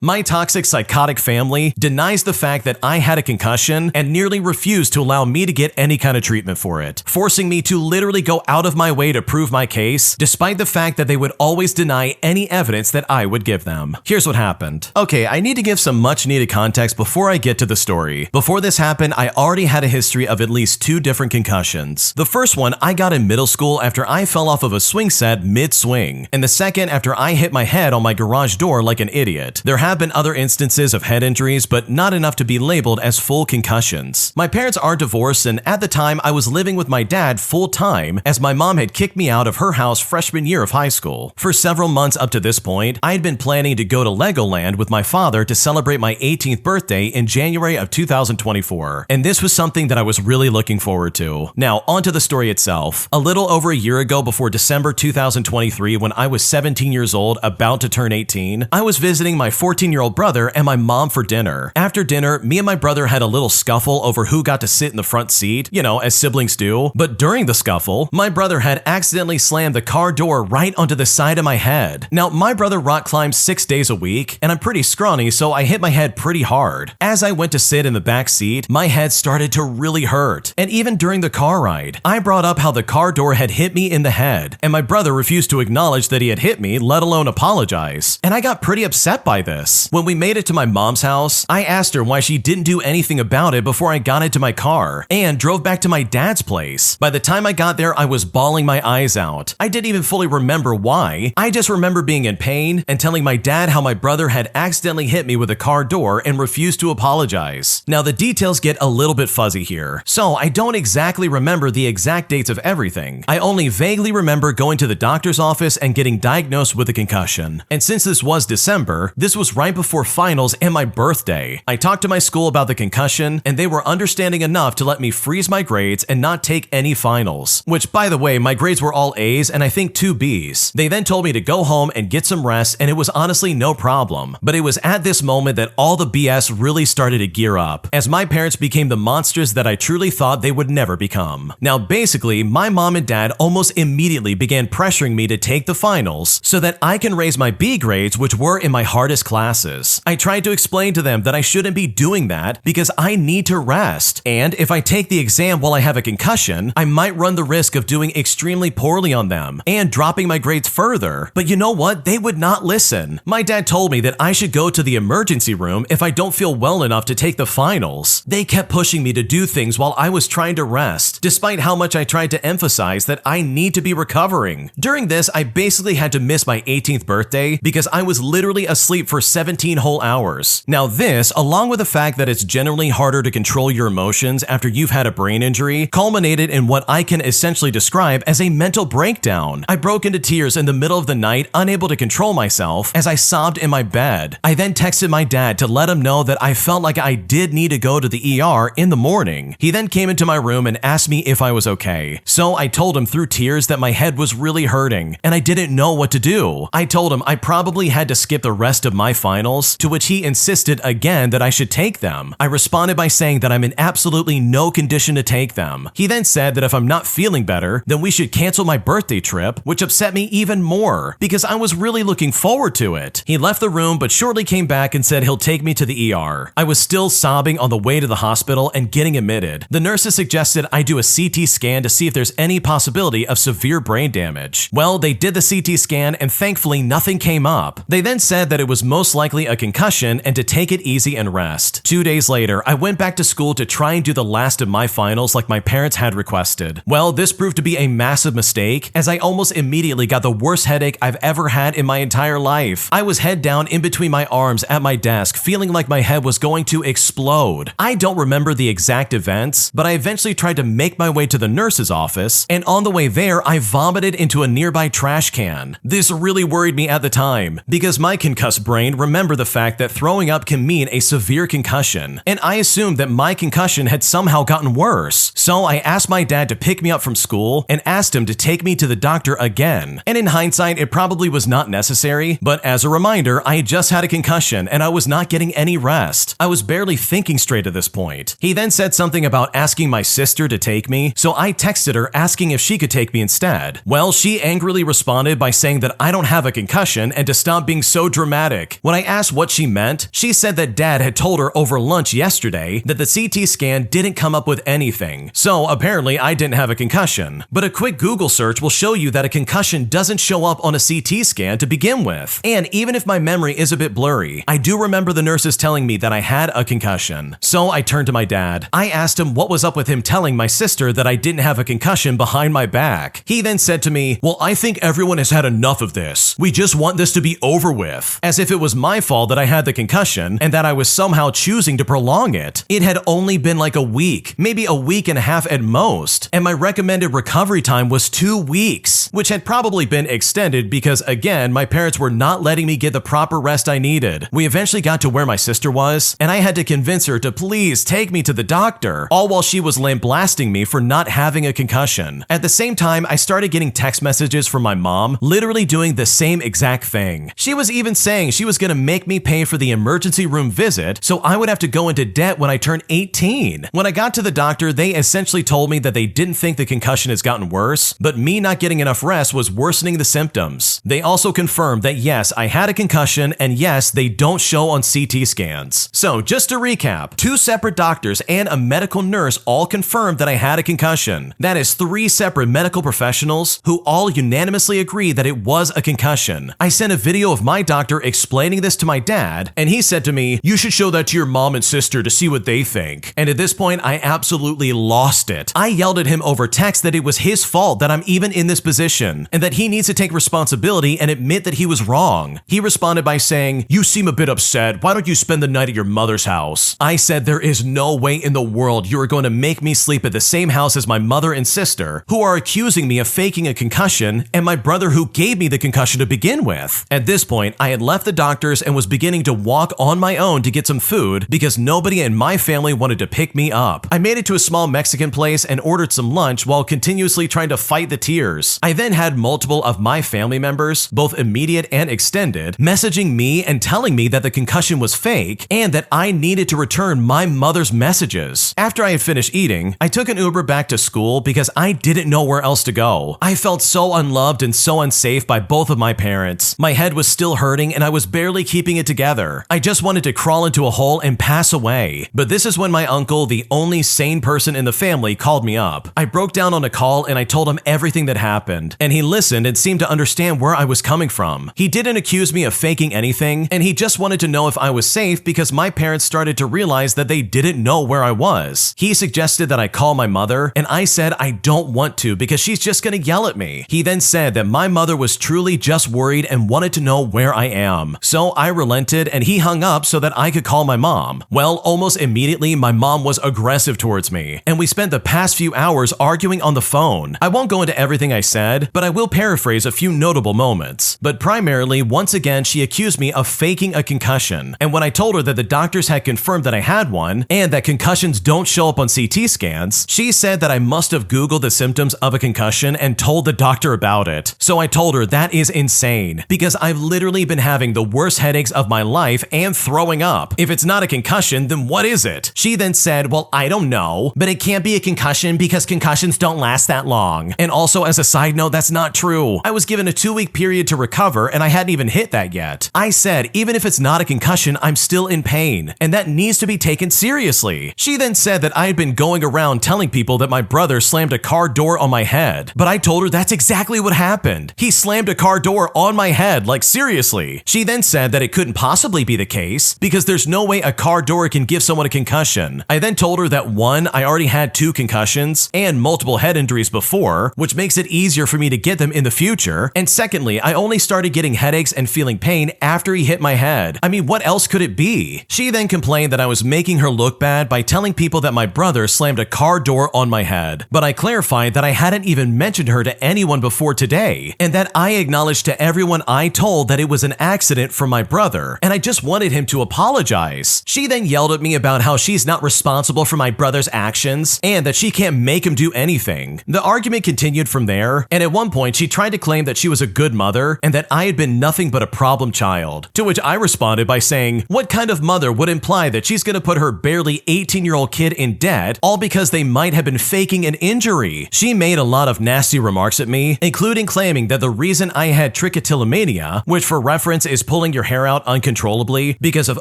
My toxic psychotic family denies the fact that I had a concussion and nearly refused to allow me to get any kind of treatment for it, forcing me to literally go out of my way to prove my case, despite the fact that they would always deny any evidence that I would give them. Here's what happened. Okay, I need to give some much needed context before I get to the story. Before this happened, I already had a history of at least 2 different concussions. The first one I got in middle school after I fell off of a swing set mid-swing, and the second after I hit my head on my garage door like an idiot. There have been other instances of head injuries, but not enough to be labeled as full concussions. My parents are divorced, and at the time I was living with my dad full-time as my mom had kicked me out of her house freshman year of high school. For several months up to this point, I had been planning to go to Legoland with my father to celebrate my 18th birthday in January of 2024, and this was something that I was really looking forward to. Now, onto the story itself. A little over a year ago, before December 2023, when I was 17 years old, about to turn 18, I was visiting my 14-year-old brother and my mom for dinner. After dinner, me and my brother had a little scuffle over who got to sit in the front seat, as siblings do. But during the scuffle, my brother had accidentally slammed the car door right onto the side of my head. Now, my brother rock climbs 6 days a week, and I'm pretty scrawny, so I hit my head pretty hard. As I went to sit in the back seat, my head started to really hurt. And even during the car ride, I brought up how the car door had hit me in the head, and my brother refused to acknowledge that he had hit me, let alone apologize. And I got pretty upset by this. When we made it to my mom's house, I asked her why she didn't do anything about it before I got into my car and drove back to my dad's place. By the time I got there, I was bawling my eyes out. I didn't even fully remember why. I just remember being in pain and telling my dad how my brother had accidentally hit me with a car door and refused to apologize. Now, the details get a little bit fuzzy here, so I don't exactly remember the exact dates of everything. I only vaguely remember going to the doctor's office and getting diagnosed with a concussion. And since this was December, this was right before finals and my birthday. I talked to my school about the concussion, and they were understanding enough to let me freeze my grades and not take any finals. Which, by the way, my grades were all A's and I think 2 B's. They then told me to go home and get some rest, and it was honestly no problem. But it was at this moment that all the BS really started to gear up, as my parents became the monsters that I truly thought they would never become. Now, basically, my mom and dad almost immediately began pressuring me to take the finals so that I can raise my B grades, which were in my hardest classes. I tried to explain to them that I shouldn't be doing that because I need to rest, and if I take the exam while I have a concussion, I might run the risk of doing extremely poorly on them and dropping my grades further. But you know what? They would not listen. My dad told me that I should go to the emergency room if I don't feel well enough to take the finals. They kept pushing me to do things while I was trying to rest, despite how much I tried to emphasize that I need to be recovering. During this, I basically had to miss my 18th birthday because I was literally asleep for 17 whole hours. Now this, along with the fact that it's generally harder to control your emotions after you've had a brain injury, culminated in what I can essentially describe as a mental breakdown. I broke into tears in the middle of the night, unable to control myself, as I sobbed in my bed. I then texted my dad to let him know that I felt like I did need to go to the ER in the morning. He then came into my room and asked me if I was okay. So I told him through tears that my head was really hurting and I didn't know what to do. I told him I probably had to skip the rest of my finals, to which he insisted again that I should take them. I responded by saying that I'm in absolutely no condition to take them. He then said that if I'm not feeling better, then we should cancel my birthday trip, which upset me even more because I was really looking forward to it. He left the room but shortly came back and said he'll take me to the ER. I was still sobbing on the way to the hospital and getting admitted. The nurses suggested I do a CT scan to see if there's any possibility of severe brain damage. Well, they did the CT scan and thankfully nothing came up. They then said that it was most likely a concussion and to take it easy and rest. 2 days later, I went back to school to try and do the last of my finals like my parents had requested. Well, this proved to be a massive mistake, as I almost immediately got the worst headache I've ever had in my entire life. I was head down in between my arms at my desk, feeling like my head was going to explode. I don't remember the exact events, but I eventually tried to make my way to the nurse's office, and on the way there, I vomited into a nearby trash can. This really worried me at the time, because my concussed brain remembered the fact that throwing up can mean a severe concussion, and I assumed that my concussion had somehow gotten worse. So I asked my dad to pick me up from school and asked him to take me to the doctor again. And in hindsight, it probably was not necessary, but as a reminder, I had just had a concussion and I was not getting any rest. I was barely thinking straight at this point. He then said something about asking my sister to take me, so I texted her asking if she could take me instead. Well, she angrily responded by saying that I don't have a concussion and to stop being so dramatic. When I asked what she meant, she said that Dad had told her over lunch yesterday that the CT scan didn't come up with anything, so apparently I didn't have a concussion. But a quick Google search will show you that a concussion doesn't show up on a CT scan to begin with. And even if my memory is a bit blurry, I do remember the nurses telling me that I had a concussion. So I turned to my dad. I asked him what was up with him telling my sister that I didn't have a concussion behind my back. He then said to me, "Well, I think everyone has had enough of this. We just want this to be over with." As if it was my fault that I had the concussion and that I was somehow choosing to prolong it. It had only been like a week, maybe a week and a half at most, and my recommended recovery time was 2 weeks, which had probably been extended because, again, my parents were not letting me get the proper rest I needed. We eventually got to where my sister was, and I had to convince her to please take me to the doctor, all while she was lambasting me for not having a concussion. At the same time, I started getting text messages from my mom, literally doing the same exact thing. She was even saying she was gonna make me pay for the emergency room visit, so I would have to go into debt when I turned 18. When I got to the doctor, they essentially told me that they didn't think the concussion has gotten worse, but me not getting enough rest was worsening the symptoms. They also confirmed that yes, I had a concussion, and yes, they don't show on CT scans. So just to recap, 2 separate doctors and a medical nurse all confirmed that I had a concussion. That is 3 separate medical professionals who all unanimously agreed that it was a concussion. I sent a video of my doctor explaining this to my dad, and he said to me, "You should show that to your mom and sister to see what they think." And at this point, I absolutely lost it. I yelled at him over text that it was his fault that I'm even in this position, and that he needs to take responsibility and admit that he was wrong. He responded by saying, "You seem a bit upset. Why don't you spend the night at your mother's house?" I said there is no way in the world you are going to make me sleep at the same house as my mother and sister, who are accusing me of faking a concussion, and my brother who gave me the concussion to begin with. At this point, I had left the doctors and was beginning to walk on my own to get some food because nobody in my family wanted to pick me up. I made it to a small Mexican place and ordered some lunch while continuously trying to fight the tears. I then had multiple of my family members, both immediate and extended, messaging me and telling me that the concussion was fake and that I needed to return my mother's messages. After I had finished eating, I took an Uber back to school because I didn't know where else to go. I felt so unloved and so unsafe by both of my parents. My head was still hurting and I was barely keeping it together. I just wanted to crawl into a hole and pass away. But this is when my uncle, the only sane person in the family, called me up. I broke down on a call and I told him everything that happened, and he listened and seemed to understand where I was coming from. He didn't accuse me of faking anything, and he just wanted to know if I was safe because my parents started to realize that they didn't know where I was. He suggested that I call my mother, and I said I don't want to because she's just gonna yell at me. He then said that my mother was truly just worried and wanted to know where I am. So I relented and he hung up so that I could call my mom. Well, almost immediately my mom was aggressive towards me, and we spent the past few hours arguing on the phone. I won't go into everything I said, but I will paraphrase a few notable moments. But primarily, once again, she accused me of faking a concussion. And when I told her that the doctors had confirmed that I had one, and that concussions don't show up on CT scans, she said that I must have Googled the symptoms of a concussion and told the doctor about it. So I told her that is insane, because I've literally been having the worst headaches of my life and throwing up. If it's not a concussion, then what is it? She then said, "Well, I don't know, but it can't be a concussion because concussions don't last that long." And also, as a side note, that's not true. I was given a 2-week period to recover and I hadn't even hit that yet. I said, even if it's not a concussion, I'm still in pain, and that needs to be taken seriously. She then said that I had been going around telling people that my brother slammed a car door on my head, but I told her that's exactly what happened. He slammed a car door on my head, like seriously. She then said that it couldn't possibly be the case because there's no way a car door can give someone a concussion. I then told her that 1, I already had 2 concussions and multiple head injuries before, which makes it easier for me to get them in the future, and secondly, I only started getting headaches and feeling pain after he hit my head. I mean, what else could it be? She then complained that I was making her look bad by telling people that my brother slammed a car door on my head, but I clarified that I hadn't even mentioned her to anyone before today, and that I acknowledged to everyone I told that it was an accident from my brother, and I just wanted him to apologize. She then yelled at me about how she's not responsible for my brother's actions, and that she can't make him do anything. The argument continued from there, and at one point she tried to claim that she was a good mother, and that I had been nothing but a problem child, to which I responded by saying, what kind of mother would imply that she's gonna put her barely 18-year-old kid in debt, all because they might have been faking an injury? She made a lot of nasty remarks at me, including claiming that the reason I had trichotillomania, which for reference is pulling your your hair out uncontrollably because of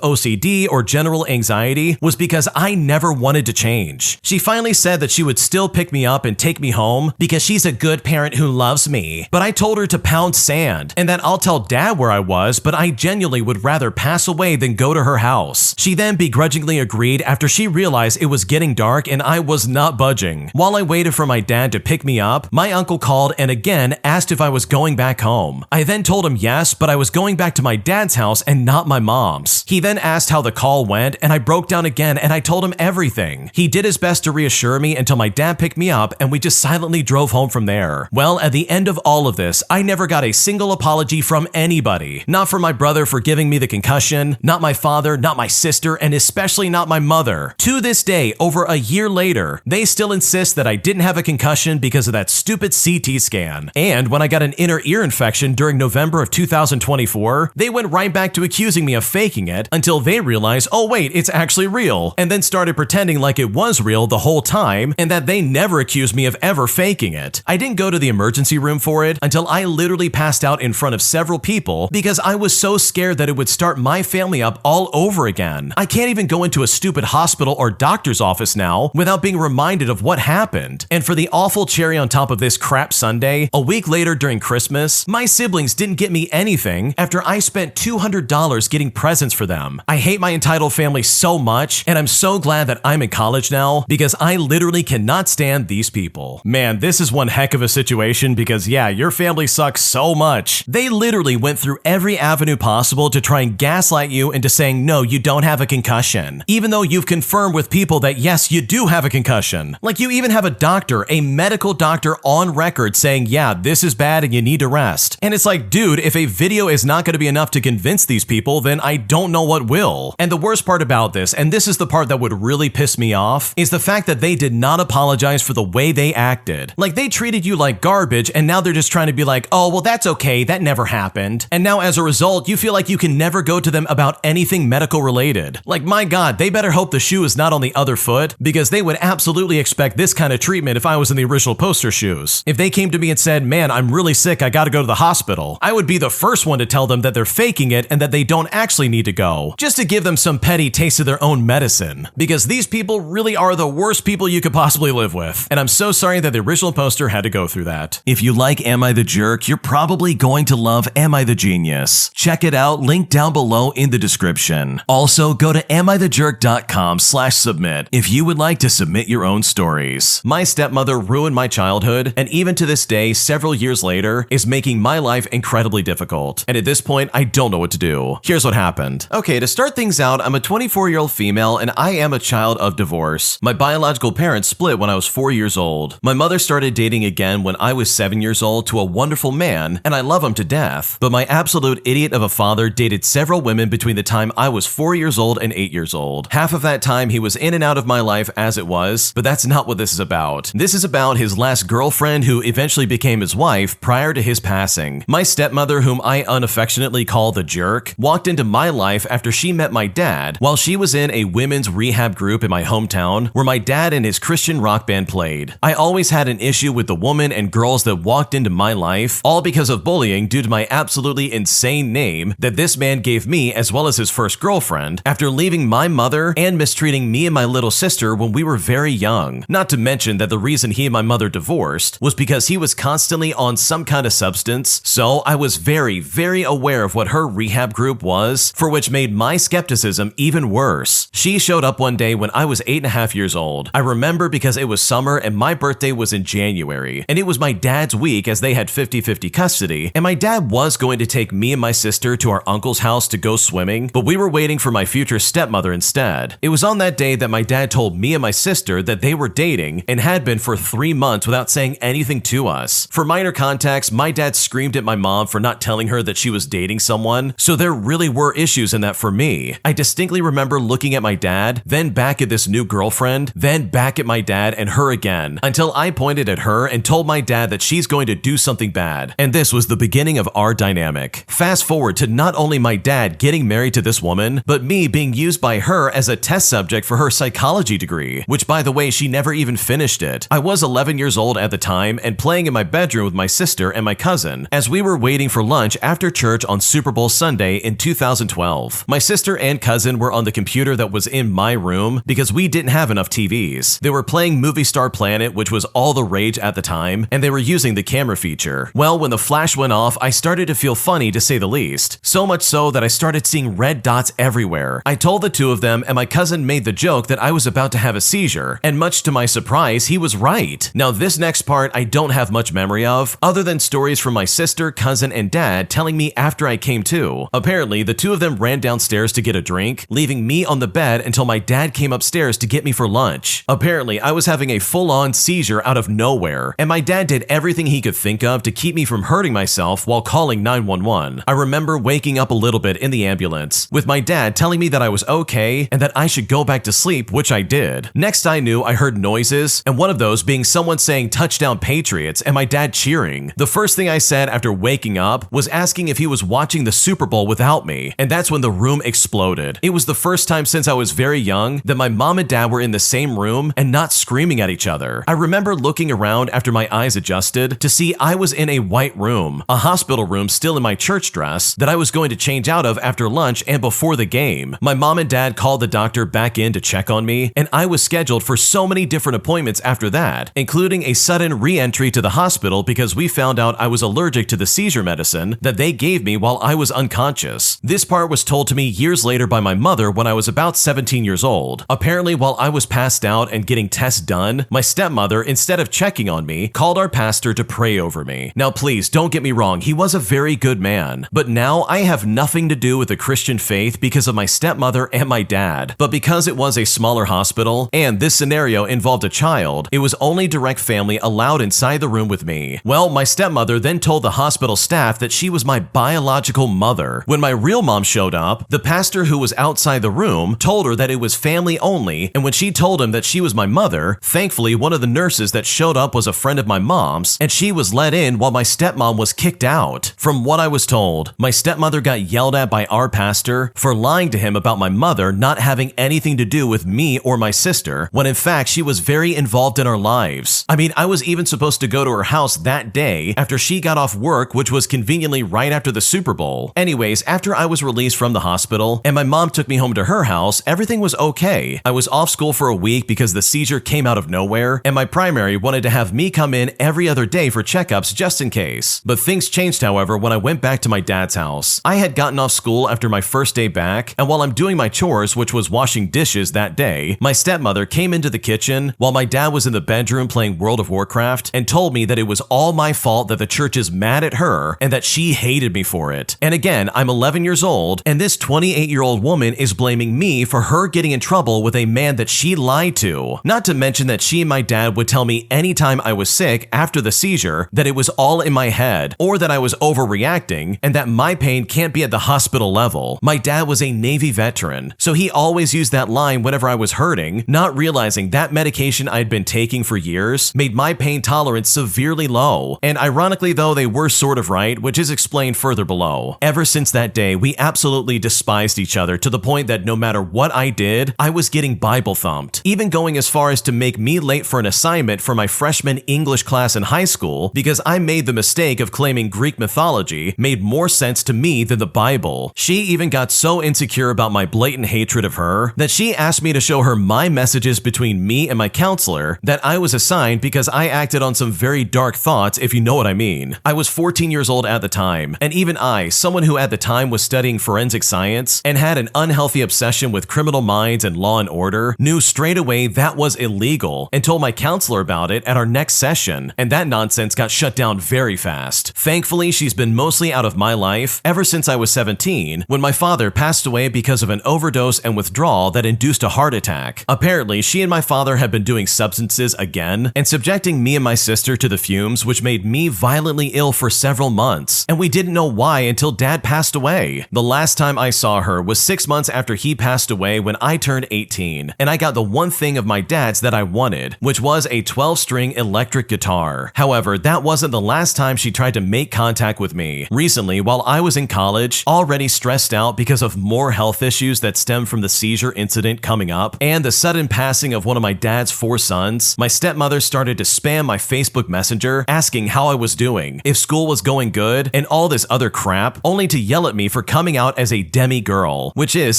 OCD or general anxiety was because I never wanted to change. She finally said that she would still pick me up and take me home because she's a good parent who loves me. But I told her to pound sand and that I'll tell dad where I was, but I genuinely would rather pass away than go to her house. She then begrudgingly agreed after she realized it was getting dark and I was not budging. While I waited for my dad to pick me up, my uncle called and again asked if I was going back home. I then told him yes, but I was going back to my dad's house and not my mom's. He then asked how the call went and I broke down again and I told him everything. He did his best to reassure me until my dad picked me up and we just silently drove home from there. Well, at the end of all of this, I never got a single apology from anybody. Not from my brother for giving me the concussion, not my father, not my sister, and especially not my mother. To this day, over a year later, they still insist that I didn't have a concussion because of that stupid CT scan. And when I got an inner ear infection during November of 2024, they went right back to accusing me of faking it until they realized, oh wait, it's actually real, and then started pretending like it was real the whole time and that they never accused me of ever faking it. I didn't go to the emergency room for it until I literally passed out in front of several people because I was so scared that it would start my family up all over again. I can't even go into a stupid hospital or doctor's office now without being reminded of what happened. And for the awful cherry on top of this crap Sunday, a week later during Christmas, my siblings didn't get me anything after I spent $200 getting presents for them. I hate my entitled family so much, and I'm so glad that I'm in college now because I literally cannot stand these people. Man, this is one heck of a situation because yeah, your family sucks so much. They literally went through every avenue possible to try and gaslight you into saying no, you don't have a concussion, even though you've confirmed with people that yes, you do have a concussion. Like you even have a doctor, a medical doctor on record saying, yeah, this is bad and you need to rest. And it's like, dude, if a video is not going to be enough to convince these people, then I don't know what will. And the worst part about this, and this is the part that would really piss me off, is the fact that they did not apologize for the way they acted. Like they treated you like garbage and now they're just trying to be like, oh, well, that's okay, that never happened. And now as a result, you feel like you can never go to them about anything medical related. Like, my God, they better hope the shoe is not on the other foot because they would absolutely expect this kind of treatment if I was in the original poster shoes. If they came to me and said, man, I'm really sick, I gotta go to the hospital, I would be the first one to tell them that they're faking it and that they don't actually need to go, just to give them some petty taste of their own medicine. Because these people really are the worst people you could possibly live with. And I'm so sorry that the original poster had to go through that. If you like Am I the Jerk, you're probably going to love Am I the Genius. Check it out, link down below in the description. Also, go to AmITheJerk.com/submit if you would like to submit your own stories. My stepmother ruined my childhood, and even to this day, several years later, is making my life incredibly difficult. And at this point, I don't know what to do. Here's what happened. Okay, to start things out, I'm a 24-year-old female, and I am a child of divorce. My biological parents split when I was 4 years old. My mother started dating again when I was 7 years old to a wonderful man, and I love him to death. But my absolute idiot of a father dated several women between the time I was 4 years old and 8 years old. Half of that time he was in and out of my life as it was, but that's not what this is about. This is about his last girlfriend who eventually became his wife prior to his passing. My stepmother, whom I unaffectionately call the jerk, walked into my life after she met my dad while she was in a women's rehab group in my hometown where my dad and his Christian rock band played. I always had an issue with the woman and girls that walked into my life, all because of bullying due to my absolutely insane name that this man gave me as well as his first girlfriend after leaving my mother and mistreating me and my little sister when we were very young. Not to mention that the reason he and my mother divorced was because he was constantly on some kind of substance, so I was very, very aware of what her rehab group was, for which made my skepticism even worse. She showed up one day when I was 8.5 years old. I remember because it was summer and my birthday was in January, and it was my dad's week as they had 50-50 custody, and my dad was going to take me and my sister to our uncle's house to go swimming, but we were waiting for my future stepmother instead. It was on that day that my dad told me and my sister that they were dating and had been for 3 months without saying anything to us. For minor context, my dad screamed at my mom for not telling her that she was dating someone, so there really were issues in that for me. I distinctly remember looking at my dad, then back at this new girlfriend, then back at my dad and her again, until I pointed at her and told my dad that she's going to do something bad. And this was the beginning of our dynamic. Fast forward to not only my dad getting married to this woman, but me being used by her as a test subject for her psychology degree, which by the way, she never even finished it. I was 11 years old at the time and playing in my bedroom with my sister and my cousin as we were waiting for lunch after church on Super Bowl Bowl Sunday in 2012. My sister and cousin were on the computer that was in my room because we didn't have enough TVs. They were playing Movie Star Planet, which was all the rage at the time, and they were using the camera feature. Well, when the flash went off, I started to feel funny to say the least. So much so that I started seeing red dots everywhere. I told the two of them, and my cousin made the joke that I was about to have a seizure, and much to my surprise, he was right. Now, this next part I don't have much memory of, other than stories from my sister, cousin, and dad telling me after I came to. Apparently, the two of them ran downstairs to get a drink, leaving me on the bed until my dad came upstairs to get me for lunch. Apparently, I was having a full-on seizure out of nowhere, and my dad did everything he could think of to keep me from hurting myself while calling 911. I remember waking up a little bit in the ambulance, with my dad telling me that I was okay and that I should go back to sleep, which I did. Next I knew, I heard noises, and one of those being someone saying "Touchdown Patriots" and my dad cheering. The first thing I said after waking up was asking if he was watching the Super Bowl without me, and that's when the room exploded. It was the first time since I was very young that my mom and dad were in the same room and not screaming at each other. I remember looking around after my eyes adjusted to see I was in a white room, a hospital room still in my church dress that I was going to change out of after lunch and before the game. My mom and dad called the doctor back in to check on me, and I was scheduled for so many different appointments after that, including a sudden re-entry to the hospital because we found out I was allergic to the seizure medicine that they gave me while I was unconscious. This part was told to me years later by my mother when I was about 17 years old. Apparently, while I was passed out and getting tests done, my stepmother, instead of checking on me, called our pastor to pray over me. Now please, don't get me wrong, he was a very good man, but now I have nothing to do with the Christian faith because of my stepmother and my dad. But because it was a smaller hospital, and this scenario involved a child, it was only direct family allowed inside the room with me. Well, my stepmother then told the hospital staff that she was my biological mother. When my real mom showed up, the pastor who was outside the room told her that it was family only, and when she told him that she was my mother, thankfully one of the nurses that showed up was a friend of my mom's, and she was let in while my stepmom was kicked out. From what I was told, my stepmother got yelled at by our pastor for lying to him about my mother not having anything to do with me or my sister, when in fact she was very involved in our lives. I mean, I was even supposed to go to her house that day after she got off work, which was conveniently right after the Super Bowl. Anyways, after I was released from the hospital and my mom took me home to her house, everything was okay. I was off school for a week because the seizure came out of nowhere, and my primary wanted to have me come in every other day for checkups just in case. But things changed, however, when I went back to my dad's house. I had gotten off school after my first day back, and while I'm doing my chores, which was washing dishes that day, my stepmother came into the kitchen while my dad was in the bedroom playing World of Warcraft and told me that it was all my fault that the church is mad at her and that she hated me for it. And again, I'm 11 years old, and this 28-year-old woman is blaming me for her getting in trouble with a man that she lied to. Not to mention that she and my dad would tell me anytime I was sick after the seizure that it was all in my head, or that I was overreacting, and that my pain can't be at the hospital level. My dad was a Navy veteran, so he always used that line whenever I was hurting, not realizing that medication I'd been taking for years made my pain tolerance severely low. And ironically though, they were sort of right, which is explained further below. Ever since that day, we absolutely despised each other to the point that no matter what I did, I was getting Bible thumped, even going as far as to make me late for an assignment for my freshman English class in high school because I made the mistake of claiming Greek mythology made more sense to me than the Bible. She even got so insecure about my blatant hatred of her that she asked me to show her my messages between me and my counselor that I was assigned because I acted on some very dark thoughts, if you know what I mean. I was 14 years old at the time, and even I, someone who at the time was studying forensic science and had an unhealthy obsession with criminal minds and law and order, knew straight away that was illegal and told my counselor about it at our next session, and that nonsense got shut down very fast. Thankfully, she's been mostly out of my life ever since I was 17, when my father passed away because of an overdose and withdrawal that induced a heart attack. Apparently, she and my father had been doing substances again and subjecting me and my sister to the fumes, which made me violently ill for several months, and we didn't know why until Dad passed away. The last time I saw her was 6 months after he passed away when I turned 18, and I got the one thing of my dad's that I wanted, which was a 12-string electric guitar. However, that wasn't the last time she tried to make contact with me. Recently, while I was in college, already stressed out because of more health issues that stem from the seizure incident coming up and the sudden passing of one of my dad's 4 sons, my stepmother started to spam my Facebook Messenger asking how I was doing, if school was going good, and all this other crap, only to yell at me for coming out as a demi-girl, which is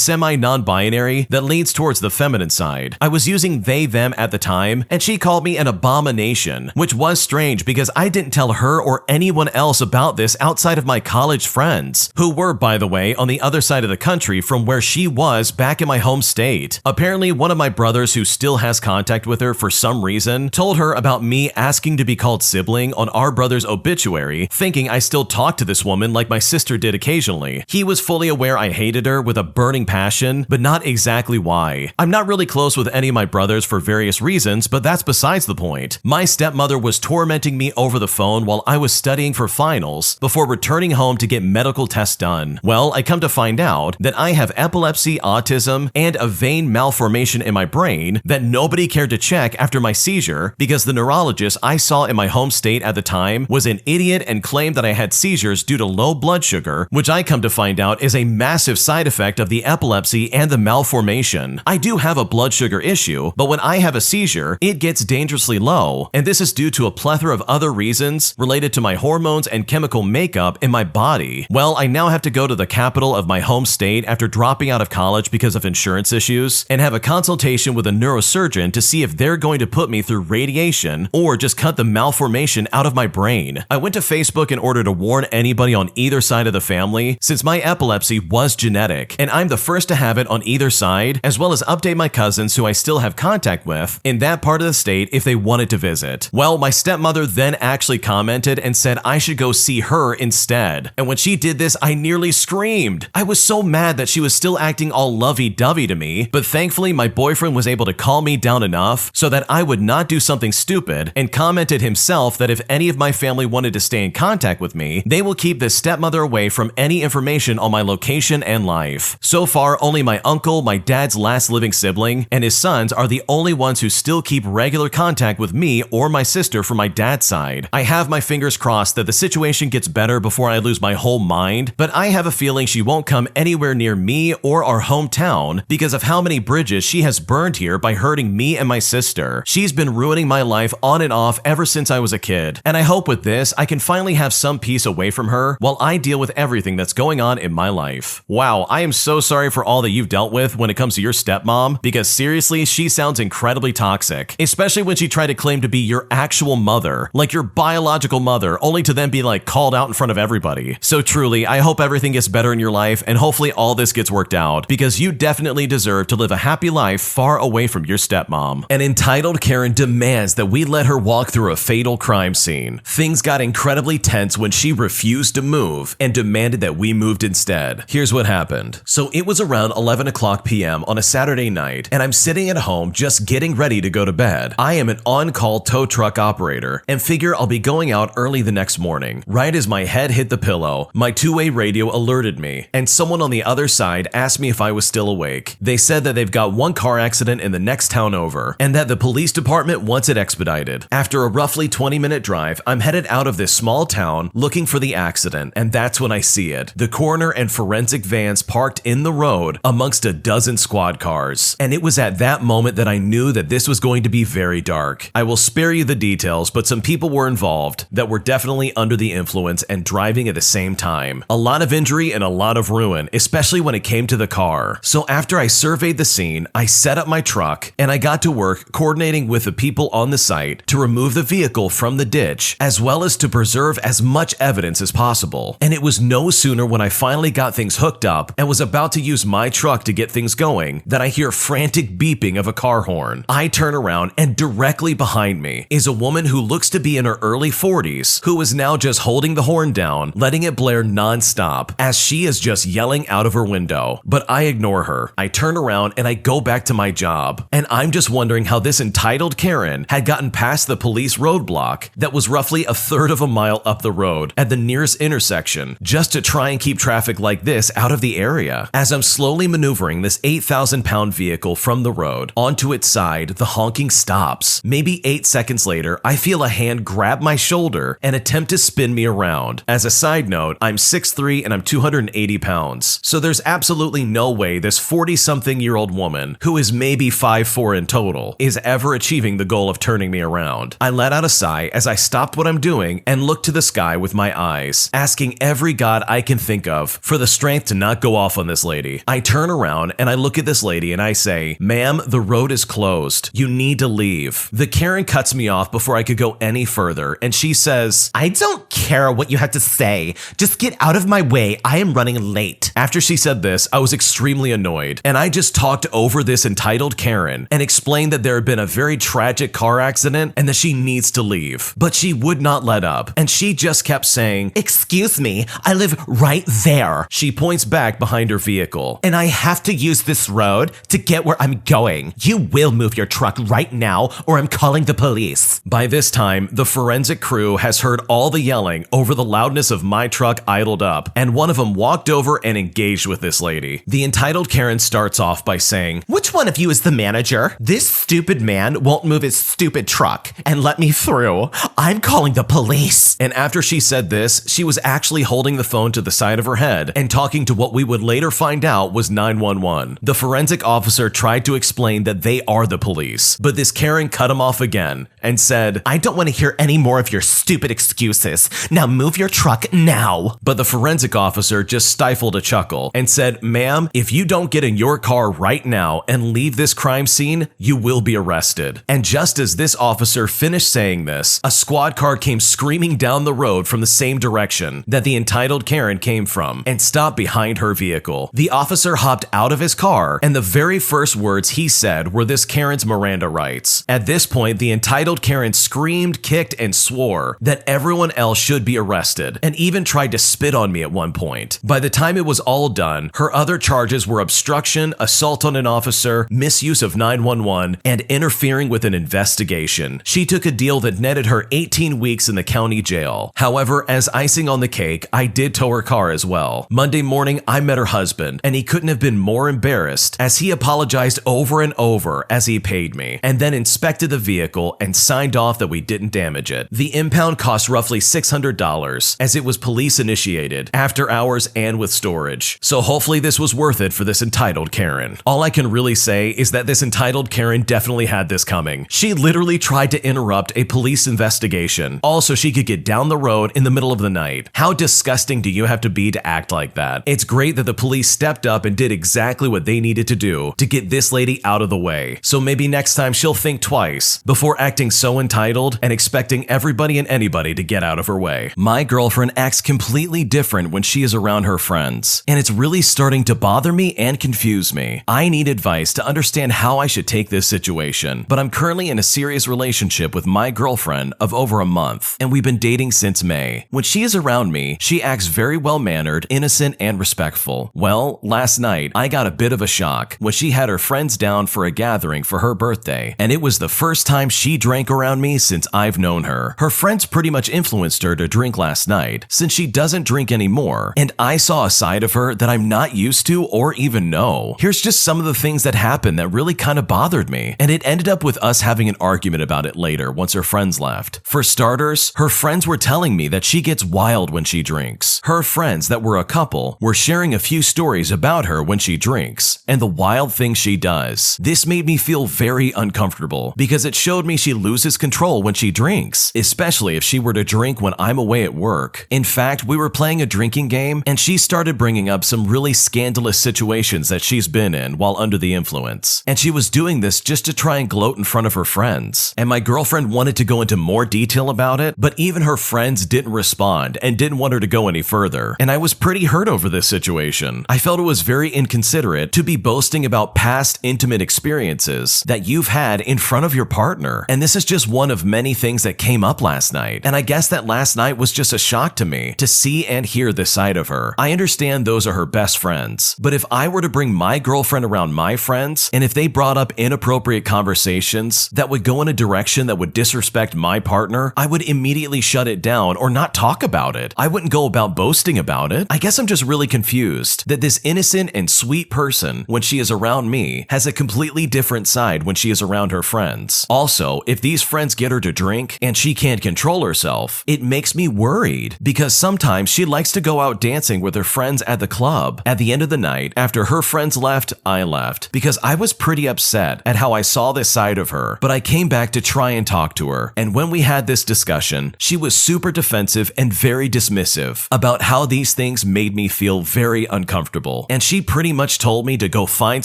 semi-non-binary that leans towards the feminine side. I was using they, them at the time, and she called me an abomination, which was strange because I didn't tell her or anyone else about this outside of my college friends, who were, by the way, on the other side of the country from where she was back in my home state. Apparently, one of my brothers who still has contact with her for some reason told her about me asking to be called sibling on our brother's obituary, thinking I still talked to this woman like my sister did occasionally. He was fully aware I hated her with a burning passion, but not exactly why. I'm not really close with any of my brothers for various reasons, but that's besides the point. My stepmother was tormenting me over the phone while I was studying for finals before returning home to get medical tests done. Well, I come to find out that I have epilepsy, autism, and a vein malformation in my brain that nobody cared to check after my seizure because the neurologist I saw in my home state at the time was an idiot and claimed that I had seizures due to low blood sugar, which I come to find out is a massive side effect of the epilepsy and the malformation. I do have a blood sugar issue, but when I have a seizure, it gets dangerously low, and this is due to a plethora of other reasons related to my hormones and chemical makeup in my body. Well, I now have to go to the capital of my home state after dropping out of college because of insurance issues and have a consultation with a neurosurgeon to see if they're going to put me through radiation or just cut the malformation out of my brain. I went to Facebook in order to warn anybody on either side of the family since my epilepsy was genetic, and I'm the first to have it on either side, as well as update my cousins who I still have contact with in that part of the state if they wanted to visit. Well, my stepmother then actually commented and said I should go see her instead, and when she did this, I nearly screamed. I was so mad that she was still acting all lovey-dovey to me, but thankfully my boyfriend was able to calm me down enough so that I would not do something stupid, and commented himself that if any of my family wanted to stay in contact with me, they will keep this stepmother away from any information on my location and life. So far, only my uncle, my dad's last living sibling, and his sons are the only ones who still keep regular contact with me or my sister from my dad's side. I have my fingers crossed that the situation gets better before I lose my whole mind, but I have a feeling she won't come anywhere near me or our hometown because of how many bridges she has burned here by hurting me and my sister. She's been ruining my life on and off ever since I was a kid, and I hope with this I can finally have some peace away from her while I deal with everything that's going on in my life. Wow, I am so sorry for all that you've dealt with when it comes to your stepmom, because seriously, she sounds incredibly toxic, especially when she tried to claim to be your actual mother, like your biological mother, only to then be like called out in front of everybody. So truly, I hope everything gets better in your life, and hopefully all this gets worked out, because you definitely deserve to live a happy life far away from your stepmom. An entitled Karen demands that we let her walk through a fatal crime scene. Things got incredibly tense when she refused to move and demanded that we moved instead. Here's what happened. So it was around 11 o'clock p.m. on a Saturday night, and I'm sitting at home just getting ready to go to bed. I am an on-call tow truck operator and figure I'll be going out early the next morning. Right as my head hit the pillow, my two-way radio alerted me, and someone on the other side asked me if I was still awake. They said that they've got one car accident in the next town over, and that the police department wants it expedited. After a roughly 20-minute drive, I'm headed out of this small town looking for the accident, and that's when I see it. The coroner and forensic vans parked in the road amongst a dozen squad cars. And it was at that moment that I knew that this was going to be very dark. I will spare you the details, but some people were involved that were definitely under the influence and driving at the same time. A lot of injury and a lot of ruin, especially when it came to the car. So after I surveyed the scene, I set up my truck and I got to work coordinating with the people on the site to remove the vehicle from the ditch, as well as to preserve as much evidence as possible. And it was no sooner when I finally got things hooked up and was about to use my truck to get things going that I hear frantic beeping of a car horn. I turn around and directly behind me is a woman who looks to be in her early 40s, who is now just holding the horn down, letting it blare non-stop as she is just yelling out of her window. But I ignore her. I turn around and I go back to my job. And I'm just wondering how this entitled Karen had gotten past the police roadblock that was roughly a third of a mile up the road at the nearest intersection just to try and keep traffic like this out of the area. As I'm slowly maneuvering this 8,000-pound vehicle from the road onto its side, the honking stops. Maybe 8 seconds later, I feel a hand grab my shoulder and attempt to spin me around. As a side note, I'm 6'3" and I'm 280 pounds. So there's absolutely no way this 40-something-year-old woman, who is maybe 5'4" in total, is ever achieving the goal of turning me around. I let out a sigh as I stopped what I'm doing and looked to the sky with my eyes, asking every God I can think of for the strength to not go off on this lady. I turn around and I look at this lady and I say, "Ma'am, the road is closed. You need to leave." The Karen cuts me off before I could go any further, and she says, "I don't care what you have to say. Just get out of my way. I am running late." After she said this, I was extremely annoyed, and I just talked over this entitled Karen and explained that there had been a very tragic car accident and that she needs to leave. But she would not let up, and she just kept saying, "Excuse me, I live right there." She points back behind her vehicle, "And I have to use this road to get where I'm going. You will move your truck right now or I'm calling the police." By this time, the forensic crew has heard all the yelling over the loudness of my truck idled up, and one of them walked over and engaged with this lady. The entitled Karen starts off by saying, "Which one of you is the manager? This stupid man won't move his stupid truck and let me through. I'm calling the police." And after she said this, she was actually holding the phone to the side of her head and talking to what we would later find out was 911. The forensic officer tried to explain that they are the police, but this Karen cut him off again and said, "I don't want to hear any more of your stupid excuses. Now move your truck now." But the forensic officer just stifled a chuckle and said, "Ma'am, if you don't get in your car right now and leave this crime scene, you will be arrested." And just as this officer finished saying this, a squad car came screaming down the road from the same direction that the entitled Karen came from and stopped behind her vehicle. The officer hopped out of his car, and the very first words he said were this Karen's Miranda rights. At this point, the entitled Karen screamed, kicked, and swore that everyone else should be arrested, and even tried to spit on me at one point. By the time it was all done, her other charges were obstruction, assault on an officer, misuse of 911, and interfering with an investigation. She took a deal that netted her 18 weeks in the county jail. However, as icing on the cake, I did tow her car as well. Monday morning, I met her husband, and he couldn't have been more embarrassed as he apologized over and over as he paid me, and then inspected the vehicle and signed off that we didn't damage it. The impound cost roughly $600 as it was police initiated, after hours and with storage. So hopefully this was worth it for this entitled Karen. All I can really say is that this entitled Karen definitely had this coming. She literally tried to interrupt a police investigation, all so she could get down the road in the middle of the night. How disgusting do you have to be to act like that? It's great that the police stepped up and did exactly what they needed to do to get this lady out of the way. So maybe next time she'll think twice before acting so entitled and expecting everybody and anybody to get out of her way. My girlfriend acts completely different when she is around her friends, and it's really starting to bother me and confuse me. I need advice to understand how I should take this situation, but I'm currently in a serious relationship with my girlfriend of over a month, and we've been dating since May. When she is around me, she acts very well-mannered, innocent, and respectful. Well, last night, I got a bit of a shock when she had her friends down for a gathering for her birthday, and it was the first time she drank around me since I've known her. Her friends pretty much influenced her to drink last night, since she doesn't drink anymore, and I saw a side of her that I'm not used to or even know. Here's just some of the things that happened that really kind of bothered me, and it ended up with us having an argument about it later once her friends left. For starters, her friends were telling me that she gets wild when she drinks. Her friends that were a couple were sharing a few stories about her when she drinks, and the wild things she does. This made me feel very uncomfortable because it showed me she loses control when she drinks, especially if she were to drink when I'm away at work. In fact, we were playing a drinking game and she started bringing up some really scandalous situations that she's been in while under the influence. And she was doing this just to try and gloat in front of her friends. And my girlfriend wanted to go into more detail about it, but even her friends didn't respond and didn't want her to go any further. And I was pretty hurt over this situation. I felt it was very inconsiderate to be boasting about past intimate experiences that you've had in front of your partner. And this is just one of many things that came up last night. And I guess that last night was just a shock to me to see and hear this side of her. I understand those are her best friends, but if I were to bring my girlfriend around my friends, and if they brought up inappropriate conversations that would go in a direction that would disrespect my partner, I would immediately shut it down or not talk about it. I wouldn't go about boasting about it. I guess I'm just really confused that this innocent and sweet person, when she is around me, has a completely different side when she is around her friends. Also, if these friends get her to drink and she can't control herself, it makes me worried because sometimes she likes to go out dancing with her friends at the club. At the end of the night, after her friends left, I left because I was pretty upset at how I I saw this side of her, but I came back to try and talk to her. And when we had this discussion, she was super defensive and very dismissive about how these things made me feel very uncomfortable. And she pretty much told me to go find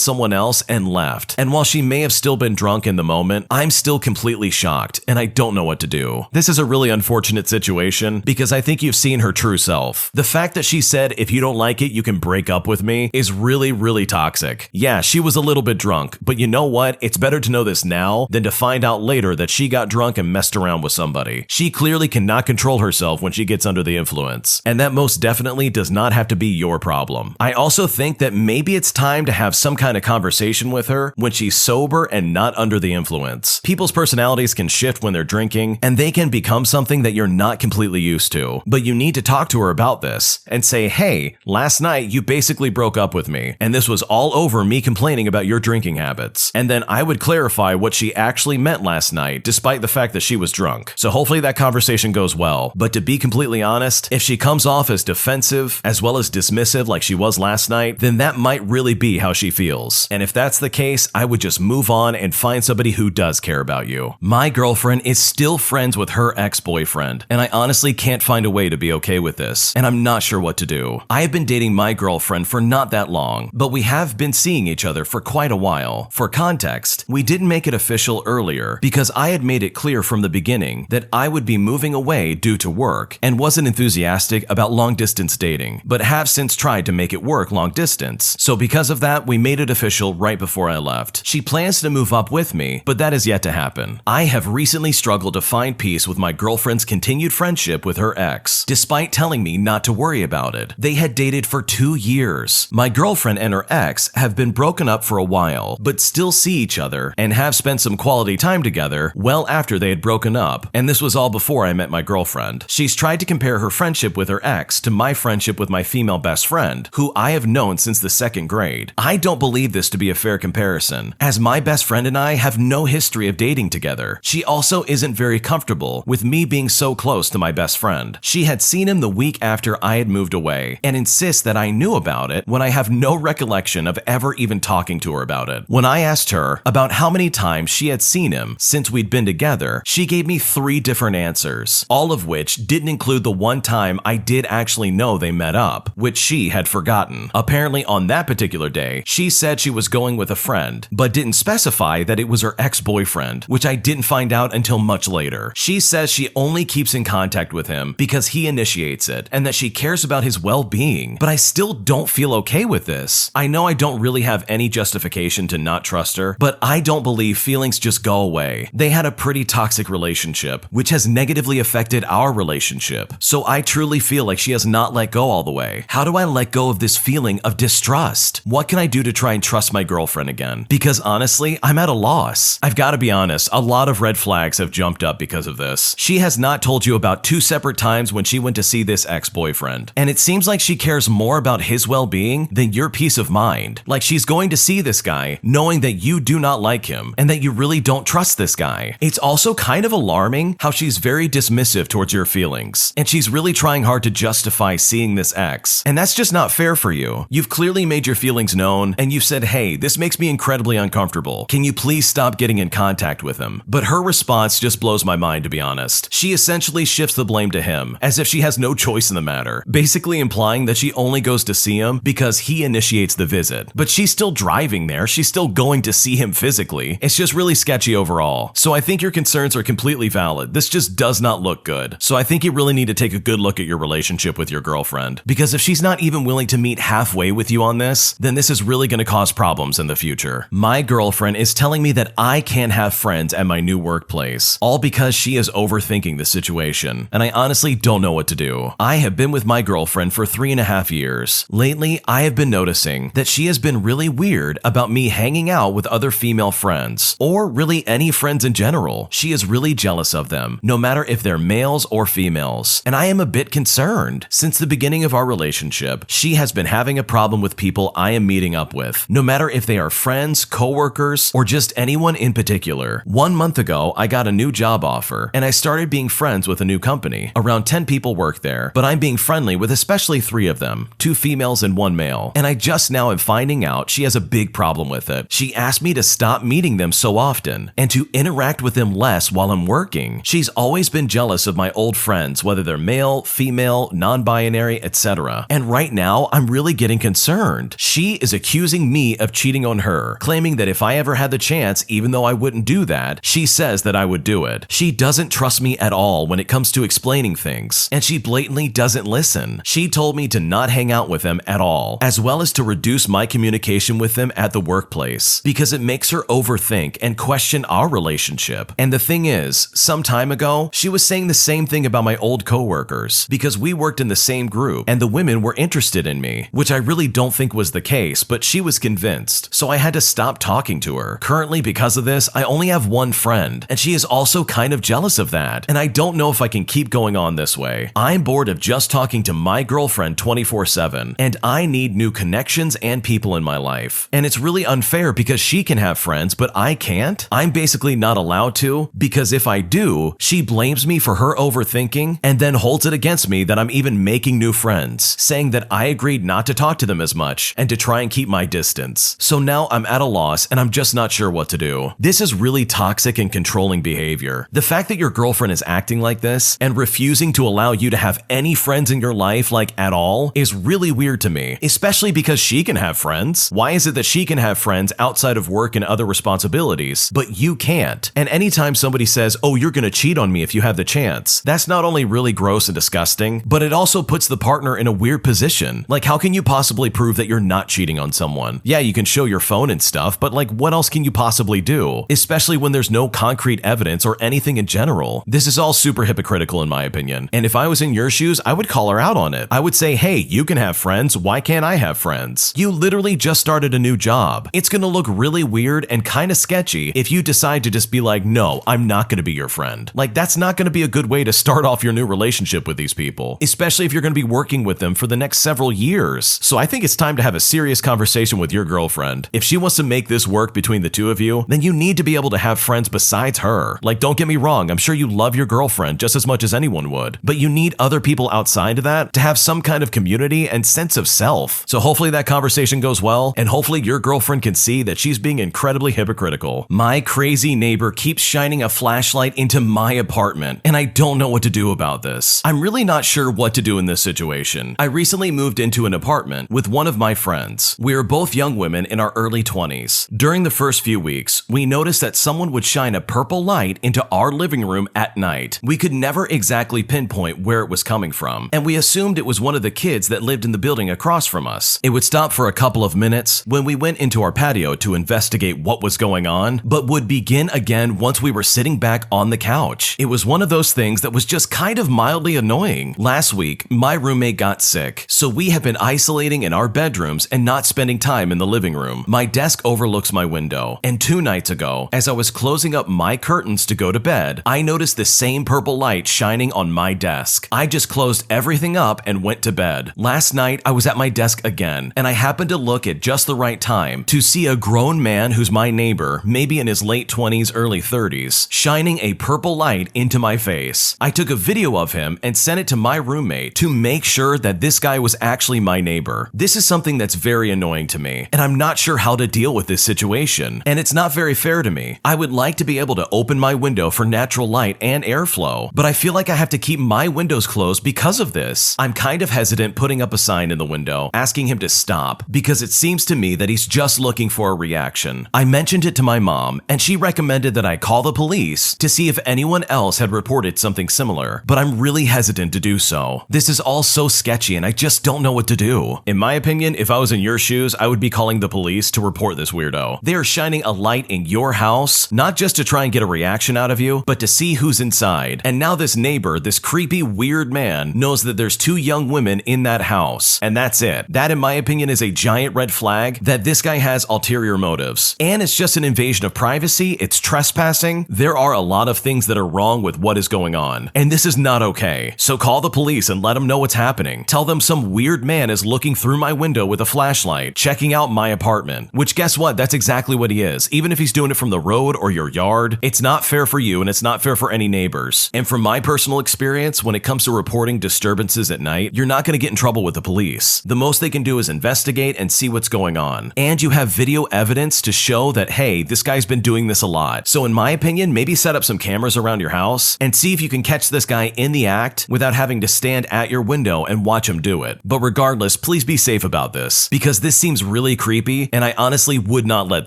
someone else and left. And while she may have still been drunk in the moment, I'm still completely shocked and I don't know what to do. This is a really unfortunate situation because I think you've seen her true self. The fact that she said, if you don't like it, you can break up with me is really, really toxic. Yeah, she was a little bit drunk, but you know what? It's better to know this now than to find out later that she got drunk and messed around with somebody. She clearly cannot control herself when she gets under the influence, and that most definitely does not have to be your problem. I also think that maybe it's time to have some kind of conversation with her when she's sober and not under the influence. People's personalities can shift when they're drinking, and they can become something that you're not completely used to. But you need to talk to her about this and say, hey, last night you basically broke up with me, and this was all over me complaining about your drinking habits. And then I would clarify what she actually meant last night, despite the fact that she was drunk. So hopefully that conversation goes well. But to be completely honest, if she comes off as defensive as well as dismissive like she was last night, then that might really be how she feels. And if that's the case, I would just move on and find somebody who does care about you. My girlfriend is still friends with her ex-boyfriend, and I honestly can't find a way to be okay with this, and I'm not sure what to do. I have been dating my girlfriend for not that long, but we have been seeing each other for quite a while. For context, we didn't make it official earlier because I had made it clear from the beginning that I would be moving away due to work and wasn't enthusiastic about long-distance dating, but have since tried to make it work long distance. So because of that, we made it official right before I left. She plans to move up with me, but that is yet to happen. I have recently struggled to find peace with my girlfriend's continued friendship with her ex, despite telling me not to worry about it. They had dated for 2 years. My girlfriend and her ex have been broken up for a while, but still see each other and have spent some quality time together well after they had broken up, and this was all before I met my girlfriend. She's tried to compare her friendship with her ex to my friendship with my female best friend, who I have known since the 2nd grade. I don't believe this to be a fair comparison, as my best friend and I have no history of dating together. She also isn't very comfortable with me being so close to my best friend. She had seen him the week after I had moved away and insists that I knew about it when I have no recollection of ever even talking to her about it. When I asked her about how many times she had seen him since we'd been together, she gave me 3 different answers, all of which didn't include the one time I did actually know they met up, which she had forgotten. Apparently on that particular day, she said she was going with a friend, but didn't specify that it was her ex-boyfriend, which I didn't find out until much later. She says she only keeps in contact with him because he initiates it, and that she cares about his well-being, but I still don't feel okay with this. I know I don't really have any justification to not trust her, but I don't believe feelings just go away. They had a pretty toxic relationship, which has negatively affected our relationship, so I truly feel like she has not let go all the way. How do I let go of this feeling of distrust? What can I do to try and trust my girlfriend again? Because honestly, I'm at a loss. I've got to be honest, a lot of red flags have jumped up because of this. She has not told you about 2 separate times when she went to see this ex-boyfriend, and it seems like she cares more about his well-being than your peace of mind. Like she's going to see this guy knowing that you do not like him and that you really don't trust this guy. It's also kind of alarming how she's very dismissive towards your feelings, and she's really trying hard to justify seeing this ex, and that's just not fair for you. You've clearly made your feelings known, and you've said, hey, this makes me incredibly uncomfortable. Can you please stop getting in contact with him? But her response just blows my mind, to be honest. She essentially shifts the blame to him, as if she has no choice in the matter, basically implying that she only goes to see him because he initiates the visit. But she's still driving there, she's still going to see him physically. It's just really sketchy overall. So I think your concerns are completely valid. This just does not look good. So I think you really need to take a good look at your relationship with your girlfriend, because if she's not even willing to meet halfway with you on this, then this is really going to cause problems in the future. My girlfriend is telling me that I can't have friends at my new workplace, all because she is overthinking the situation, and I honestly don't know what to do. I have been with my girlfriend for 3.5 years. Lately, I have been noticing that she has been really weird about me hanging out with other female friends, or really any friends in general. She is really jealous of them, no matter if they're males or females, and I am a bit concerned. Since the beginning of our relationship, she has been having a problem with people I am meeting up with, no matter if they are friends, coworkers, or just anyone in particular. 1 month ago, I got a new job offer, and I started being friends with a new company. Around 10 people work there, but I'm being friendly with especially 3 of them, 2 females and 1 male, and I just now am finding out she has a big problem with it. She asked me to stop stop meeting them so often and to interact with them less while I'm working. She's always been jealous of my old friends, whether they're male, female, non-binary, etc. And right now, I'm really getting concerned. She is accusing me of cheating on her, claiming that if I ever had the chance, even though I wouldn't do that, she says that I would do it. She doesn't trust me at all when it comes to explaining things, and she blatantly doesn't listen. She told me to not hang out with them at all, as well as to reduce my communication with them at the workplace, because it makes her overthink and question our relationship. And the thing is, some time ago, she was saying the same thing about my old coworkers, because we worked in the same group, and the women were interested in me, which I really don't think was the case, but she was convinced, so I had to stop talking to her. Currently, because of this, I only have one friend, and she is also kind of jealous of that, and I don't know if I can keep going on this way. I'm bored of just talking to my girlfriend 24/7, and I need new connections and people in my life. And it's really unfair because she can have friends, but I can't? I'm basically not allowed to, because if I do, she blames me for her overthinking and then holds it against me that I'm even making new friends, saying that I agreed not to talk to them as much and to try and keep my distance. So now I'm at a loss and I'm just not sure what to do. This is really toxic and controlling behavior. The fact that your girlfriend is acting like this and refusing to allow you to have any friends in your life, like at all, is really weird to me, especially because she can have friends. Why is it that she can have friends outside of work and other responsibilities, but you can't? And anytime somebody says, oh, you're gonna cheat on me if you have the chance, that's not only really gross and disgusting, but it also puts the partner in a weird position. Like, how can you possibly prove that you're not cheating on someone? Yeah, you can show your phone and stuff, but like, what else can you possibly do? Especially when there's no concrete evidence or anything in general. This is all super hypocritical in my opinion. And if I was in your shoes, I would call her out on it. I would say, hey, you can have friends. Why can't I have friends? You literally just started a new job. It's gonna look really weird and kind of sketchy if you decide to just be like, no, I'm not gonna be your friend. Like, that's not gonna be a good way to start off your new relationship with these people, especially if you're gonna be working with them for the next several years. So I think it's time to have a serious conversation with your girlfriend. If she wants to make this work between the two of you, then you need to be able to have friends besides her. Like, don't get me wrong, I'm sure you love your girlfriend just as much as anyone would, but you need other people outside of that to have some kind of community and sense of self. So hopefully that conversation goes well, and hopefully your girlfriend can see that she's being incredibly hypocritical. My crazy neighbor keeps shining a flashlight into my apartment, and I don't know what to do about this. I'm really not sure what to do in this situation. I recently moved into an apartment with one of my friends. We are both young women in our early 20s. During the first few weeks, we noticed that someone would shine a purple light into our living room at night. We could never exactly pinpoint where it was coming from, and we assumed it was one of the kids that lived in the building across from us. It would stop for a couple of minutes when we went into our patio to investigate what was going on, but would begin again once we were sitting back on the couch. It was one of those things that was just kind of mildly annoying. Last week, my roommate got sick, so we have been isolating in our bedrooms and not spending time in the living room. My desk overlooks my window, and 2 nights ago, as I was closing up my curtains to go to bed, I noticed the same purple light shining on my desk. I just closed everything up and went to bed. Last night, I was at my desk again, and I happened to look at just the right time to see a grown man who's my neighbor, maybe in his late 20s, early 30s, shining a purple light into my face. I took a video of him and sent it to my roommate to make sure that this guy was actually my neighbor. This is something that's very annoying to me, and I'm not sure how to deal with this situation, and it's not very fair to me. I would like to be able to open my window for natural light and airflow, but I feel like I have to keep my windows closed because of this. I'm kind of hesitant putting up a sign in the window asking him to stop, because it seems to me that he's just looking for a reaction. I mentioned it to my mom, and she recommended that I call the police to see if anyone else had reported something similar, but I'm really hesitant to do so. This is all so sketchy and I just don't know what to do. In my opinion, if I was in your shoes, I would be calling the police to report this weirdo. They are shining a light in your house, not just to try and get a reaction out of you, but to see who's inside. And now this neighbor, this creepy, weird man, knows that there's 2 young women in that house, and that's it. That, in my opinion, is a giant red flag that this guy has ulterior motives. And it's just an invasion of privacy, it's trespassing. There are a lot of things that are wrong with what is going on, and this is not okay. So call the police and let them know what's happening. Tell them some weird man is looking through my window with a flashlight, checking out my apartment. Which, guess what? That's exactly what he is. Even if he's doing it from the road or your yard, it's not fair for you and it's not fair for any neighbors. And from my personal experience, when it comes to reporting disturbances at night, you're not going to get in trouble with the police. The most they can do is investigate and see what's going on. And you have video evidence to show show that, hey, this guy's been doing this a lot. So in my opinion, maybe set up some cameras around your house and see if you can catch this guy in the act without having to stand at your window and watch him do it. But regardless, please be safe about this, because this seems really creepy and I honestly would not let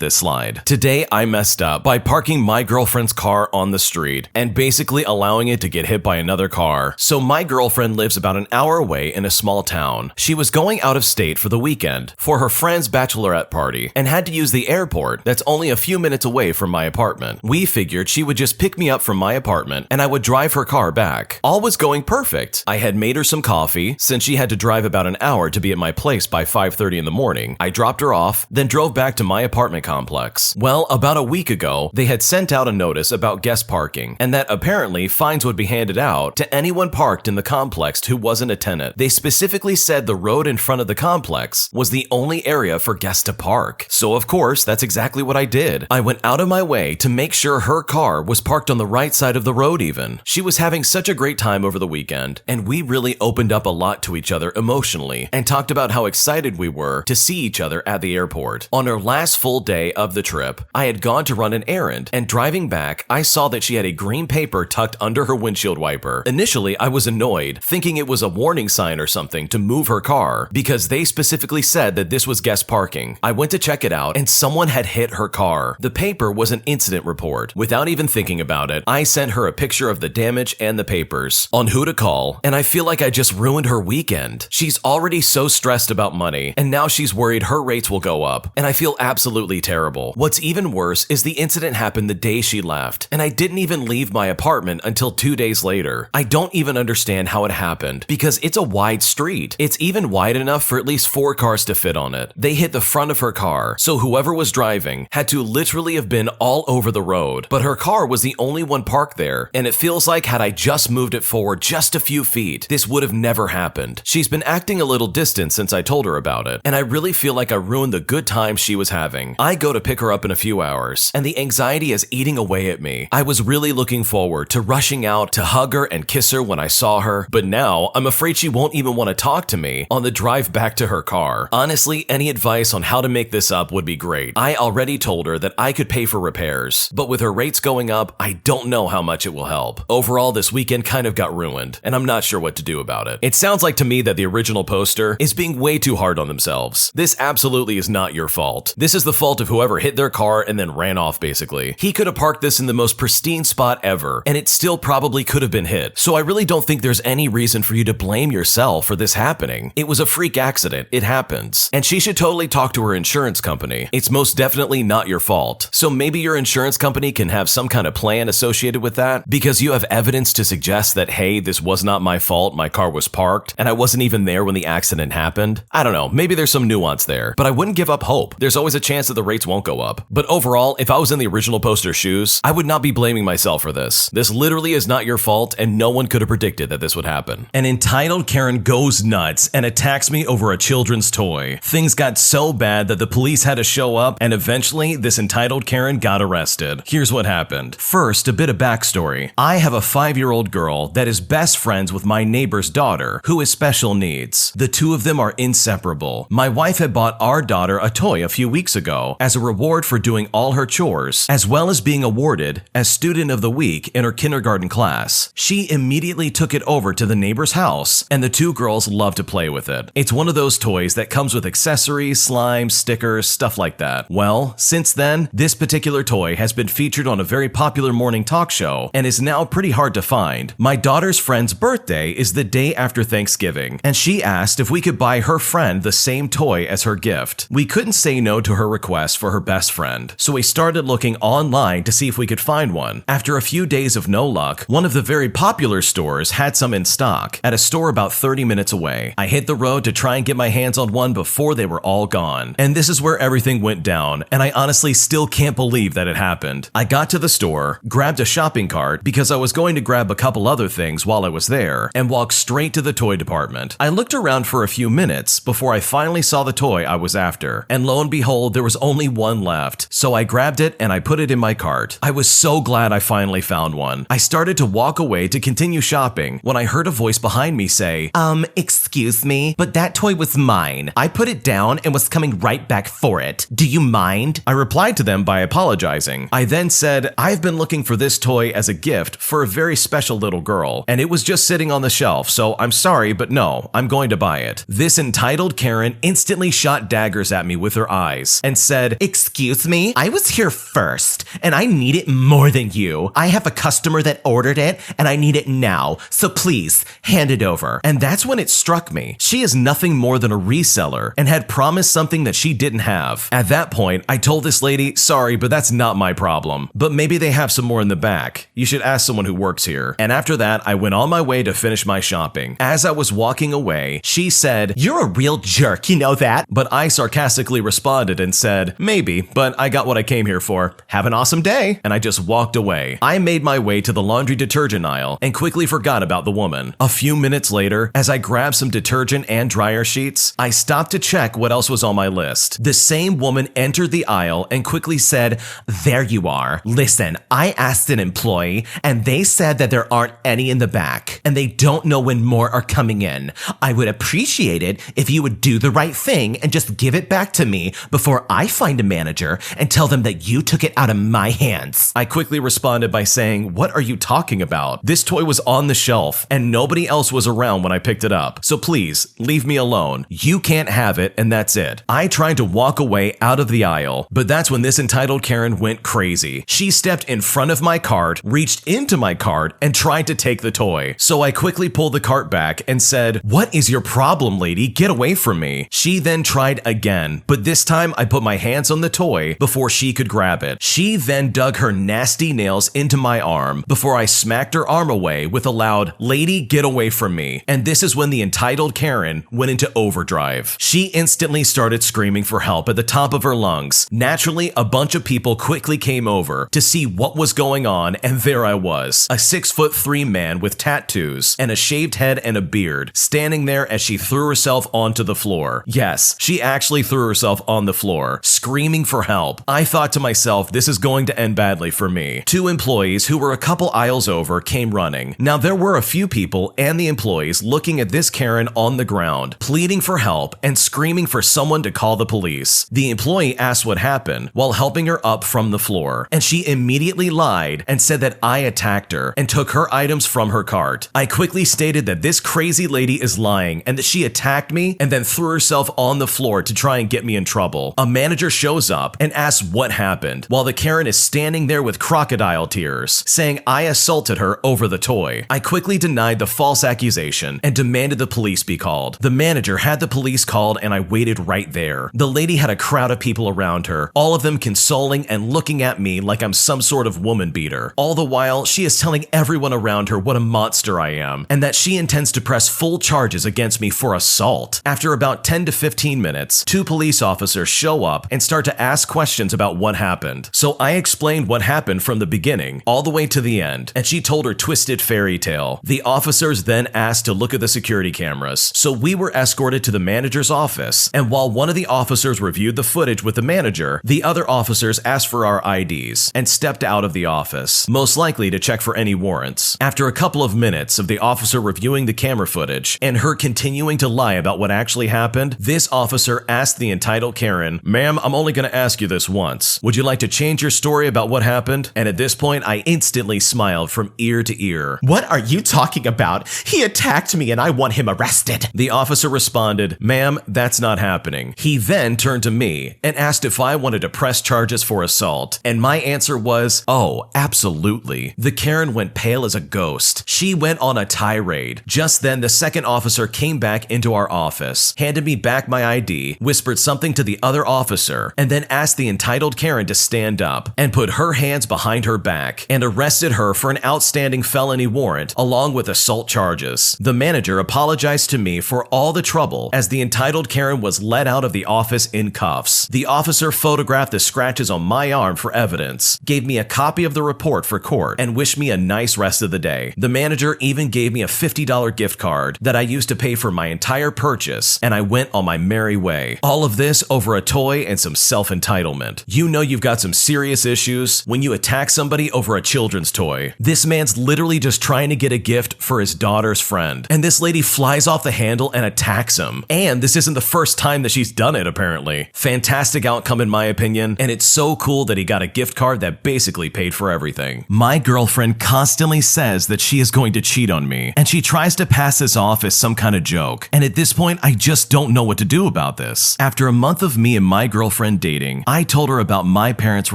this slide. Today, I messed up by parking my girlfriend's car on the street and basically allowing it to get hit by another car. So my girlfriend lives about an hour away in a small town. She was going out of state for the weekend for her friend's bachelorette party and had to use the airport that's only a few minutes away from my apartment. We figured she would just pick me up from my apartment and I would drive her car back. All was going perfect. I had made her some coffee since she had to drive about an hour to be at my place by 5:30 in the morning. I dropped her off, then drove back to my apartment complex. Well, about a week ago, they had sent out a notice about guest parking and that apparently fines would be handed out to anyone parked in the complex who wasn't a tenant. They specifically said the road in front of the complex was the only area for guests to park. So of course, that's exactly what I did. I went out of my way to make sure her car was parked on the right side of the road even. She was having such a great time over the weekend, and we really opened up a lot to each other emotionally and talked about how excited we were to see each other at the airport. On her last full day of the trip, I had gone to run an errand, and driving back, I saw that she had a green paper tucked under her windshield wiper. Initially, I was annoyed, thinking it was a warning sign or something to move her car, because they specifically said that this was guest parking. I went to check it out, and someone had hit her car. The paper was an incident report. Without even thinking about it, I sent her a picture of the damage and the papers on who to call, and I feel like I just ruined her weekend. She's already so stressed about money, and now she's worried her rates will go up, and I feel absolutely terrible. What's even worse is the incident happened the day she left, and I didn't even leave my apartment until 2 days later. I don't even understand how it happened, because it's a wide street. It's even wide enough for at least 4 cars to fit on it. They hit the front of her car, so whoever was driving had to literally have been all over the road, but her car was the only one parked there, and it feels like had I just moved it forward just a few feet, this would have never happened. She's been acting a little distant since I told her about it, and I really feel like I ruined the good time she was having. I go to pick her up in a few hours, and the anxiety is eating away at me. I was really looking forward to rushing out to hug her and kiss her when I saw her, but now I'm afraid she won't even want to talk to me on the drive back to her car. Honestly, any advice on how to make this up would be great. I already told her that I could pay for repairs, but with her rates going up, I don't know how much it will help. Overall, this weekend kind of got ruined, and I'm not sure what to do about it. It sounds like to me that the original poster is being way too hard on themselves. This absolutely is not your fault. This is the fault of whoever hit their car and then ran off, basically. He could have parked this in the most pristine spot ever, and it still probably could have been hit. So I really don't think there's any reason for you to blame yourself for this happening. It was a freak accident. It happens. And she should totally talk to her insurance company. It's most definitely not your fault. So maybe your insurance company can have some kind of plan associated with that, because you have evidence to suggest that, hey, this was not my fault, my car was parked, and I wasn't even there when the accident happened. I don't know, maybe there's some nuance there, but I wouldn't give up hope. There's always a chance that the rates won't go up. But overall, if I was in the original poster's shoes, I would not be blaming myself for this. This literally is not your fault, and no one could have predicted that this would happen. An entitled Karen goes nuts and attacks me over a children's toy. Things got so bad that the police had to show up, and eventually this entitled Karen got arrested. Here's what happened. First, a bit of backstory. I have a 5-year-old girl that is best friends with my neighbor's daughter, who has special needs. The two of them are inseparable. My wife had bought our daughter a toy a few weeks ago as a reward for doing all her chores, as well as being awarded as Student of the Week in her kindergarten class. She immediately took it over to the neighbor's house, and the two girls love to play with it. It's one of those toys that comes with accessories, slime, stickers, stuff like that. Well, since then, this particular toy has been featured on a very popular morning talk show and is now pretty hard to find. My daughter's friend's birthday is the day after Thanksgiving, and she asked if we could buy her friend the same toy as her gift. We couldn't say no to her request for her best friend, so we started looking online to see if we could find one. After a few days of no luck, one of the very popular stores had some in stock at a store about 30 minutes away. I hit the road to try and get my hands on one before they were all gone. And this is where everything went down, and I honestly still can't believe that it happened. I got to the store, grabbed a shopping cart because I was going to grab a couple other things while I was there, and walked straight to the toy department. I looked around for a few minutes before I finally saw the toy I was after, and lo and behold, there was only one left. So I grabbed it and I put it in my cart. I was so glad I finally found one. I started to walk away to continue shopping when I heard a voice behind me say, excuse me, but that toy was mine. I put it down and was coming right back for it. Do you mind mind? I replied to them by apologizing. I then said, I've been looking for this toy as a gift for a very special little girl, and it was just sitting on the shelf, so I'm sorry, but no, I'm going to buy it. This entitled Karen instantly shot daggers at me with her eyes and said, Excuse me, I was here first, and I need it more than you. I have a customer that ordered it, and I need it now, so please, hand it over. And that's when it struck me. She is nothing more than a reseller and had promised something that she didn't have. At that point, I told this lady, sorry, but that's not my problem. But maybe they have some more in the back. You should ask someone who works here. And after that, I went on my way to finish my shopping. As I was walking away, she said, You're a real jerk, you know that? But I sarcastically responded and said, maybe, but I got what I came here for. Have an awesome day. And I just walked away. I made my way to the laundry detergent aisle and quickly forgot about the woman. A few minutes later, as I grabbed some detergent and dryer sheets, I stopped to check what else was on my list. The same woman entered the aisle and quickly said, There you are. Listen, I asked an employee and they said that there aren't any in the back and they don't know when more are coming in. I would appreciate it if you would do the right thing and just give it back to me before I find a manager and tell them that you took it out of my hands. I quickly responded by saying, what are you talking about? This toy was on the shelf and nobody else was around when I picked it up. So please, leave me alone. You can't have it and that's it. I tried to walk away out of the aisle, but that's when this entitled Karen went crazy. She stepped in front of my cart, reached into my cart, and tried to take the toy. So I quickly pulled the cart back and said, what is your problem, lady? Get away from me. She then tried again, but this time I put my hands on the toy before she could grab it. She then dug her nasty nails into my arm before I smacked her arm away with a loud, lady, get away from me. And this is when the entitled Karen went into overdrive. She instantly started screaming for help at the top of her lungs. Naturally, a bunch of people quickly came over to see what was going on, and there I was, a 6'3" man with tattoos and a shaved head and a beard, standing there as she threw herself onto the floor. Yes, she actually threw herself on the floor, screaming for help. I thought to myself, this is going to end badly for me. Two employees who were a couple aisles over came running. Now there were a few people and the employees looking at this Karen on the ground, pleading for help and screaming for someone to call the police. The employee asked what happened while helping her up from the floor, and she immediately lied and said that I attacked her and took her items from her cart. I quickly stated that this crazy lady is lying and that she attacked me and then threw herself on the floor to try and get me in trouble. A manager shows up and asks what happened, while the Karen is standing there with crocodile tears, saying I assaulted her over the toy. I quickly denied the false accusation and demanded the police be called. The manager had the police called and I waited right there. The lady had a crowd of people around her, all of them consoling and looking at me like I'm some sort of woman beater. All the while, she is telling everyone around her what a monster I am and that she intends to press full charges against me for assault. After about 10 to 15 minutes, two police officers show up and start to ask questions about what happened. So I explained what happened from the beginning all the way to the end, and she told her twisted fairy tale. The officers then asked to look at the security cameras, so we were escorted to the manager's office, and while one of the officers reviewed the footage with the manager, the other officers asked for our IDs and stepped out of the office, most likely to check for any warrants. After a couple of minutes of the officer reviewing the camera footage and her continuing to lie about what actually happened, this officer asked the entitled Karen, ma'am, I'm only going to ask you this once. Would you like to change your story about what happened? And at this point, I instantly smiled from ear to ear. What are you talking about? He attacked me and I want him arrested. The officer responded, ma'am, that's not happening. He then turned to me and asked if I wanted to press charges for assault. And my answer was, oh, absolutely. The Karen went pale as a ghost. She went on a tirade. Just then, the second officer came back into our office, handed me back my ID, whispered something to the other officer, and then asked the entitled Karen to stand up and put her hands behind her back and arrested her for an outstanding felony warrant along with assault charges. The manager apologized to me for all the trouble as the entitled Karen was let out of the office in cuffs. The officer photographed the scratches on my arm for evidence, gave me a copy of the report for court, and wished me a nice rest of the day. The manager even gave me a $50 gift card that I used to pay for my entire purchase, and I went on my merry way. All of this over a toy and some self-entitlement. You know you've got some serious issues when you attack somebody over a children's toy. This man's literally just trying to get a gift for his daughter's friend, and this lady flies off the handle and attacks him. And this isn't the first time that she's done it, apparently. Fantastic outcome outcome in my opinion, and it's so cool that he got a gift card that basically paid for everything. My girlfriend constantly says that she is going to cheat on me, and she tries to pass this off as some kind of joke, and at this point I just don't know what to do about this. After a month of me and my girlfriend dating, I told her about my parents'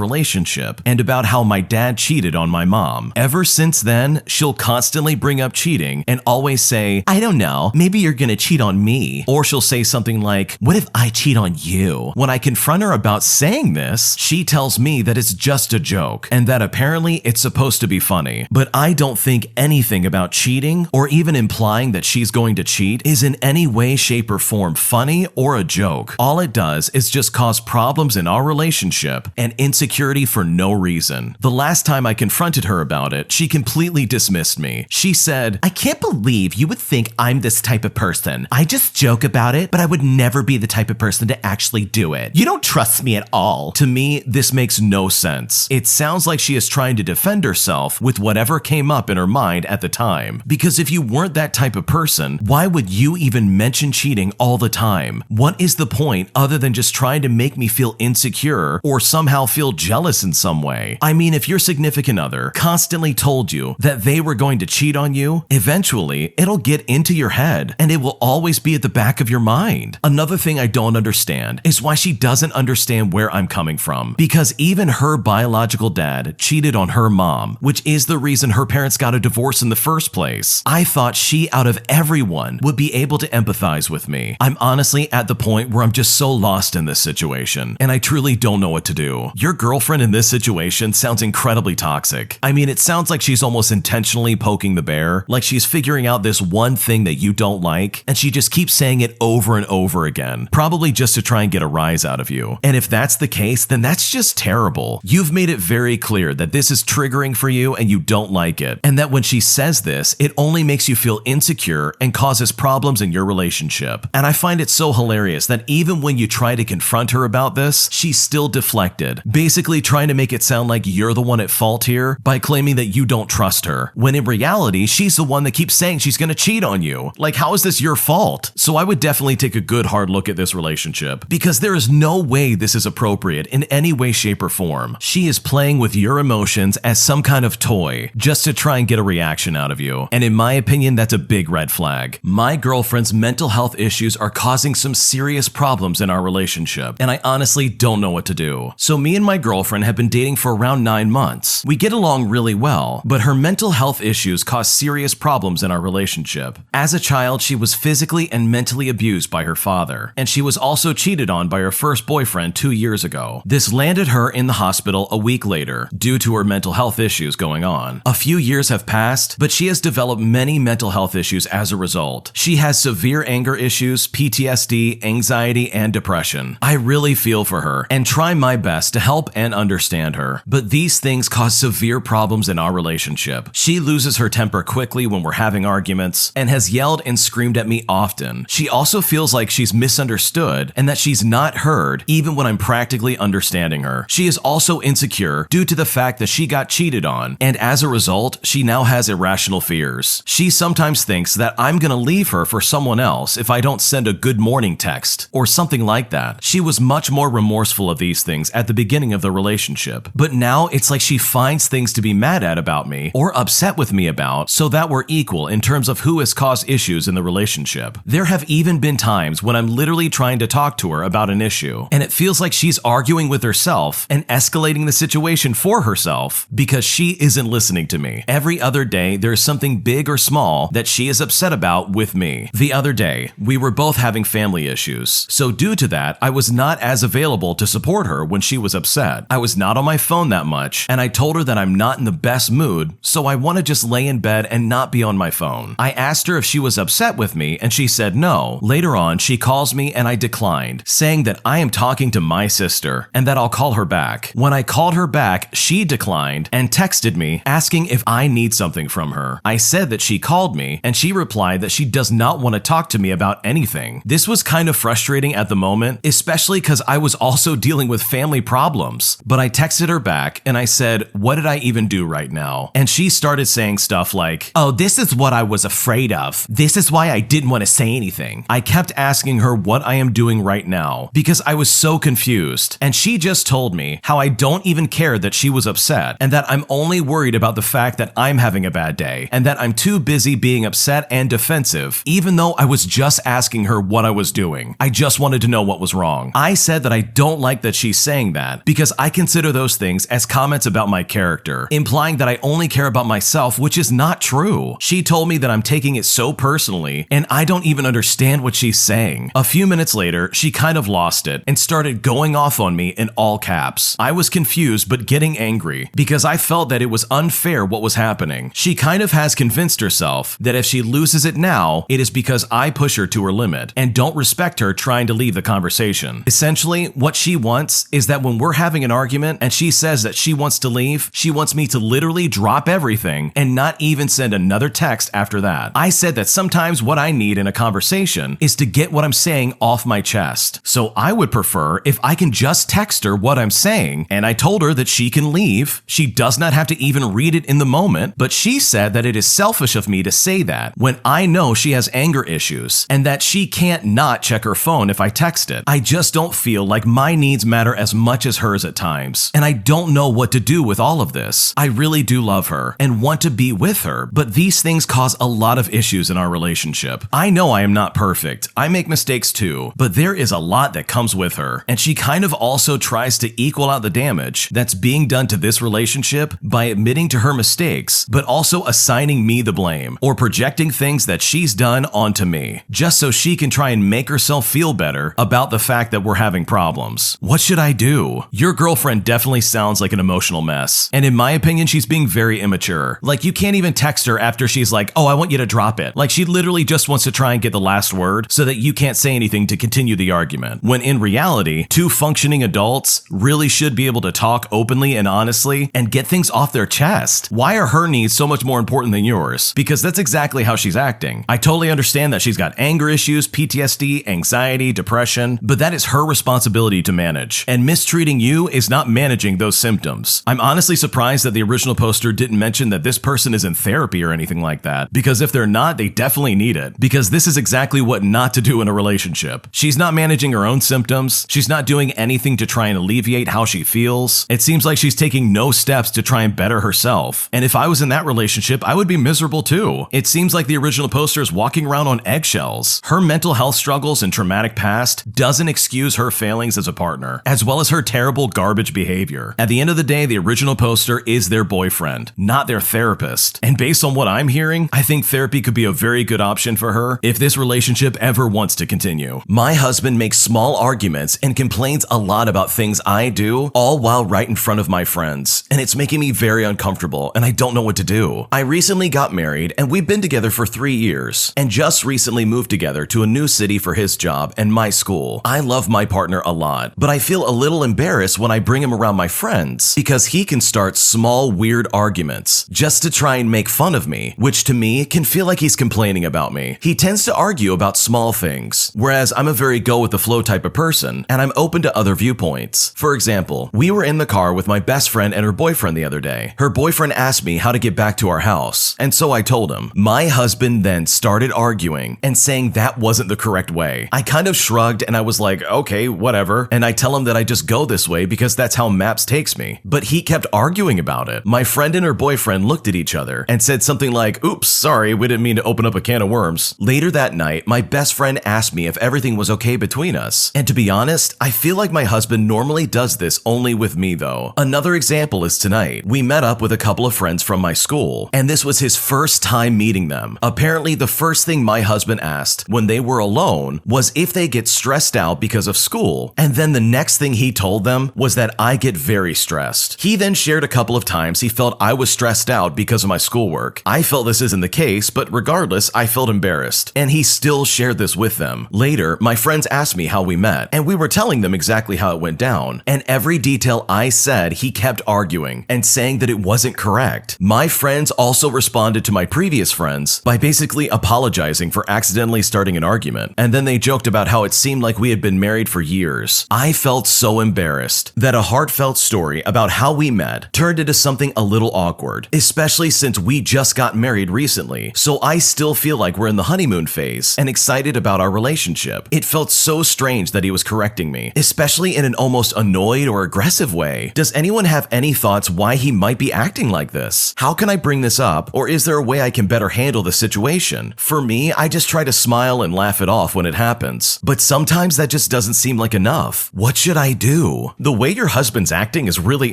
relationship and about how my dad cheated on my mom. Ever since then, she'll constantly bring up cheating and always say, I don't know, maybe you're gonna cheat on me. Or she'll say something like, what if I cheat on you? When I confront her about saying this, she tells me that it's just a joke and that apparently it's supposed to be funny. But I don't think anything about cheating or even implying that she's going to cheat is in any way, shape, or form funny or a joke. All it does is just cause problems in our relationship and insecurity for no reason. The last time I confronted her about it, she completely dismissed me. She said, I can't believe you would think I'm this type of person. I just joke about it, but I would never be the type of person to actually do it. You don't trust me at all. To me, this makes no sense. It sounds like she is trying to defend herself with whatever came up in her mind at the time. Because if you weren't that type of person, why would you even mention cheating all the time? What is the point other than just trying to make me feel insecure or somehow feel jealous in some way? I mean, if your significant other constantly told you that they were going to cheat on you, eventually it'll get into your head and it will always be at the back of your mind. Another thing I don't understand is why she doesn't understand where I'm coming from. Because even her biological dad cheated on her mom, which is the reason her parents got a divorce in the first place. I thought she, out of everyone, would be able to empathize with me. I'm honestly at the point where I'm just so lost in this situation, and I truly don't know what to do. Your girlfriend in this situation sounds incredibly toxic. I mean, it sounds like she's almost intentionally poking the bear, like she's figuring out this one thing that you don't like, and she just keeps saying it over and over again, probably just to try and get a rise out of you. And if that's the case, then that's just terrible. You've made it very clear that this is triggering for you and you don't like it, and that when she says this, it only makes you feel insecure and causes problems in your relationship. And I find it so hilarious that even when you try to confront her about this, she's still deflected, basically trying to make it sound like you're the one at fault here by claiming that you don't trust her, when in reality, she's the one that keeps saying she's gonna cheat on you. Like, how is this your fault? So I would definitely take a good hard look at this relationship, because there is no way this is appropriate in any way, shape, or form. She is playing with your emotions as some kind of toy, just to try and get a reaction out of you. And in my opinion, that's a big red flag. My girlfriend's mental health issues are causing some serious problems in our relationship, and I honestly don't know what to do. So me and my girlfriend have been dating for around 9 months. We get along really well, but her mental health issues cause serious problems in our relationship. As a child, she was physically and mentally abused by her father, and she was also cheated on by her first boyfriend 2 years ago. This landed her in the hospital a week later due to her mental health issues going on. A few years have passed, but she has developed many mental health issues as a result. She has severe anger issues, PTSD, anxiety, and depression. I really feel for her and try my best to help and understand her, but these things cause severe problems in our relationship. She loses her temper quickly when we're having arguments and has yelled and screamed at me often. She also feels like she's misunderstood and that she's not heard even when I'm practically understanding her. She is also insecure due to the fact that she got cheated on, and as a result, she now has irrational fears. She sometimes thinks that I'm gonna leave her for someone else if I don't send a good morning text or something like that. She was much more remorseful of these things at the beginning of the relationship, but now it's like she finds things to be mad at about me or upset with me about, so that we're equal in terms of who has caused issues in the relationship. There have even been times when I'm literally trying to talk to her about an issue, and it feels like she's arguing with herself and escalating the situation for herself because she isn't listening to me. Every other day, there's something big or small that she is upset about with me. The other day, we were both having family issues, so due to that, I was not as available to support her when she was upset. I was not on my phone that much, and I told her that I'm not in the best mood, so I want to just lay in bed and not be on my phone. I asked her if she was upset with me, and she said no. Later on, she calls me and I declined, saying that I am talking to my sister and that I'll call her back. When I called her back, she declined and texted me asking if I need something from her. I said that she called me, and she replied that she does not want to talk to me about anything. This was kind of frustrating at the moment, especially because I was also dealing with family problems. But I texted her back and I said, what did I even do right now? And she started saying stuff like, oh, this is what I was afraid of. This is why I didn't want to say anything. I kept asking her what I am doing right now because I was so so confused, and she just told me how I don't even care that she was upset, and that I'm only worried about the fact that I'm having a bad day, and that I'm too busy being upset and defensive, even though I was just asking her what I was doing. I just wanted to know what was wrong. I said that I don't like that she's saying that, because I consider those things as comments about my character, implying that I only care about myself, which is not true. She told me that I'm taking it so personally, and I don't even understand what she's saying. A few minutes later, she kind of lost it and started going off on me in all caps. I was confused but getting angry because I felt that it was unfair what was happening. She kind of has convinced herself that if she loses it now, it is because I push her to her limit and don't respect her trying to leave the conversation. Essentially, what she wants is that when we're having an argument and she says that she wants to leave, she wants me to literally drop everything and not even send another text after that. I said that sometimes what I need in a conversation is to get what I'm saying off my chest. So I would prefer if I can just text her what I'm saying, and I told her that she can leave. She does not have to even read it in the moment, but she said that it is selfish of me to say that when I know she has anger issues and that she can't not check her phone if I text it. I just don't feel like my needs matter as much as hers at times, and I don't know what to do with all of this. I really do love her and want to be with her, but these things cause a lot of issues in our relationship. I know I am not perfect. I make mistakes too, but there is a lot that comes with her, and she kind of also tries to equal out the damage that's being done to this relationship by admitting to her mistakes, but also assigning me the blame or projecting things that she's done onto me, just so she can try and make herself feel better about the fact that we're having problems. What should I do? Your girlfriend definitely sounds like an emotional mess, and in my opinion, she's being very immature. Like, you can't even text her after she's like, oh, I want you to drop it. Like, she literally just wants to try and get the last word so that you can't say anything to continue the argument. When in reality, two functioning adults really should be able to talk openly and honestly and get things off their chest. Why are her needs so much more important than yours? Because that's exactly how she's acting. I totally understand that she's got anger issues, PTSD, anxiety, depression, but that is her responsibility to manage. And mistreating you is not managing those symptoms. I'm honestly surprised that the original poster didn't mention that this person is in therapy or anything like that, because if they're not, they definitely need it, because this is exactly what not to do in a relationship. She's not managing her own symptoms. She's not doing anything to try and alleviate how she feels. It seems like she's taking no steps to try and better herself. And if I was in that relationship, I would be miserable too. It seems like the original poster is walking around on eggshells. Her mental health struggles and traumatic past doesn't excuse her failings as a partner, as well as her terrible garbage behavior. At the end of the day, the original poster is their boyfriend, not their therapist. And based on what I'm hearing, I think therapy could be a very good option for her if this relationship ever wants to continue. My husband makes small arguments and complains a lot about things I do, all while right in front of my friends. And it's making me very uncomfortable, and I don't know what to do. I recently got married, and we've been together for 3 years, and just recently moved together to a new city for his job and my school. I love my partner a lot, but I feel a little embarrassed when I bring him around my friends because he can start small, weird arguments just to try and make fun of me, which to me can feel like he's complaining about me. He tends to argue about small things, whereas I'm a very go-with-the-flow type of person, and I'm open to other viewpoints. For example, we were in the car with my best friend and her boyfriend the other day. Her boyfriend asked me how to get back to our house, and so I told him. My husband then started arguing and saying that wasn't the correct way. I kind of shrugged and I was like, okay, whatever, and I tell him that I just go this way because that's how Maps takes me. But he kept arguing about it. My friend and her boyfriend looked at each other and said something like, oops, sorry, we didn't mean to open up a can of worms. Later that night, my best friend asked me if everything was okay between us. And to be honest, I feel like my husband normally does this only with me though. Another example is tonight. We met up with a couple of friends from my school, and this was his first time meeting them. Apparently, the first thing my husband asked when they were alone was if they get stressed out because of school, and then the next thing he told them was that I get very stressed. He then shared a couple of times he felt I was stressed out because of my schoolwork. I felt this isn't the case, but regardless, I felt embarrassed, and he still shared this with them. Later, my friends asked me how we met, and we were telling them exactly how it went down, and every detail I said, he kept arguing and saying that it wasn't correct. My friends also responded to my previous friends by basically apologizing for accidentally starting an argument, and then they joked about how it seemed like we had been married for years. I felt so embarrassed that a heartfelt story about how we met turned into something a little awkward, especially since we just got married recently, so I still feel like we're in the honeymoon phase and excited about our relationship. It felt so strange that he was correcting treating me, especially in an almost annoyed or aggressive way. Does anyone have any thoughts why he might be acting like this? How can I bring this up, or is there a way I can better handle the situation? For me, I just try to smile and laugh it off when it happens, but sometimes that just doesn't seem like enough. What should I do? The way your husband's acting is really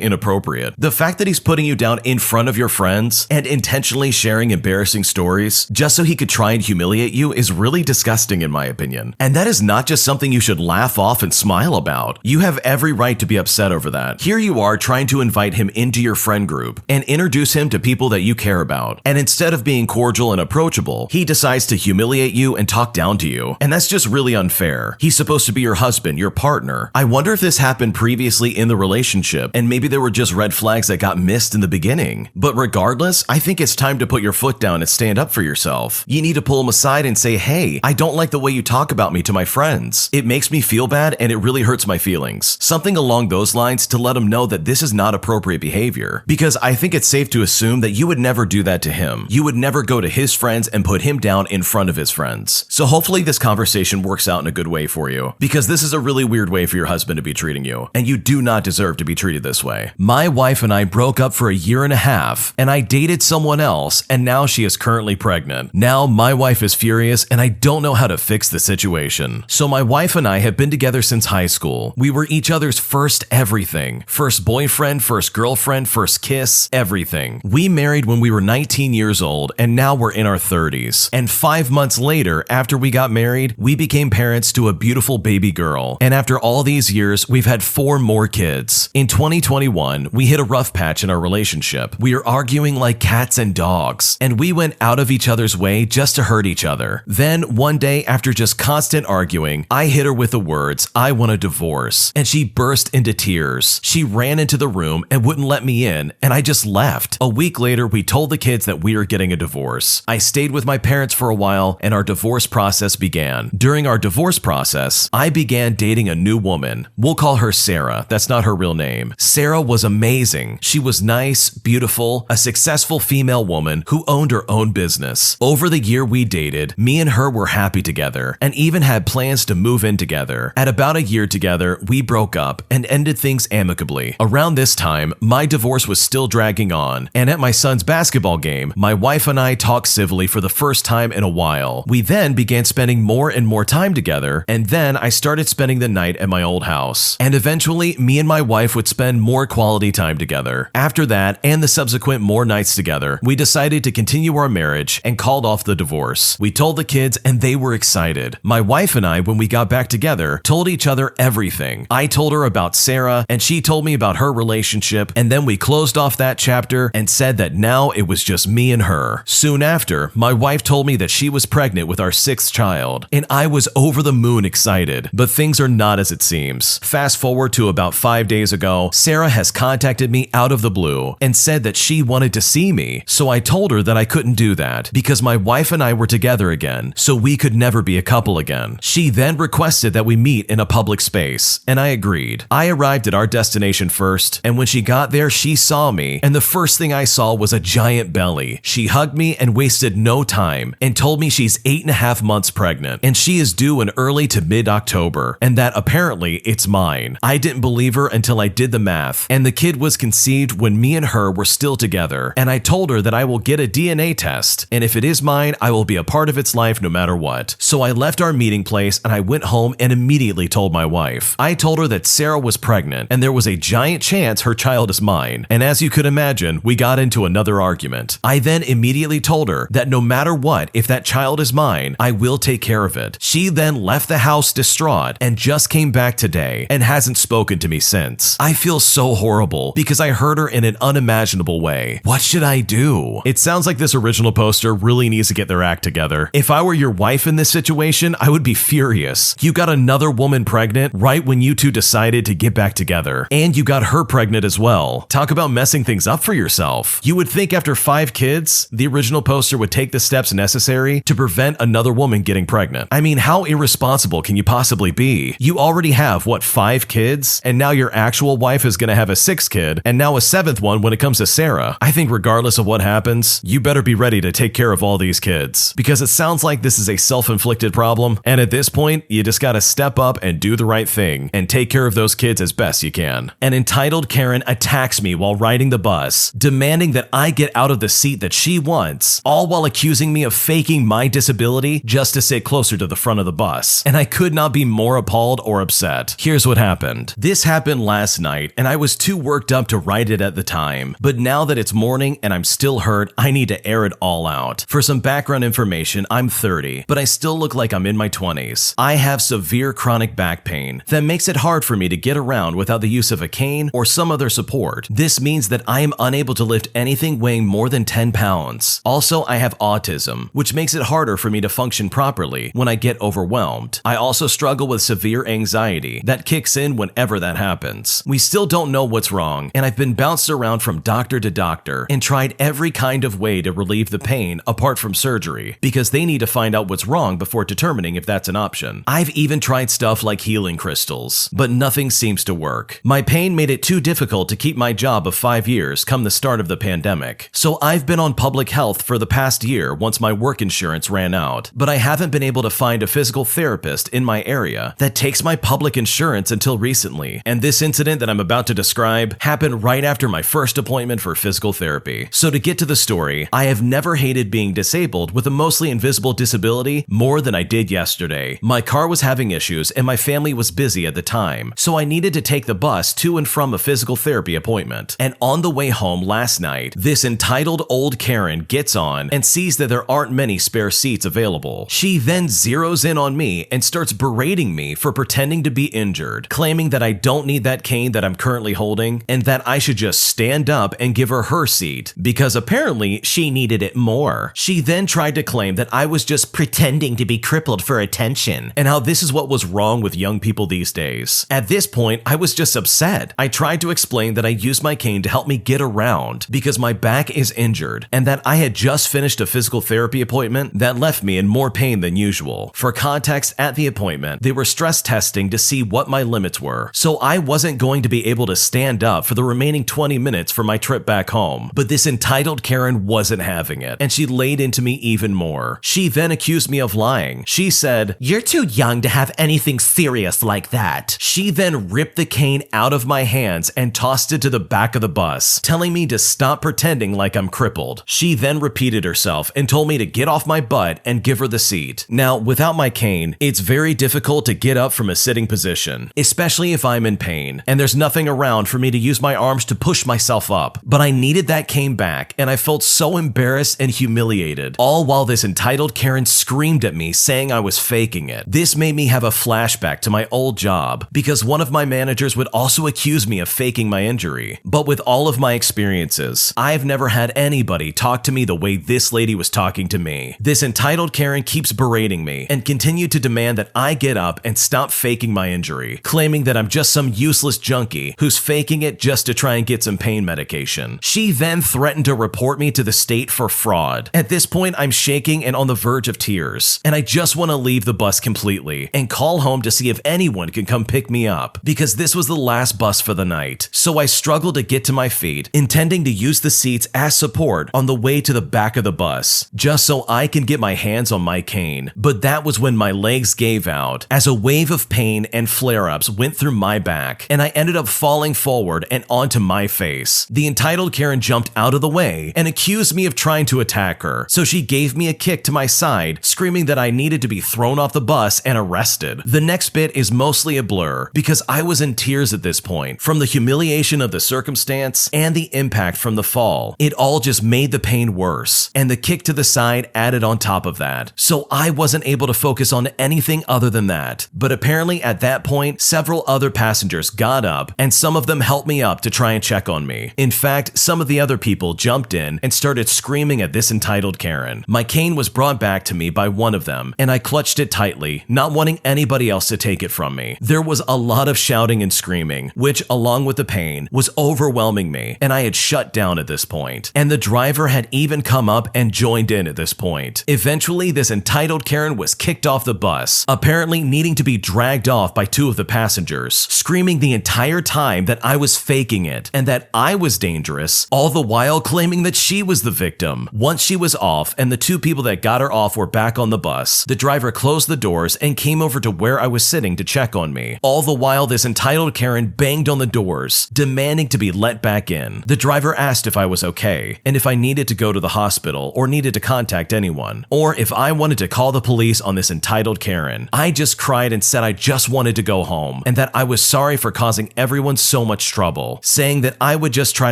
inappropriate. The fact that he's putting you down in front of your friends and intentionally sharing embarrassing stories just so he could try and humiliate you is really disgusting in my opinion. And that is not just something you should laugh off and smile about. You have every right to be upset over that. Here you are trying to invite him into your friend group and introduce him to people that you care about. And instead of being cordial and approachable, he decides to humiliate you and talk down to you. And that's just really unfair. He's supposed to be your husband, your partner. I wonder if this happened previously in the relationship and maybe there were just red flags that got missed in the beginning. But regardless, I think it's time to put your foot down and stand up for yourself. You need to pull him aside and say, hey, I don't like the way you talk about me to my friends. It makes me feel bad and it really hurts my feelings. Something along those lines to let him know that this is not appropriate behavior. Because I think it's safe to assume that you would never do that to him. You would never go to his friends and put him down in front of his friends. So hopefully this conversation works out in a good way for you, because this is a really weird way for your husband to be treating you, and you do not deserve to be treated this way. My wife and I broke up for a year and a half, and I dated someone else, and now she is currently pregnant. Now my wife is furious, and I don't know how to fix the situation. So my wife and I have been together since high school. We were each other's first everything. First boyfriend, first girlfriend, first kiss, everything. We married when we were 19 years old, and now we're in our 30s. And 5 months later, after we got married, we became parents to a beautiful baby girl. And after all these years, we've had 4 more kids. In 2021, we hit a rough patch in our relationship. We are arguing like cats and dogs, and we went out of each other's way just to hurt each other. Then one day, after just constant arguing, I hit her with the words, "I want a divorce," and she burst into tears. She ran into the room and wouldn't let me in, and I just left. A week later, we told the kids that we were getting a divorce. I stayed with my parents for a while, and our divorce process began. During our divorce process, I began dating a new woman. We'll call her Sarah. That's not her real name. Sarah was amazing. She was nice, beautiful, a successful female woman who owned her own business. Over the year we dated, me and her were happy together and even had plans to move in together. At about a year together, we broke up and ended things amicably. Around this time, my divorce was still dragging on, and at my son's basketball game, my wife and I talked civilly for the first time in a while. We then began spending more and more time together, and then I started spending the night at my old house. And eventually, me and my wife would spend more quality time together. After that, and the subsequent more nights together, we decided to continue our marriage and called off the divorce. We told the kids, and they were excited. My wife and I, when we got back together, told each other everything. I told her about Sarah, and she told me about her relationship, and then we closed off that chapter and said that now it was just me and her. Soon after, my wife told me that she was pregnant with our 6th child, and I was over the moon excited, but things are not as it seems. Fast forward to about 5 days ago, Sarah has contacted me out of the blue and said that she wanted to see me, so I told her that I couldn't do that because my wife and I were together again, so we could never be a couple again. She then requested that we meet in a public space, and I agreed. I arrived at our destination first, and when she got there, she saw me, and the first thing I saw was a giant belly. She hugged me and wasted no time and told me she's 8.5 months pregnant, and she is due in early to mid-October, and that apparently it's mine. I didn't believe her until I did the math, and the kid was conceived when me and her were still together, and I told her that I will get a DNA test, and if it is mine, I will be a part of its life no matter what. So I left our meeting place and I went home and immediately told my wife. I told her that Sarah was pregnant, and there was a giant chance her child is mine, and as you could imagine, we got into another argument. I then immediately told her that no matter what, if that child is mine, I will take care of it. She then left the house distraught and just came back today and hasn't spoken to me since. I feel so horrible because I hurt her in an unimaginable way. What should I do? It sounds like this original poster really needs to get their act together. If I were your wife in this situation, I would be furious. You got another woman pregnant right when you two decided to get back together, and you got her pregnant as well. Talk about messing things up for yourself. You would think after 5 kids, the original poster would take the steps necessary to prevent another woman getting pregnant. I mean, how irresponsible can you possibly be? You already have, what, 5 kids? And now your actual wife is gonna have a 6th kid, and now a 7th one when it comes to Sarah. I think regardless of what happens, you better be ready to take care of all these kids, because it sounds like this is a self-inflicted problem, and at this point, you just gotta step up and do the right thing and take care of those kids as best you can. An entitled Karen attacks me while riding the bus, demanding that I get out of the seat that she wants, all while accusing me of faking my disability just to sit closer to the front of the bus. And I could not be more appalled or upset. Here's what happened. This happened last night, and I was too worked up to write it at the time. But now that it's morning and I'm still hurt, I need to air it all out. For some background information, I'm 30, but I still look like I'm in my 20s. I have severe chronic back pain that makes it hard for me to get around without the use of a cane or some other support. This means that I am unable to lift anything weighing more than 10 pounds. Also, I have autism, which makes it harder for me to function properly when I get overwhelmed. I also struggle with severe anxiety that kicks in whenever that happens. We still don't know what's wrong, and I've been bounced around from doctor to doctor and tried every kind of way to relieve the pain apart from surgery, because they need to find out what's wrong before determining if that's an option. I've even tried stuff like healing crystals, but nothing seems to work. My pain made it too difficult to keep my job of 5 years come the start of the pandemic, so I've been on public health for the past year once my work insurance ran out, but I haven't been able to find a physical therapist in my area that takes my public insurance until recently, and this incident that I'm about to describe happened right after my first appointment for physical therapy. So to get to the story, I have never hated being disabled with a mostly invisible disability more than I did yesterday. My car was having issues and my family was busy at the time, so I needed to take the bus to and from a physical therapy appointment. And on the way home last night, this entitled old Karen gets on and sees that there aren't many spare seats available. She then zeroes in on me and starts berating me for pretending to be injured, claiming that I don't need that cane that I'm currently holding and that I should just stand up and give her seat because apparently she needed it more. She then tried to claim that I was just pretending to be crippled for attention and how this is what was wrong with young people these days. At this point, I was just upset. I tried to explain that I use my cane to help me get around because my back is injured and that I had just finished a physical therapy appointment that left me in more pain than usual. For context, at the appointment, they were stress testing to see what my limits were, so I wasn't going to be able to stand up for the remaining 20 minutes for my trip back home. But this entitled Karen wasn't having it, and she laid into me even more. She then accused me of lying. She said, "You're too young to have anything serious like that." She then ripped the cane out of my hands and tossed it to the back of the bus, telling me to stop pretending like I'm crippled. She then repeated herself and told me to get off my butt and give her the seat. Now, without my cane, it's very difficult to get up from a sitting position, especially if I'm in pain, and there's nothing around for me to use my arms to push myself up. But I needed that cane back, and I felt so embarrassed and humiliated, all while this entitled Karen screamed at me saying I was faking it. This made me have a flashback to my old job, because one of my managers would also accuse me of faking my injury. But with all of my experiences, I've never had anybody talk to me the way this lady was talking to me. This entitled Karen keeps berating me and continued to demand that I get up and stop faking my injury, claiming that I'm just some useless junkie who's faking it just to try and get some pain medication. She then threatened to report me to the state for fraud. At this point, I'm shaking and on the verge of tears, and I just want to leave the bus completely and call home to see if anyone can come pick me up, because this was the last bus for the night. So I struggled to get to my feet, intending to use the seats as support on the way to the back of the bus, just so I can get my hands on my cane. But that was when my legs gave out, as a wave of pain and flare-ups went through my back, and I ended up falling forward and onto my face. The entitled Karen jumped out of the way and accused me of trying to attack her, so she gave me a kick to my side, screaming that I needed to be thrown off the bus and arrested. The next bit is mostly a blur, because I was in tears at this point, from the humiliation of the circumstance and the impact from the fall. It all just made the pain worse, and the kick to the side added on top of that, so I wasn't able to focus on anything other than that. But apparently at that point, several other passengers got up, and some of them helped me up to try and check on me. In fact, some of the other people jumped in and started screaming at this entitled Karen. My cane was brought back to me by one of them, and I clutched it tightly, not wanting anybody else to take it from me. There was a lot of shouting and screaming, which, along with the pain, was overwhelming me, and I had shut down at this point. And the driver had even come up and joined in at this point. Eventually, this entitled Karen was kicked off the bus, apparently needing to be dragged off by two of the passengers, screaming the entire time that I was faking it and that I was dangerous, all the while claiming that she was the victim. Once she was off and the two people that got her off were back on the bus, the driver closed the doors and came over to where I was was sitting to check on me. All the while, this entitled Karen banged on the doors, demanding to be let back in. The driver asked if I was okay, and if I needed to go to the hospital or needed to contact anyone, or if I wanted to call the police on this entitled Karen. I just cried and said I just wanted to go home, and that I was sorry for causing everyone so much trouble, saying that I would just try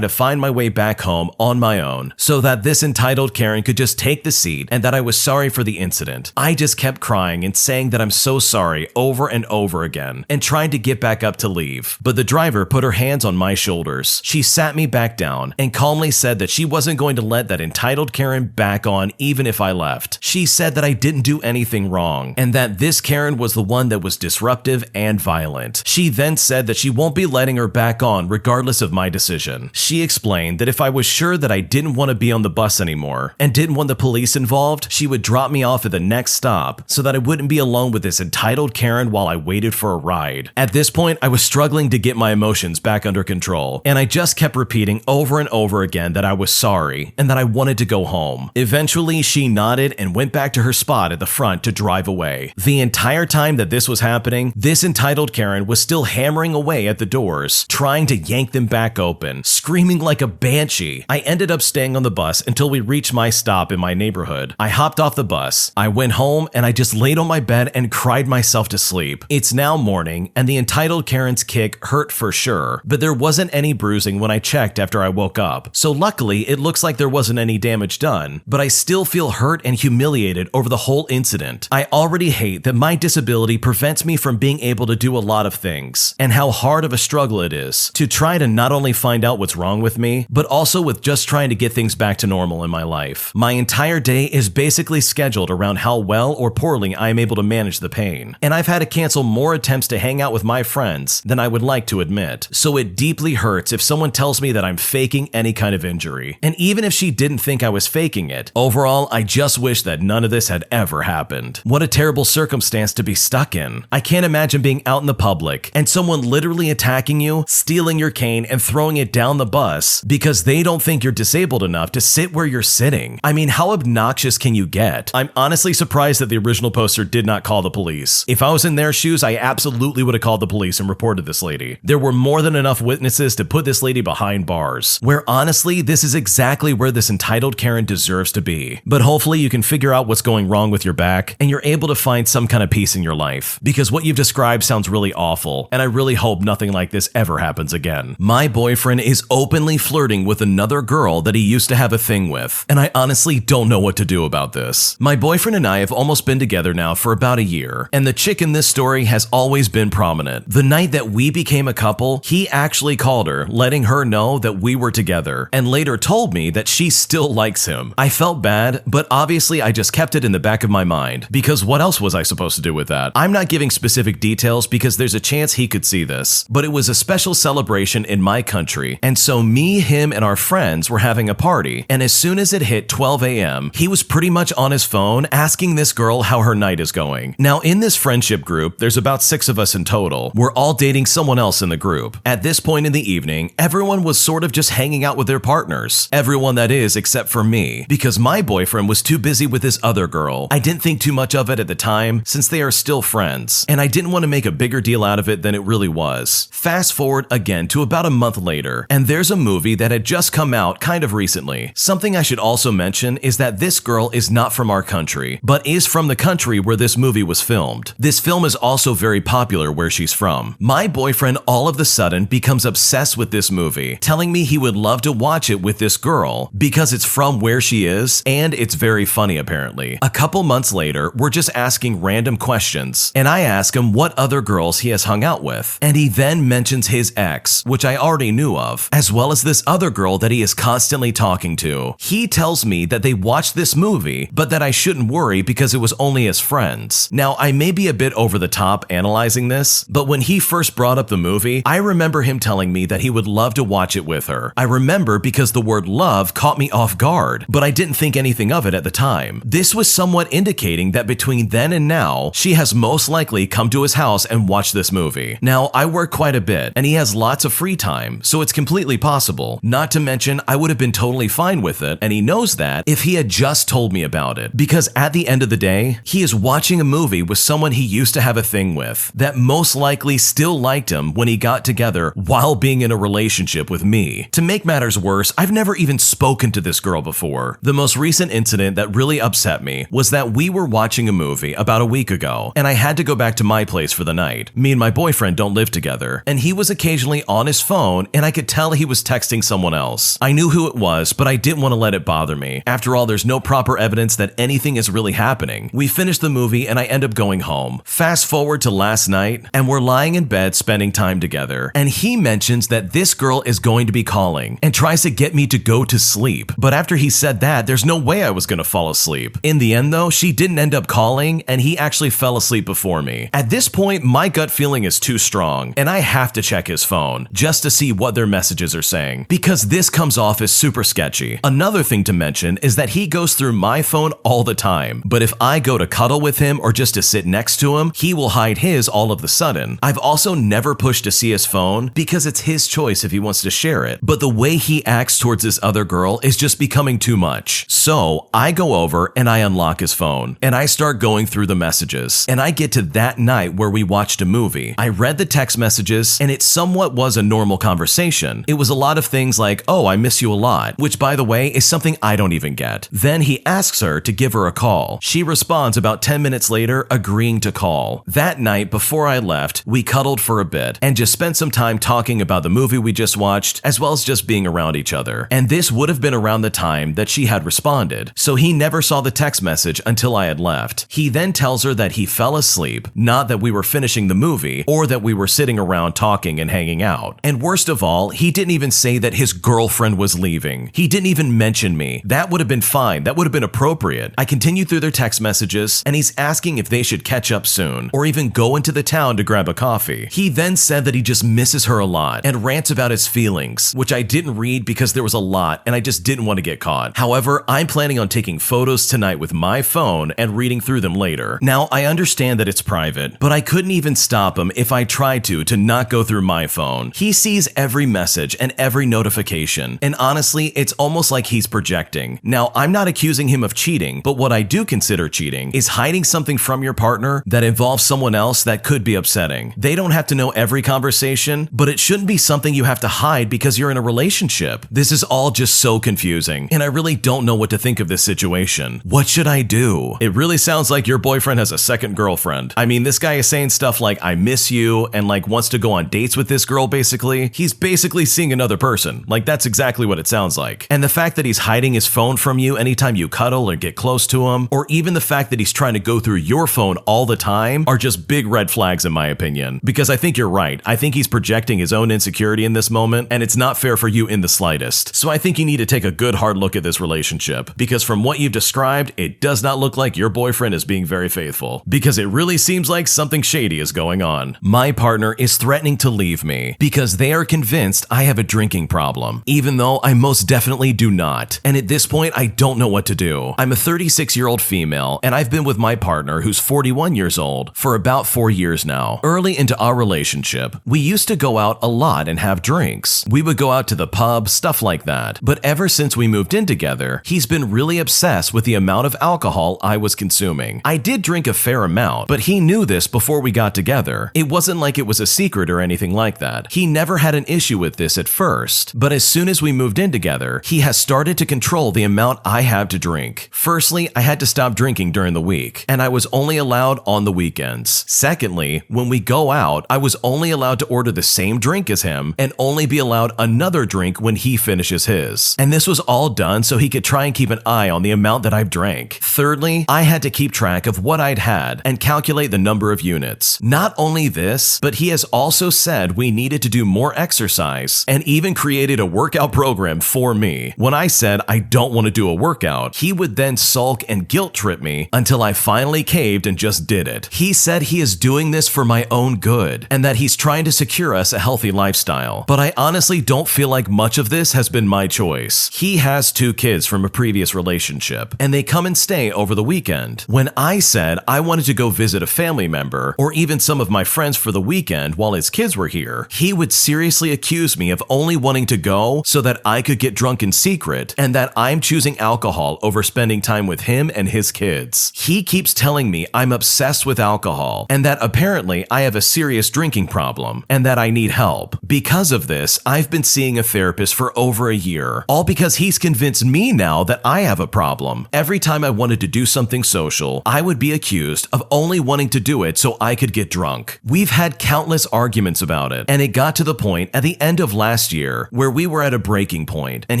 to find my way back home on my own, so that this entitled Karen could just take the seat, and that I was sorry for the incident. I just kept crying and saying that I'm so sorry over and over again, and tried to get back up to leave. But the driver put her hands on my shoulders. She sat me back down and calmly said that she wasn't going to let that entitled Karen back on even if I left. She said that I didn't do anything wrong, and that this Karen was the one that was disruptive and violent. She then said that she won't be letting her back on regardless of my decision. She explained that if I was sure that I didn't want to be on the bus anymore and didn't want the police involved, she would drop me off at the next stop so that I wouldn't be alone with this entitled Karen while I waited for a ride. At this point, I was struggling to get my emotions back under control, and I just kept repeating over and over again that I was sorry and that I wanted to go home. Eventually, she nodded and went back to her spot at the front to drive away. The entire time that this was happening, this entitled Karen was still hammering away at the doors, trying to yank them back open, screaming like a banshee. I ended up staying on the bus until we reached my stop in my neighborhood. I hopped off the bus, I went home, and I just laid on my bed and cried myself to sleep. It's now morning, and the entitled Karen's kick hurt for sure, but there wasn't any bruising when I checked after I woke up. So luckily, it looks like there wasn't any damage done, but I still feel hurt and humiliated over the whole incident. I already hate that my disability prevents me from being able to do a lot of things, and how hard of a struggle it is to try to not only find out what's wrong with me, but also with just trying to get things back to normal in my life. My entire day is basically scheduled around how well or poorly I am able to manage the pain, and I've had to cancel more attempts to hang out with my friends than I would like to admit. So it deeply hurts if someone tells me that I'm faking any kind of injury. And even if she didn't think I was faking it, overall, I just wish that none of this had ever happened. What a terrible circumstance to be stuck in. I can't imagine being out in the public and someone literally attacking you, stealing your cane, and throwing it down the bus because they don't think you're disabled enough to sit where you're sitting. I mean, how obnoxious can you get? I'm honestly surprised that the original poster did not call the police. If I was in their shoes, I absolutely would have called the police and reported this lady. There were more than enough witnesses to put this lady behind bars, where honestly, this is exactly where this entitled Karen deserves to be. But hopefully you can figure out what's going wrong with your back and you're able to find some kind of peace in your life, because what you've described sounds really awful, and I really hope nothing like this ever happens again. My boyfriend is openly flirting with another girl that he used to have a thing with, and I honestly don't know what to do about this. My boyfriend and I have almost been together now for about a year, and the chick in this story has always been prominent. The night that we became a couple, he actually called her, letting her know that we were together, and later told me that she still likes him. I felt bad, but obviously I just kept it in the back of my mind, because what else was I supposed to do with that? I'm not giving specific details because there's a chance he could see this, but it was a special celebration in my country, and so me, him, and our friends were having a party, and as soon as it hit 12 a.m., he was pretty much on his phone asking this girl how her night is going. Now, in this friendship group, there's about 6 of us in total. We're all dating someone else in the group. At this point in the evening, everyone was sort of just hanging out with their partners. Everyone, that is, except for me, because my boyfriend was too busy with this other girl. I didn't think too much of it at the time, since they are still friends, and I didn't want to make a bigger deal out of it than it really was. Fast forward again to about a month later, and there's a movie that had just come out kind of recently. Something I should also mention is that this girl is not from our country, but is from the country where this movie was filmed. This film is also very popular where she's from. My boyfriend all of a sudden becomes obsessed with this movie, telling me he would love to watch it with this girl because it's from where she is and it's very funny apparently. A couple months later, we're just asking random questions, and I ask him what other girls he has hung out with, and he then mentions his ex, which I already knew of, as well as this other girl that he is constantly talking to. He tells me that they watched this movie, but that I shouldn't worry because it was only as friends. Now, I may be a bit over the top analyzing this, but when he first brought up the movie, I remember him telling me that he would love to watch it with her. I remember because the word love caught me off guard, but I didn't think anything of it at the time. This was somewhat indicating that between then and now, she has most likely come to his house and watched this movie. Now, I work quite a bit, and he has lots of free time, so it's completely possible. Not to mention, I would have been totally fine with it, and he knows that if he had just told me about it, because at the end of the day, he is watching a movie with someone he used to have a thing with, that most likely still liked him when he got together while being in a relationship with me. To make matters worse, I've never even spoken to this girl before. The most recent incident that really upset me was that we were watching a movie about a week ago, and I had to go back to my place for the night. Me and my boyfriend don't live together, and he was occasionally on his phone, and I could tell he was texting someone else. I knew who it was, but I didn't want to let it bother me. After all, there's no proper evidence that anything is really happening. We finished the movie, and I end up going home. Fast forward to last night, and we're lying in bed spending time together, and he mentions that this girl is going to be calling and tries to get me to go to sleep. But after he said that, there's no way I was going to fall asleep. In the end though, she didn't end up calling, and he actually fell asleep before me. At this point, my gut feeling is too strong, and I have to check his phone just to see what their messages are saying, because this comes off as super sketchy. Another thing to mention is that he goes through my phone all the time, but if I go to cuddle with him or just to sit next to him, he will hide his all of the sudden. I've also never pushed to see his phone because it's his choice if he wants to share it, but the way he acts towards this other girl is just becoming too much. So I go over and I unlock his phone, and I start going through the messages, and I get to that night where we watched a movie. I read the text messages, and it somewhat was a normal conversation. It was a lot of things like, "Oh, I miss you a lot," which by the way is something I don't even get. Then he asks her to give her a call. She responds about 10 minutes later, agreeing to call. That night before I left, we cuddled for a bit and just spent some time talking about the movie we just watched, as well as just being around each other. And this would have been around the time that she had responded, so he never saw the text message until I had left. He then tells her that he fell asleep, not that we were finishing the movie or that we were sitting around talking and hanging out. And worst of all, he didn't even say that his girlfriend was leaving. He didn't even mention me. That would have been fine. That would have been appropriate. I continued through their text messages, and he's asking if they should catch up soon or even go into the town to grab a coffee. He then said that he just misses her a lot and rants about his feelings, which I didn't read because there was a lot and I just didn't want to get caught. However, I'm planning on taking photos tonight with my phone and reading through them later. Now, I understand that it's private, but I couldn't even stop him if I tried to not go through my phone. He sees every message and every notification, and honestly, it's almost like he's projecting. Now, I'm not accusing him of cheating, but what I do consider cheating is hiding something from your partner that involves someone else that could be upsetting. They don't have to know every conversation, but it shouldn't be something you have to hide because you're in a relationship. This is all just so confusing, and I really don't know what to think of this situation. What should I do? It really sounds like your boyfriend has a second girlfriend. I mean, this guy is saying stuff like, "I miss you," and like wants to go on dates with this girl basically. He's basically seeing another person. Like, that's exactly what it sounds like. And the fact that he's hiding his phone from you anytime you cuddle or get close to him, or even the fact that he's trying to go through your phone all the time, are just big red flags in my opinion. Because I think you're right. I think he's projecting his own insecurity in this moment, and it's not fair for you in the slightest. So I think you need to take a good hard look at this relationship, because from what you've described, it does not look like your boyfriend is being very faithful, because it really seems like something shady is going on. My partner is threatening to leave me because they are convinced I have a drinking problem, even though I most definitely do not. And at this point, I don't know what to do. I'm a 36-year-old female, and I've been with my partner, who's 41 years old, for about 4 years now. Early into our relationship, we used to go out a lot and have drinks. We would go out to the pub, stuff like that. But ever since we moved in together, he's been really obsessed with the amount of alcohol I was consuming. I did drink a fair amount, but he knew this before we got together. It wasn't like it was a secret or anything like that. He never had an issue with this at first, but as soon as we moved in together, he has started to control the amount I have to drink. Firstly, I had to stop drinking during the week, and I was only allowed on the weekends. Secondly, when we go out, I was only allowed to order the same drink as him and only be allowed another drink when he finishes his. And this was all done so he could try and keep an eye on the amount that I've drank. Thirdly, I had to keep track of what I'd had and calculate the number of units. Not only this, but he has also said we needed to do more exercise and even created a workout program for me. When I said I don't want to do a workout, he would then sulk and guilt trip me until I finally caved and just did it. He said he is doing this for my own good and that he's trying to secure us a healthy lifestyle. But I honestly don't feel like much of this has been my choice. He has 2 kids from a previous relationship, and they come and stay over the weekend. When I said I wanted to go visit a family member or even some of my friends for the weekend while his kids were here, he would seriously accuse me of only wanting to go so that I could get drunk in secret and that I'm choosing alcohol over spending time with him and his kids. He keeps telling me I'm obsessed with alcohol alcohol, and that apparently I have a serious drinking problem, and that I need help. Because of this, I've been seeing a therapist for over a year, all because he's convinced me now that I have a problem. Every time I wanted to do something social, I would be accused of only wanting to do it so I could get drunk. We've had countless arguments about it, and it got to the point at the end of last year where we were at a breaking point, and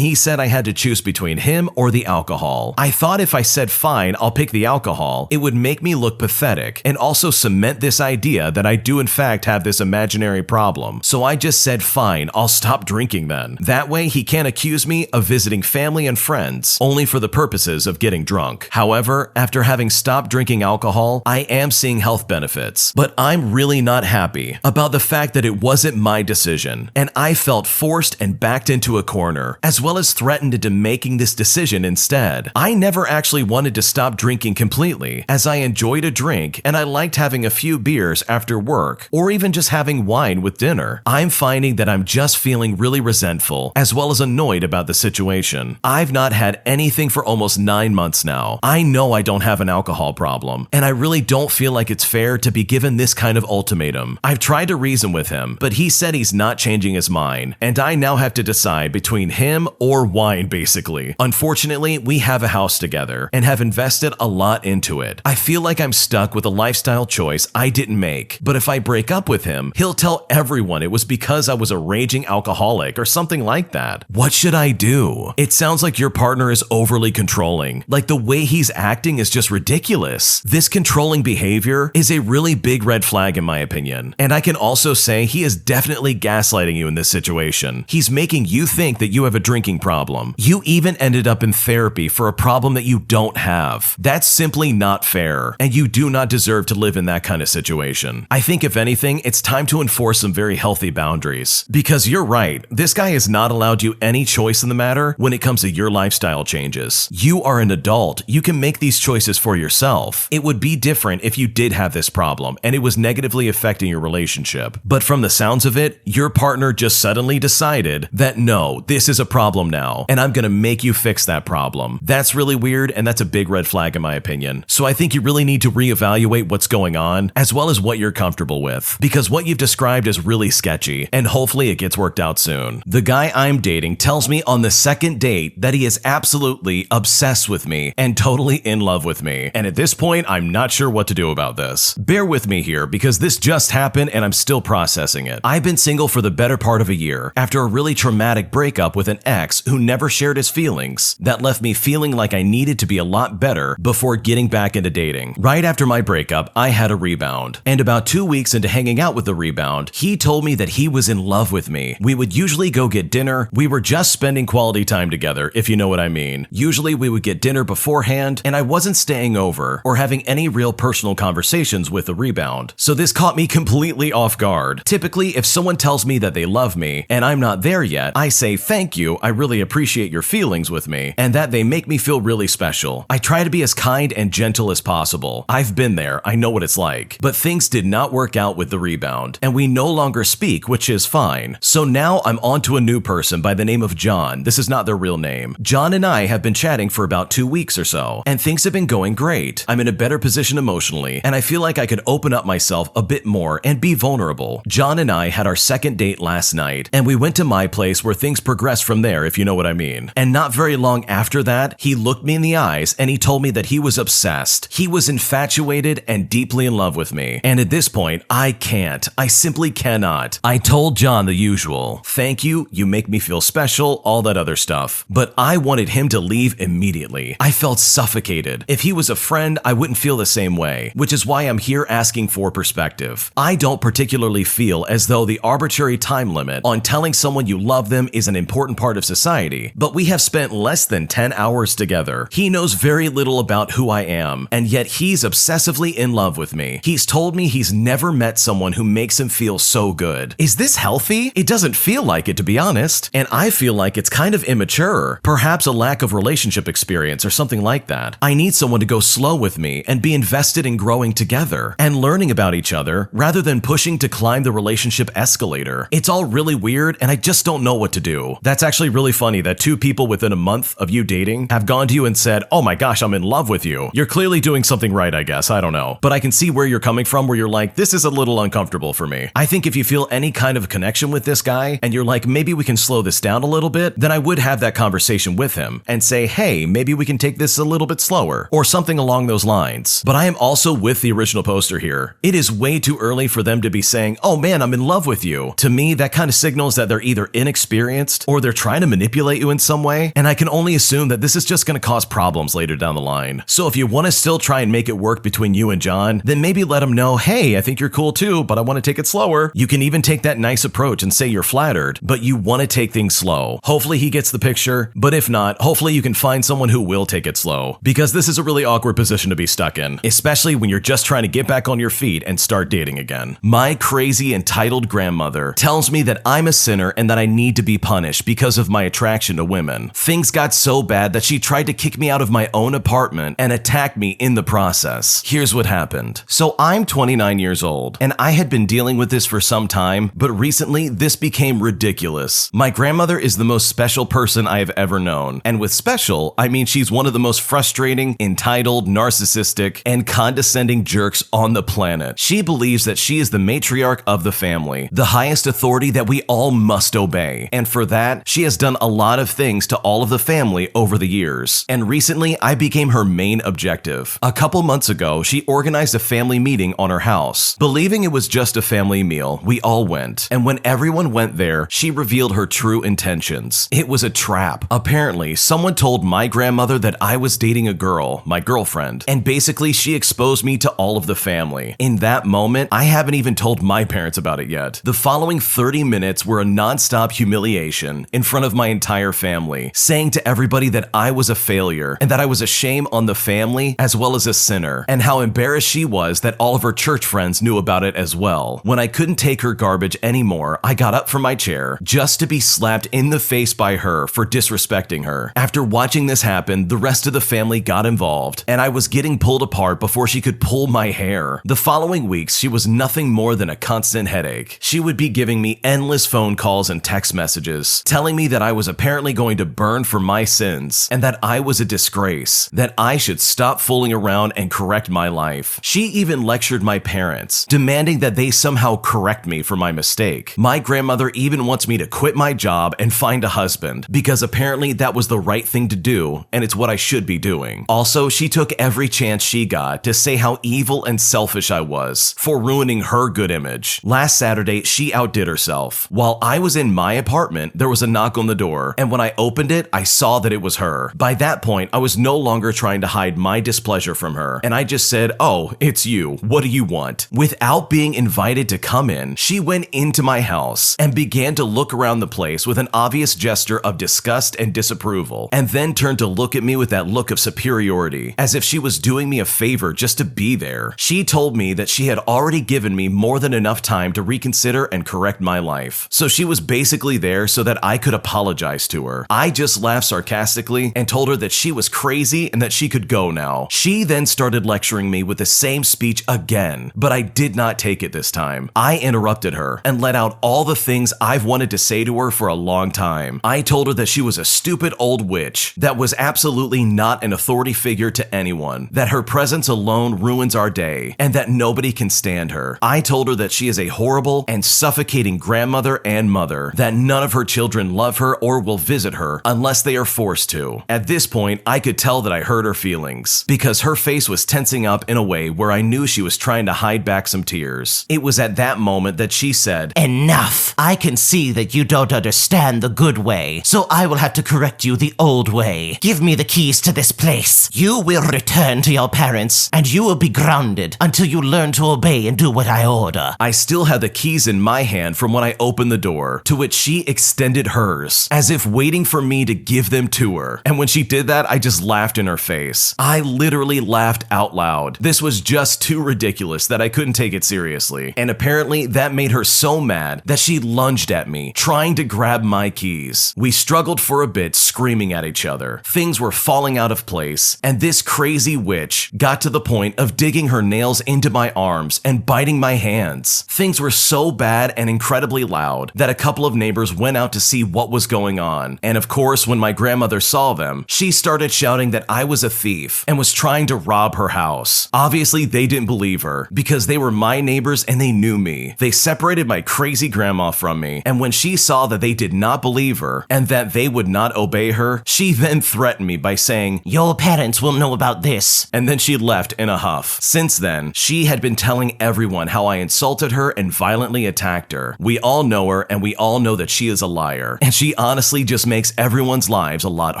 he said I had to choose between him or the alcohol. I thought if I said fine, I'll pick the alcohol, it would make me look pathetic and also cement this idea that I do in fact have this imaginary problem. So I just said fine, I'll stop drinking then. That way he can't accuse me of visiting family and friends only for the purposes of getting drunk. However, after having stopped drinking alcohol, I am seeing health benefits, but I'm really not happy about the fact that it wasn't my decision, and I felt forced and backed into a corner, as well as threatened into making this decision instead. I never actually wanted to stop drinking completely, as I enjoyed a drink and I liked having a few beers after work, or even just having wine with dinner. I'm finding that I'm just feeling really resentful, as well as annoyed about the situation. I've not had anything for almost 9 months now. I know I don't have an alcohol problem, and I really don't feel like it's fair to be given this kind of ultimatum. I've tried to reason with him, but he said he's not changing his mind, and I now have to decide between him or wine, basically. Unfortunately, we have a house together and have invested a lot into it. I feel like I'm stuck with a lifestyle choice I didn't make, but if I break up with him, he'll tell everyone it was because I was a raging alcoholic or something like that. What should I do? It sounds like your partner is overly controlling. Like the way he's acting is just ridiculous. This controlling behavior is a really big red flag in my opinion. And I can also say he is definitely gaslighting you in this situation. He's making you think that you have a drinking problem. You even ended up in therapy for a problem that you don't have. That's simply not fair, and you do not deserve to live in that kind of situation. I think if anything, it's time to enforce some very healthy boundaries. Because you're right, this guy has not allowed you any choice in the matter when it comes to your lifestyle changes. You are an adult. You can make these choices for yourself. It would be different if you did have this problem and it was negatively affecting your relationship. But from the sounds of it, your partner just suddenly decided that no, this is a problem now, and I'm gonna make you fix that problem. That's really weird, and that's a big red flag in my opinion. So I think you really need to reevaluate what's going on, as well as what you're comfortable with, because what you've described is really sketchy, and hopefully it gets worked out soon. The guy I'm dating tells me on the second date that he is absolutely obsessed with me and totally in love with me, and at this point, I'm not sure what to do about this. Bear with me here, because this just happened and I'm still processing it. I've been single for the better part of a year, after a really traumatic breakup with an ex who never shared his feelings. That left me feeling like I needed to be a lot better before getting back into dating. Right after my breakup, I had a rebound, and about 2 weeks into hanging out with the rebound, he told me that he was in love with me. We would usually go get dinner. We were just spending quality time together, if you know what I mean. Usually we would get dinner beforehand, and I wasn't staying over or having any real personal conversations with the rebound. So this caught me completely off guard. Typically, if someone tells me that they love me and I'm not there yet, I say thank you, I really appreciate your feelings with me, and that they make me feel really special. I try to be as kind and gentle as possible. I've been there, I know what it's like. But things did not work out with the rebound, and we no longer speak, which is fine. So now I'm on to a new person by the name of John. This is not their real name. John and I have been chatting for about 2 weeks or so, and things have been going great. I'm in a better position emotionally, and I feel like I could open up myself a bit more and be vulnerable. John and I had our second date last night, and we went to my place where things progressed from there, if you know what I mean. And not very long after that, he looked me in the eyes and he told me that he was obsessed. He was infatuated and deeply in love with me. And at this point, I can't. I simply cannot. I told John the usual. Thank you, you make me feel special, all that other stuff. But I wanted him to leave immediately. I felt suffocated. If he was a friend, I wouldn't feel the same way, which is why I'm here asking for perspective. I don't particularly feel as though the arbitrary time limit on telling someone you love them is an important part of society, but we have spent less than 10 hours together. He knows very little about who I am, and yet he's obsessively in love with me. He's told me he's never met someone who makes him feel so good. Is this healthy? It doesn't feel like it, to be honest, and I feel like it's kind of immature. Perhaps a lack of relationship experience or something like that. I need someone to go slow with me and be invested in growing together and learning about each other rather than pushing to climb the relationship escalator. It's all really weird, and I just don't know what to do. That's actually really funny that 2 people within a month of you dating have gone to you and said, oh my gosh, I'm in love with you. You're clearly doing something right, I guess. I don't know. but I can see where you're coming from where you're like, this is a little uncomfortable for me. I think if you feel any kind of connection with this guy and you're like, maybe we can slow this down a little bit, then I would have that conversation with him and say, hey, maybe we can take this a little bit slower or something along those lines. But I am also with the original poster here. It is way too early for them to be saying, oh man, I'm in love with you. To me, that kind of signals that they're either inexperienced or they're trying to manipulate you in some way. And I can only assume that this is just going to cause problems later down the line. So if you want to still try and make it work between you and John, then maybe let him know, hey, I think you're cool too, but I want to take it slower. You can even take that nice approach and say you're flattered, but you want to take things slow. Hopefully he gets the picture, but if not, hopefully you can find someone who will take it slow, because this is a really awkward position to be stuck in, especially when you're just trying to get back on your feet and start dating again. My crazy entitled grandmother tells me that I'm a sinner and that I need to be punished because of my attraction to women. Things got so bad that she tried to kick me out of my own apartment and attack me in the process. Here's what happened. So I'm 29 years old, and I had been dealing with this for some time, but recently this became ridiculous. My grandmother is the most special person I have ever known, and with special, I mean she's one of the most frustrating, entitled, narcissistic, and condescending jerks on the planet. She believes that she is the matriarch of the family, the highest authority that we all must obey, and for that, she has done a lot of things to all of the family over the years, and recently I became her main objective. A couple months ago, she organized a family meeting on her house. Believing it was just a family meal, we all went, and when everyone went there, she revealed her true intentions. It was a trap. Apparently, someone told my grandmother that I was dating a girl, my girlfriend, and basically she exposed me to all of the family. In that moment, I haven't even told my parents about it yet. The following 30 minutes were a non-stop humiliation in front of my entire family, saying to everybody that I was a failure and that I was a shame on the family as well as a sinner, and how embarrassed she was that all of her church friends knew about it as well. When I couldn't take her garbage anymore, I got up from my chair just to be slapped in the face by her for disrespecting her. After watching this happen, the rest of the family got involved, and I was getting pulled apart before she could pull my hair. The following weeks, she was nothing more than a constant headache. She would be giving me endless phone calls and text messages, telling me that I was apparently going to burn for my sins, and that I was a disgrace, that I should stop fooling around and correct my life. She even lectured my parents, demanding that they somehow correct me for my mistake. My grandmother even wants me to quit my job and find a husband, because apparently that was the right thing to do, and it's what I should be doing. Also, she took every chance she got to say how evil and selfish I was for ruining her good image. Last Saturday, she outdid herself. While I was in my apartment, there was a knock on the door, and when I opened it, I saw that it was her. By that point, I was no longer trying to hide my displeasure from her, and I just said, oh, it's you. What do you want? Without being invited to come in, she went into my house and began to look around the place with an obvious gesture of disgust and disapproval, and then turned to look at me with that look of superiority, as if she was doing me a favor just to be there. She told me that she had already given me more than enough time to reconsider and correct my life, so she was basically there so that I could apologize to her. I just laughed sarcastically and told her that she was crazy and that she could go now. She then started lecturing me with the same speech again, but I did not take it this time. I interrupted her and let out all the things I've wanted to say to her for a long time. I told her that she was a stupid old witch that was absolutely not an authority figure to anyone, that her presence alone ruins our day, and that nobody can stand her. I told her that she is a horrible and suffocating grandmother and mother, that none of her children love her or will visit her unless they are forced to. At this point, I could tell that I hurt her feelings, because her face was tensing up in a way where I knew she was trying to hide back some tears. It was at that moment that she said, Enough! I can see that you don't understand the good way, so I will have to correct you the old way. Give me the keys to this place. You will return to your parents, and you will be grounded until you learn to obey and do what I order. I still had the keys in my hand from when I opened the door, to which she extended hers, as if waiting for me to give them to her. And when she did that, I just laughed in her face. I literally laughed out loud. This was just too ridiculous that I couldn't take it seriously. And apparently that made her so mad that she lunged at me, trying to grab my keys. We struggled for a bit, screaming at each other. Things were falling out of place, and this crazy witch got to the point of digging her nails into my arms and biting my hands. Things were so bad and incredibly loud that a couple of neighbors went out to see what was going on. And of course, when my grandmother saw them, she started shouting that I was a thief and was trying to rob her house. Obviously, Obviously, they didn't believe her because they were my neighbors and they knew me. They separated my crazy grandma from me, and when she saw that they did not believe her and that they would not obey her, she then threatened me by saying, "Your parents will know about this," and then she left in a huff. Since then, she had been telling everyone how I insulted her and violently attacked her. We all know her, and we all know that she is a liar, and she honestly just makes everyone's lives a lot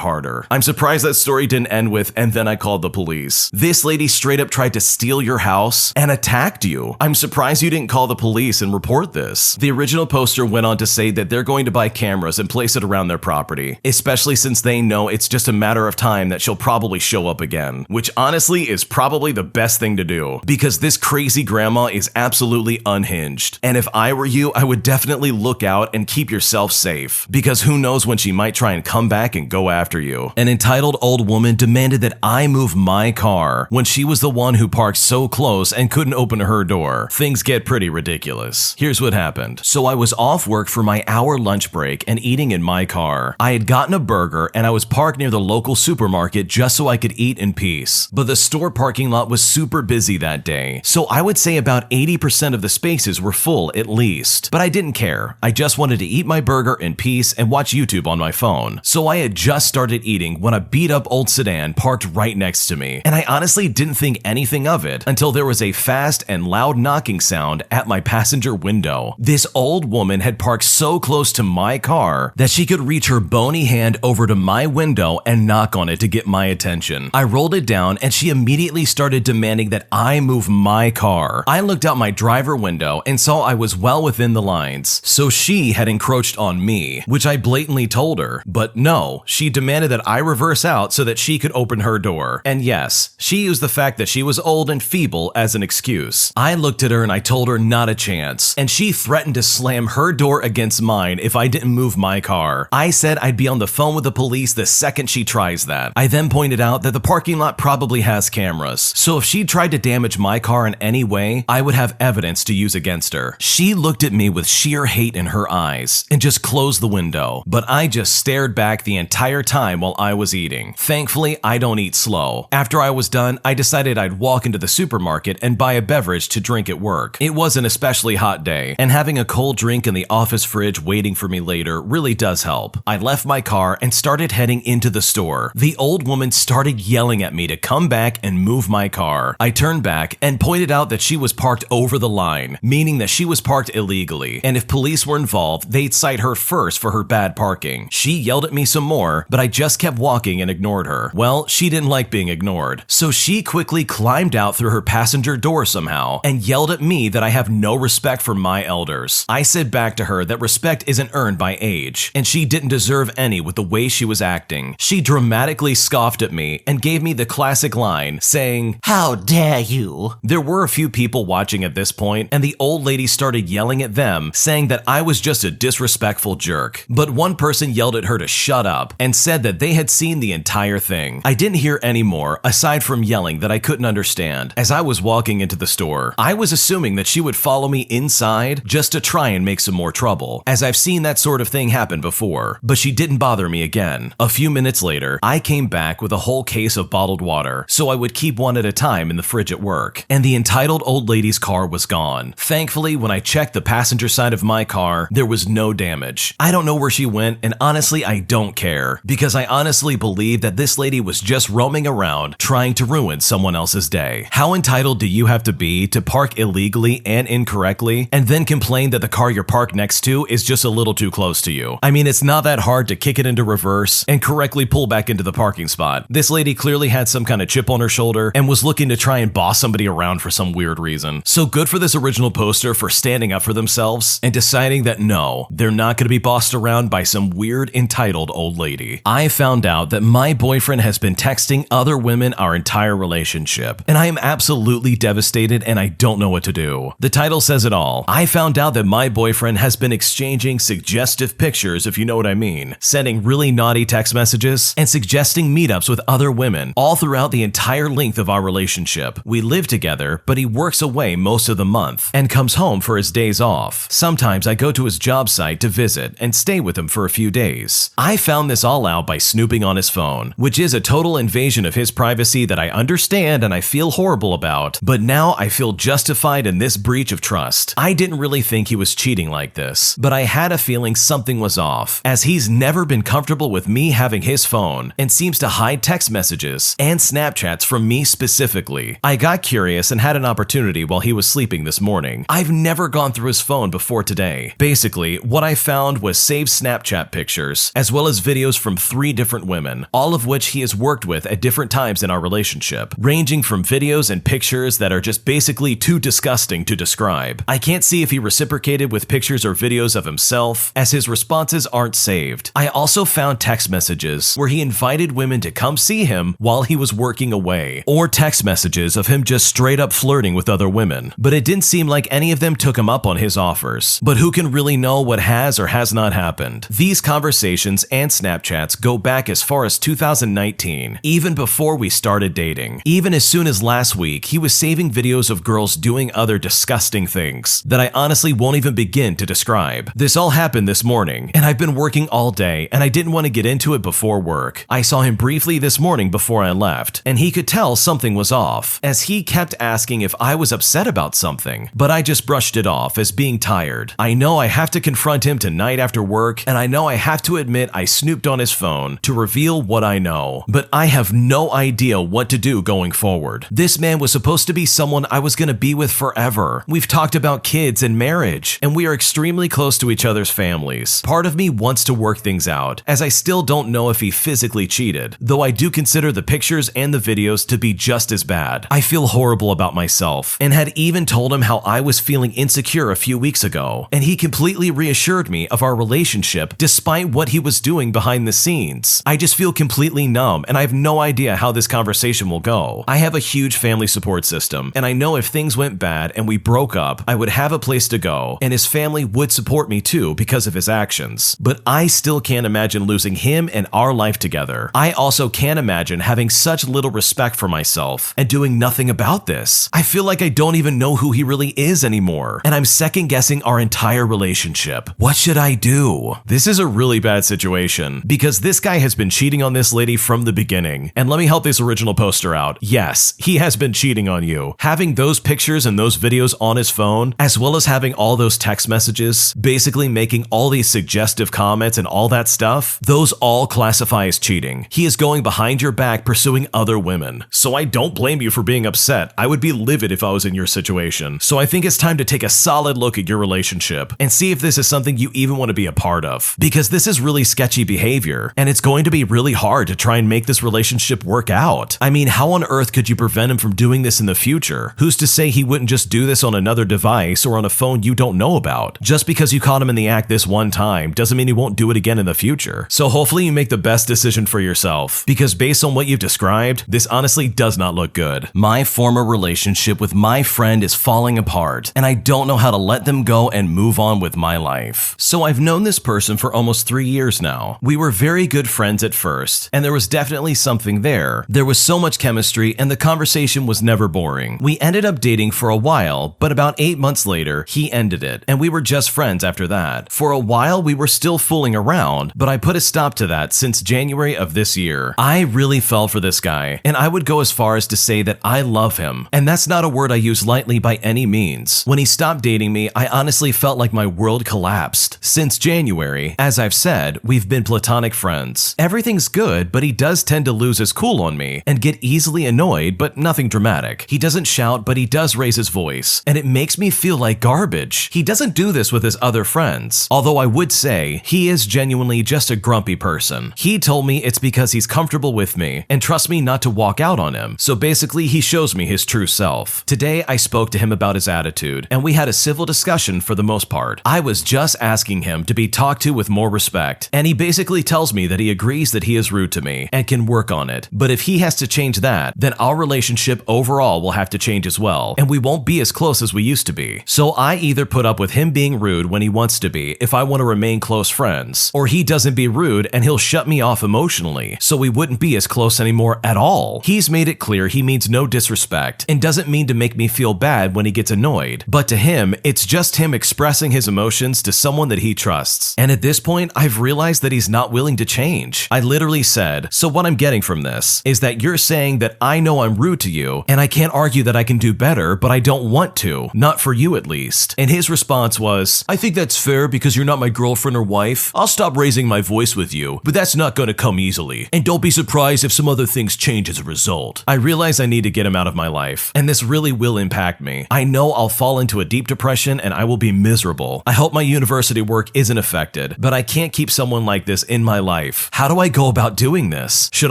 harder. I'm surprised that story didn't end with, "and then I called the police." This lady straight up tried to steal your house and attacked you. I'm surprised you didn't call the police and report this. The original poster went on to say that they're going to buy cameras and place it around their property, especially since they know it's just a matter of time that she'll probably show up again, which honestly is probably the best thing to do because this crazy grandma is absolutely unhinged. And if I were you, I would definitely look out and keep yourself safe because who knows when she might try and come back and go after you. An entitled old woman demanded that I move my car when she was the one who parked so close and couldn't open her door. Things get pretty ridiculous. Here's what happened. So I was off work for my hour lunch break and eating in my car. I had gotten a burger and I was parked near the local supermarket just so I could eat in peace. But the store parking lot was super busy that day, so I would say about 80% of the spaces were full at least. But I didn't care. I just wanted to eat my burger in peace and watch YouTube on my phone. So I had just started eating when a beat up old sedan parked right next to me, and I honestly didn't think anything of it until there was a fast and loud knocking sound at my passenger window. This old woman had parked so close to my car that she could reach her bony hand over to my window and knock on it to get my attention. I rolled it down and she immediately started demanding that I move my car. I looked out my driver window and saw I was well within the lines, so she had encroached on me, which I blatantly told her. But no, she demanded that I reverse out so that she could open her door. And yes, she used the fact that she was old and feeble as an excuse. I looked at her and I told her not a chance, and she threatened to slam her door against mine if I didn't move my car. I said I'd be on the phone with the police the second she tries that. I then pointed out that the parking lot probably has cameras, so if she tried to damage my car in any way, I would have evidence to use against her. She looked at me with sheer hate in her eyes and just closed the window, but I just stared back the entire time while I was eating. Thankfully, I don't eat slow. After I was done, I decided I'd walk into the supermarket and buy a beverage to drink at work. It was an especially hot day, and having a cold drink in the office fridge waiting for me later really does help. I left my car and started heading into the store. The old woman started yelling at me to come back and move my car. I turned back and pointed out that she was parked over the line, meaning that she was parked illegally, and if police were involved, they'd cite her first for her bad parking. She yelled at me some more, but I just kept walking and ignored her. Well, she didn't like being ignored, so she quickly climbed out through her passenger door somehow and yelled at me that I have no respect for my elders. I said back to her that respect isn't earned by age, and she didn't deserve any with the way she was acting. She dramatically scoffed at me and gave me the classic line saying, "How dare you?" There were a few people watching at this point, and the old lady started yelling at them, saying that I was just a disrespectful jerk. But one person yelled at her to shut up and said that they had seen the entire thing. I didn't hear any more aside from yelling that I couldn't understand. As I was walking into the store, I was assuming that she would follow me inside just to try and make some more trouble, as I've seen that sort of thing happen before, but she didn't bother me again. A few minutes later, I came back with a whole case of bottled water, so I would keep one at a time in the fridge at work, and the entitled old lady's car was gone. Thankfully, when I checked the passenger side of my car, there was no damage. I don't know where she went, and honestly, I don't care, because I honestly believe that this lady was just roaming around trying to ruin someone else's day. How entitled do you have to be to park illegally and incorrectly, and then complain that the car you're parked next to is just a little too close to you? I mean, it's not that hard to kick it into reverse and correctly pull back into the parking spot. This lady clearly had some kind of chip on her shoulder and was looking to try and boss somebody around for some weird reason. So good for this original poster for standing up for themselves and deciding that no, they're not going to be bossed around by some weird entitled old lady. I found out that my boyfriend has been texting other women our entire relationship, and I am absolutely devastated and I don't know what to do. The title says it all. I found out that my boyfriend has been exchanging suggestive pictures, if you know what I mean, sending really naughty text messages, and suggesting meetups with other women all throughout the entire length of our relationship. We live together, but he works away most of the month and comes home for his days off. Sometimes I go to his job site to visit and stay with him for a few days. I found this all out by snooping on his phone, which is a total invasion of his privacy that I understand and I feel horrible about, but now I feel justified in this breach of trust. I didn't really think he was cheating like this, but I had a feeling something was off, as he's never been comfortable with me having his phone and seems to hide text messages and Snapchats from me specifically. I got curious and had an opportunity while he was sleeping this morning. I've never gone through his phone before today. Basically, what I found was saved Snapchat pictures, as well as videos from 3 different women, all of which he has worked with at different times in our relationship, ranging from videos and pictures that are just basically too disgusting to describe. I can't see if he reciprocated with pictures or videos of himself, as his responses aren't saved. I also found text messages where he invited women to come see him while he was working away, or text messages of him just straight up flirting with other women, but it didn't seem like any of them took him up on his offers. But who can really know what has or has not happened? These conversations and Snapchats go back as far as 2019, even before we started dating. Even as soon as last week, he was saving videos of girls doing other disgusting things that I honestly won't even begin to describe. This all happened this morning, and I've been working all day, and I didn't want to get into it before work. I saw him briefly this morning before I left, and he could tell something was off, as he kept asking if I was upset about something, but I just brushed it off as being tired. I know I have to confront him tonight after work, and I know I have to admit I snooped on his phone to reveal what I know, but I have no idea what to do going forward. This man was supposed to be someone I was going to be with forever. We've talked about kids and marriage, and we are extremely close to each other's families. Part of me wants to work things out, as I still don't know if he physically cheated, though I do consider the pictures and the videos to be just as bad. I feel horrible about myself, and had even told him how I was feeling insecure a few weeks ago, and he completely reassured me of our relationship despite what he was doing behind the scenes. I just feel completely numb, and I have no idea how this conversation will go. I have a huge family support system, and I know if things went bad and we broke up, I would have a place to go, and his family would support me too because of his actions. But I still can't imagine losing him and our life together. I also can't imagine having such little respect for myself and doing nothing about this. I feel like I don't even know who he really is anymore, and I'm second guessing our entire relationship. What should I do? This is a really bad situation, because this guy has been cheating on this lady from the beginning. And let me help this original poster out. Yes, he has been cheating on you. Having those pictures and those videos on his phone, as well as having all those text messages, basically making all these suggestive comments and all that stuff, those all classify as cheating. He is going behind your back pursuing other women. So I don't blame you for being upset. I would be livid if I was in your situation. So I think it's time to take a solid look at your relationship and see if this is something you even want to be a part of. Because this is really sketchy behavior, and it's going to be really hard to try and make this relationship work out. I mean, how on earth could you prevent him from doing this in the future? Who's to say he wouldn't just do this on another device or on a phone you don't know about? Just because you caught him in the act this one time doesn't mean he won't do it again in the future. So hopefully you make the best decision for yourself, because based on what you've described, this honestly does not look good. My former relationship with my friend is falling apart, and I don't know how to let them go and move on with my life. So I've known this person for almost 3 years now. We were very good friends at first, and there was definitely something there. There was so much chemistry, and the conversation was never boring. We ended up dating for a while, but about 8 months later, he ended it, and we were just friends after that. For a while, we were still fooling around, but I put a stop to that since January of this year. I really fell for this guy, and I would go as far as to say that I love him, and that's not a word I use lightly by any means. When he stopped dating me, I honestly felt like my world collapsed. Since January, as I've said, we've been platonic friends. Everything's good, but he does tend to lose his cool on me and get easily annoyed, but nothing dramatic. He doesn't shout, but he does raise his voice, and it makes me feel like garbage. He doesn't do this with his other friends, although I would say he is genuinely just a grumpy person. He told me it's because he's comfortable with me and trusts me not to walk out on him, so basically he shows me his true self. Today I spoke to him about his attitude, and we had a civil discussion for the most part. I was just asking him to be talked to with more respect, and he basically tells me that he agrees that he is rude to me and can work on it, but if he has to change that, then our relationship overall will have to change as well, and we won't be as close as we used to be. So I either put up with him being rude when he wants to be if I want to remain close friends, or he doesn't be rude and he'll shut me off emotionally, so we wouldn't be as close anymore at all. He's made it clear he means no disrespect and doesn't mean to make me feel bad when he gets annoyed, but to him, it's just him expressing his emotions to someone that he trusts. And at this point, I've realized that he's not willing to change. I literally said, so what I'm getting from this is that you're saying that I know I'm rude to you, and I can't argue that I can do better, but I don't want to. Not for you at least. And his response was, I think that's fair because you're not my girlfriend or wife. I'll stop raising my voice with you, but that's not gonna come easily. And don't be surprised if some other things change as a result. I realize I need to get him out of my life, and this really will impact me. I know I'll fall into a deep depression and I will be miserable. I hope my university work isn't affected, but I can't keep someone like this in my life. How do I go about doing this? Should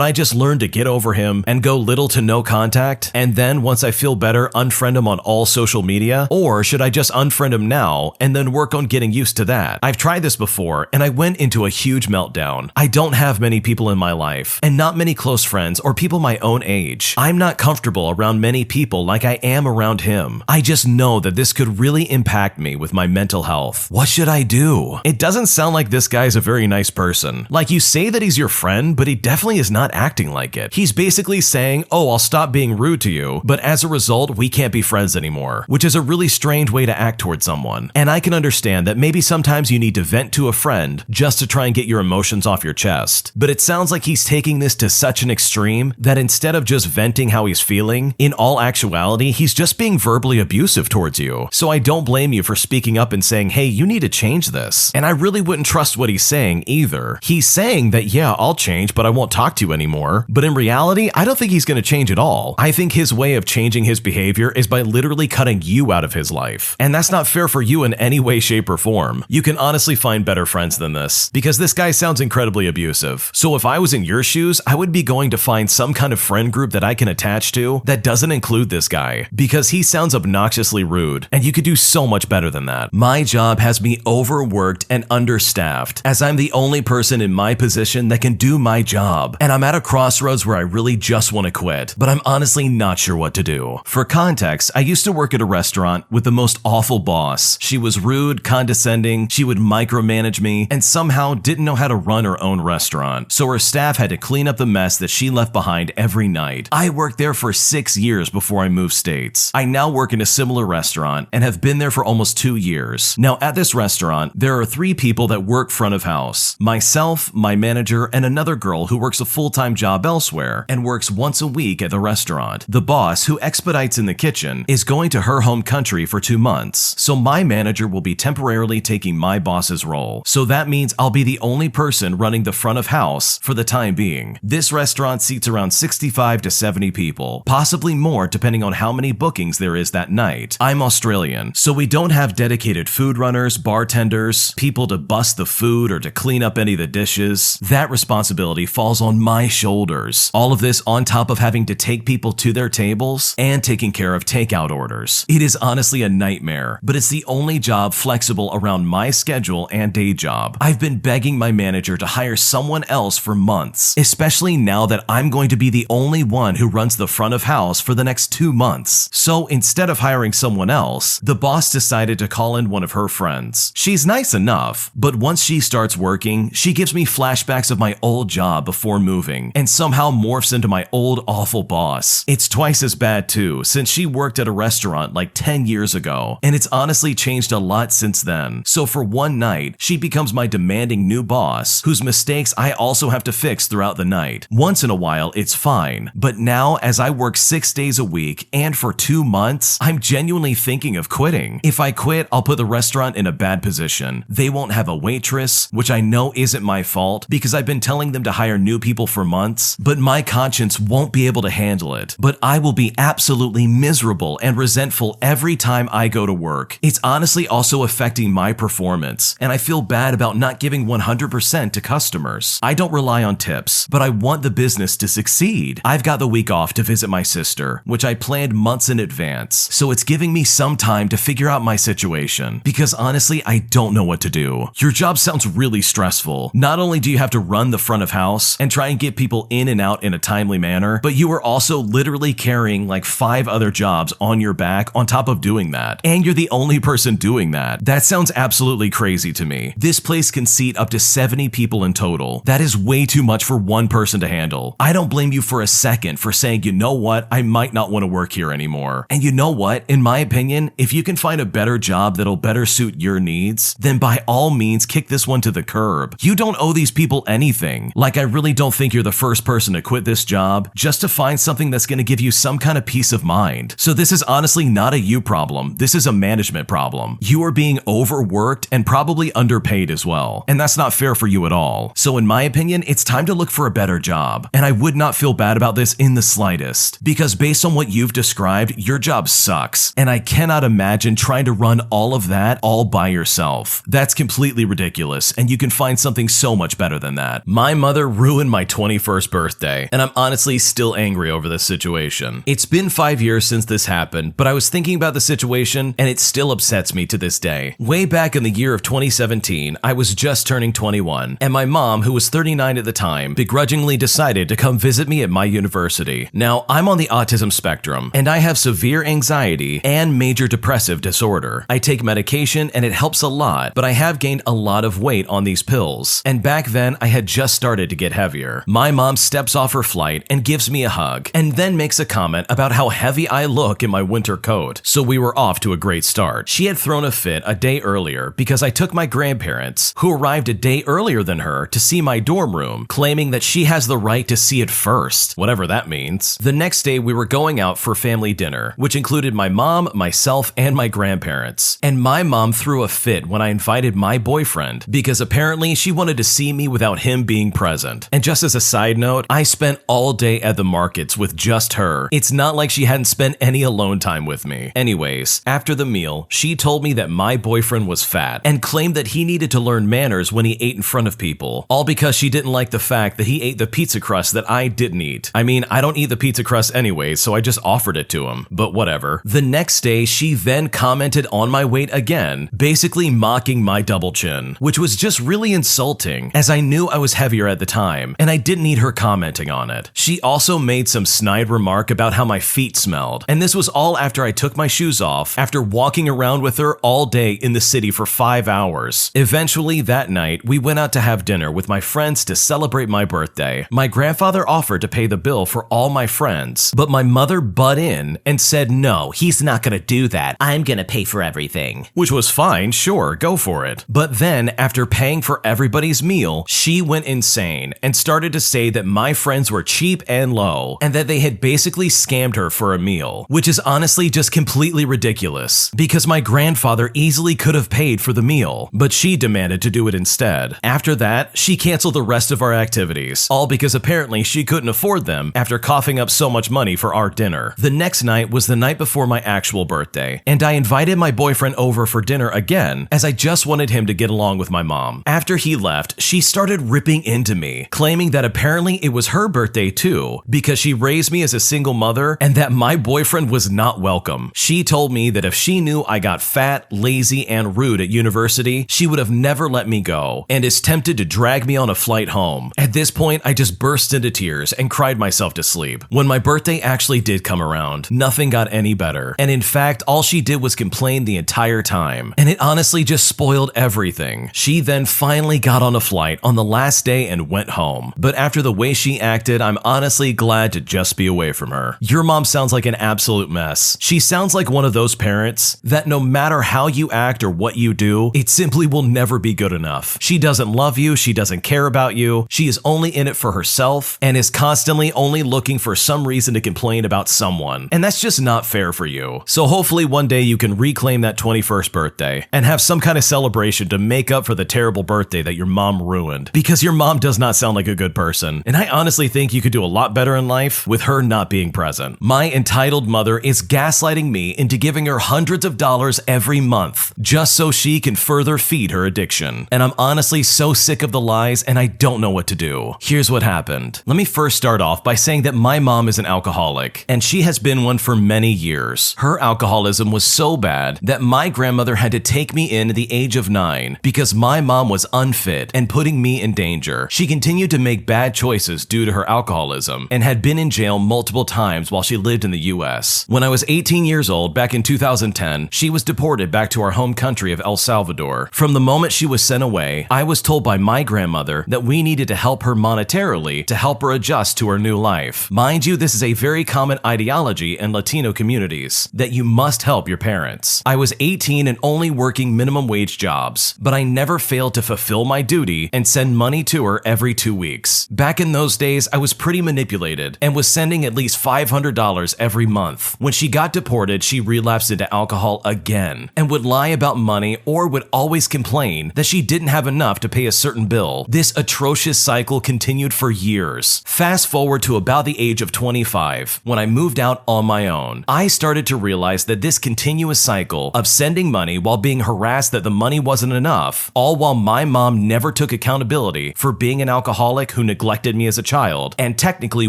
I just learn to get over him and go little to no contact, and then once I feel better, unfriend him on all social media? Or should I just unfriend him now and then work on getting used to that? I've tried this before and I went into a huge meltdown. I don't have many people in my life and not many close friends or people my own age. I'm not comfortable around many people like I am around him. I just know that this could really impact me with my mental health. What should I do? It doesn't sound like this guy's a very nice person. Like, you say that he's your friend, but he definitely is not acting like it. He's basically saying, oh, I'll stop being rude to you, but as a result, we can't be friends anymore, which is a really strange way to act towards someone. And I can understand that maybe sometimes you need to vent to a friend just to try and get your emotions off your chest. But it sounds like he's taking this to such an extreme that instead of just venting how he's feeling, in all actuality, he's just being verbally abusive towards you. So I don't blame you for speaking up and saying, hey, you need to change this. And I really wouldn't trust what he's saying either. He's saying that, yeah, I'll change, but I won't talk to you anymore. But in reality, I don't think he's going to change at all. I think his way of changing his behavior is by literally cutting you out of his life. And that's not fair for you in any way, shape, or form. You can honestly find better friends than this, because this guy sounds incredibly abusive. So if I was in your shoes, I would be going to find some kind of friend group that I can attach to that doesn't include this guy, because he sounds obnoxiously rude, and you could do so much better than that. My job has me overworked and understaffed, as I'm the only person in my position that can do my job, and I'm at a crossroads where I really just want to quit, but I'm honestly not sure what to do. For context, I used to work at a restaurant with the most awful boss. She was rude, condescending, she would micromanage me, and somehow didn't know how to run her own restaurant, so her staff had to clean up the mess that she left behind every night. I worked there for 6 years before I moved states. I now work in a similar restaurant and have been there for almost 2 years. Now at this restaurant, there are 3 people that work front of house. Myself, my manager, and another girl who works a full-time job elsewhere and works once a week at the restaurant. The boss, who expedites in the kitchen, is going to her home country for 2 months, so my manager will be temporarily taking my boss's role. So that means I'll be the only person running the front of house for the time being. This restaurant seats around 65 to 70 people, possibly more depending on how many bookings there is that night. I'm Australian, so we don't have dedicated food runners, bartenders, people to bust the food or to clean up any of the dishes. That responsibility falls on my shoulders. All of this on top of having to take people to their tables and taking care of takeout orders. It is honestly a nightmare, but it's the only job flexible around my schedule and day job. I've been begging my manager to hire someone else for months, especially now that I'm going to be the only one who runs the front of house for the next 2 months. So instead of hiring someone else, the boss decided to call in one of her friends. She's nice enough, but once she starts working, she gives me flashbacks of my old job before moving and somehow morphs into my old awful boss. It's twice as bad too, since she worked at a restaurant like 10 years ago, and it's honestly changed a lot since then. So for one night, she becomes my demanding new boss, whose mistakes I also have to fix throughout the night. Once in a while, it's fine, but now as I work 6 days a week and for 2 months, I'm genuinely thinking of quitting. If I quit, I'll put the restaurant in a bad position. They won't have a waitress, which I know isn't my fault because I've been telling them to hire new people for months, but my conscience won't be able to handle it. But I will be absolutely miserable and resentful every time I go to work. It's honestly also affecting my performance, and I feel bad about not giving 100% to customers. I don't rely on tips, but I want the business to succeed. I've got the week off to visit my sister, which I planned months in advance, so it's giving me some time to figure out my situation, because honestly, I don't know what to do. Your job sounds really stressful. Not only do you have to run the front of house and try and get people in and out in a timely manner, but you are also literally carrying like 5 other jobs on your back on top of doing that. And you're the only person doing that. That sounds absolutely crazy to me. This place can seat up to 70 people in total. That is way too much for one person to handle. I don't blame you for a second for saying, you know what, I might not want to work here anymore. And you know what, in my opinion, if you can find a better job that'll better suit your needs, then by all means kick this one to the curb. You don't owe these people anything. Like, I really don't think you're the first person to quit this job just to find something something that's going to give you some kind of peace of mind. So this is honestly not a you problem. This is a management problem. You are being overworked and probably underpaid as well. And that's not fair for you at all. So in my opinion, it's time to look for a better job. And I would not feel bad about this in the slightest, because based on what you've described, your job sucks. And I cannot imagine trying to run all of that all by yourself. That's completely ridiculous, and you can find something so much better than that. My mother ruined my 21st birthday, and I'm honestly still angry over this situation. It's been 5 years since this happened, but I was thinking about the situation, and it still upsets me to this day. Way back in the year of 2017, I was just turning 21, and my mom, who was 39 at the time, begrudgingly decided to come visit me at my university. Now, I'm on the autism spectrum, and I have severe anxiety and major depressive disorder. I take medication and it helps a lot, but I have gained a lot of weight on these pills, and back then I had just started to get heavier. My mom steps off her flight and gives me a hug, and then makes a comment about how heavy I look in my winter coat, so we were off to a great start. She had thrown a fit a day earlier because I took my grandparents, who arrived a day earlier than her, to see my dorm room, claiming that she has the right to see it first, whatever that means. The next day we were going out for family dinner, which included my mom, myself, and my grandparents. And my mom threw a fit when I invited my boyfriend, because apparently she wanted to see me without him being present. And just as a side note, I spent all day at the markets with just her. It's not like she hadn't spent any alone time with me. Anyways, after the meal, she told me that my boyfriend was fat and claimed that he needed to learn manners when he ate in front of people, all because she didn't like the fact that he ate the pizza crust that I didn't eat. I mean, I don't eat the pizza crust anyways, so I just offered it to him, but whatever. The next day, she then commented on my weight again, basically mocking my double chin, which was just really insulting, as I knew I was heavier at the time, and I didn't need her commenting on it. She also made some snide remark about how my feet smelled, and this was all after I took my shoes off after walking around with her all day in the city for 5 hours. Eventually, that night, we went out to have dinner with my friends to celebrate my birthday. My grandfather offered to pay the bill for all my friends, but my mother butt in and said, "No, he's not gonna do that. I'm gonna pay for everything." Which was fine, sure, go for it. But then, after paying for everybody's meal, she went insane and started to say that my friends were cheap and low, and that they had basically scammed her for a meal, which is honestly just completely ridiculous, because my grandfather easily could have paid for the meal, but she demanded to do it instead. After that, she canceled the rest of our activities, all because apparently she couldn't afford them after coughing up so much money for our dinner. The next night was the night before my actual birthday, and I invited my boyfriend over for dinner again, as I just wanted him to get along with my mom. After he left, she started ripping into me, claiming that apparently it was her birthday too, because she raised me as a single mother and that my boyfriend was not welcome. She told me that if she knew I got fat, lazy, and rude at university, she would have never let me go, and is tempted to drag me on a flight home. At this point, I just burst into tears and cried myself to sleep. When my birthday actually did come around, nothing got any better, and in fact, all she did was complain the entire time, and it honestly just spoiled everything. She then finally got on a flight on the last day and went home, but after the way she acted, I'm honestly glad to just be away from her. Your mom sounds like an absolute mess. She sounds like one of those parents that no matter how you act or what you do, it simply will never be good enough. She doesn't love you, she doesn't care about you, she is only in it for herself, and is constantly only looking for some reason to complain about someone, and that's just not fair for you. So hopefully one day you can reclaim that 21st birthday, and have some kind of celebration to make up for the terrible birthday that your mom ruined, because your mom does not sound like a good person, and I honestly think you could do a lot better in life with her not being present. My entitled mother is gaslighting me into giving her hundreds of dollars every month, just so she can further feed her addiction, and I'm honestly so sick of the lies and I don't know what to do. Here's what happened. Let me first start off by saying that my mom is an alcoholic, and she has been one for many years. Her alcoholism was so bad that my grandmother had to take me in at the age of 9 because my mom was unfit and putting me in danger. She continued to make bad choices due to her alcoholism and had been in jail multiple times while she lived in the US. When I was 18 years old back in 2010, she was deported back to our home country of El Salvador. From the moment she was sent away, I was told by my grandmother that we needed to help her monetarily to help her adjust to her new life. Mind you, this is a very common ideology in Latino communities, that you must help your parents. I was 18 and only working minimum wage jobs, but I never failed to fulfill my duty and send money to her every 2 weeks. Back in those days, I was pretty manipulated and was sending at least $500 every month. When she got deported, she relapsed into alcohol again and would lie about money or would always complain that she didn't have enough to pay a certain bill. This atrocious cycle continued for years. Fast forward to about the age of 25, when I moved out on my own. I started to realize that this continuous cycle of sending money while being harassed that the money wasn't enough, all while my mom never took accountability for being an alcoholic who neglected me as a child and technically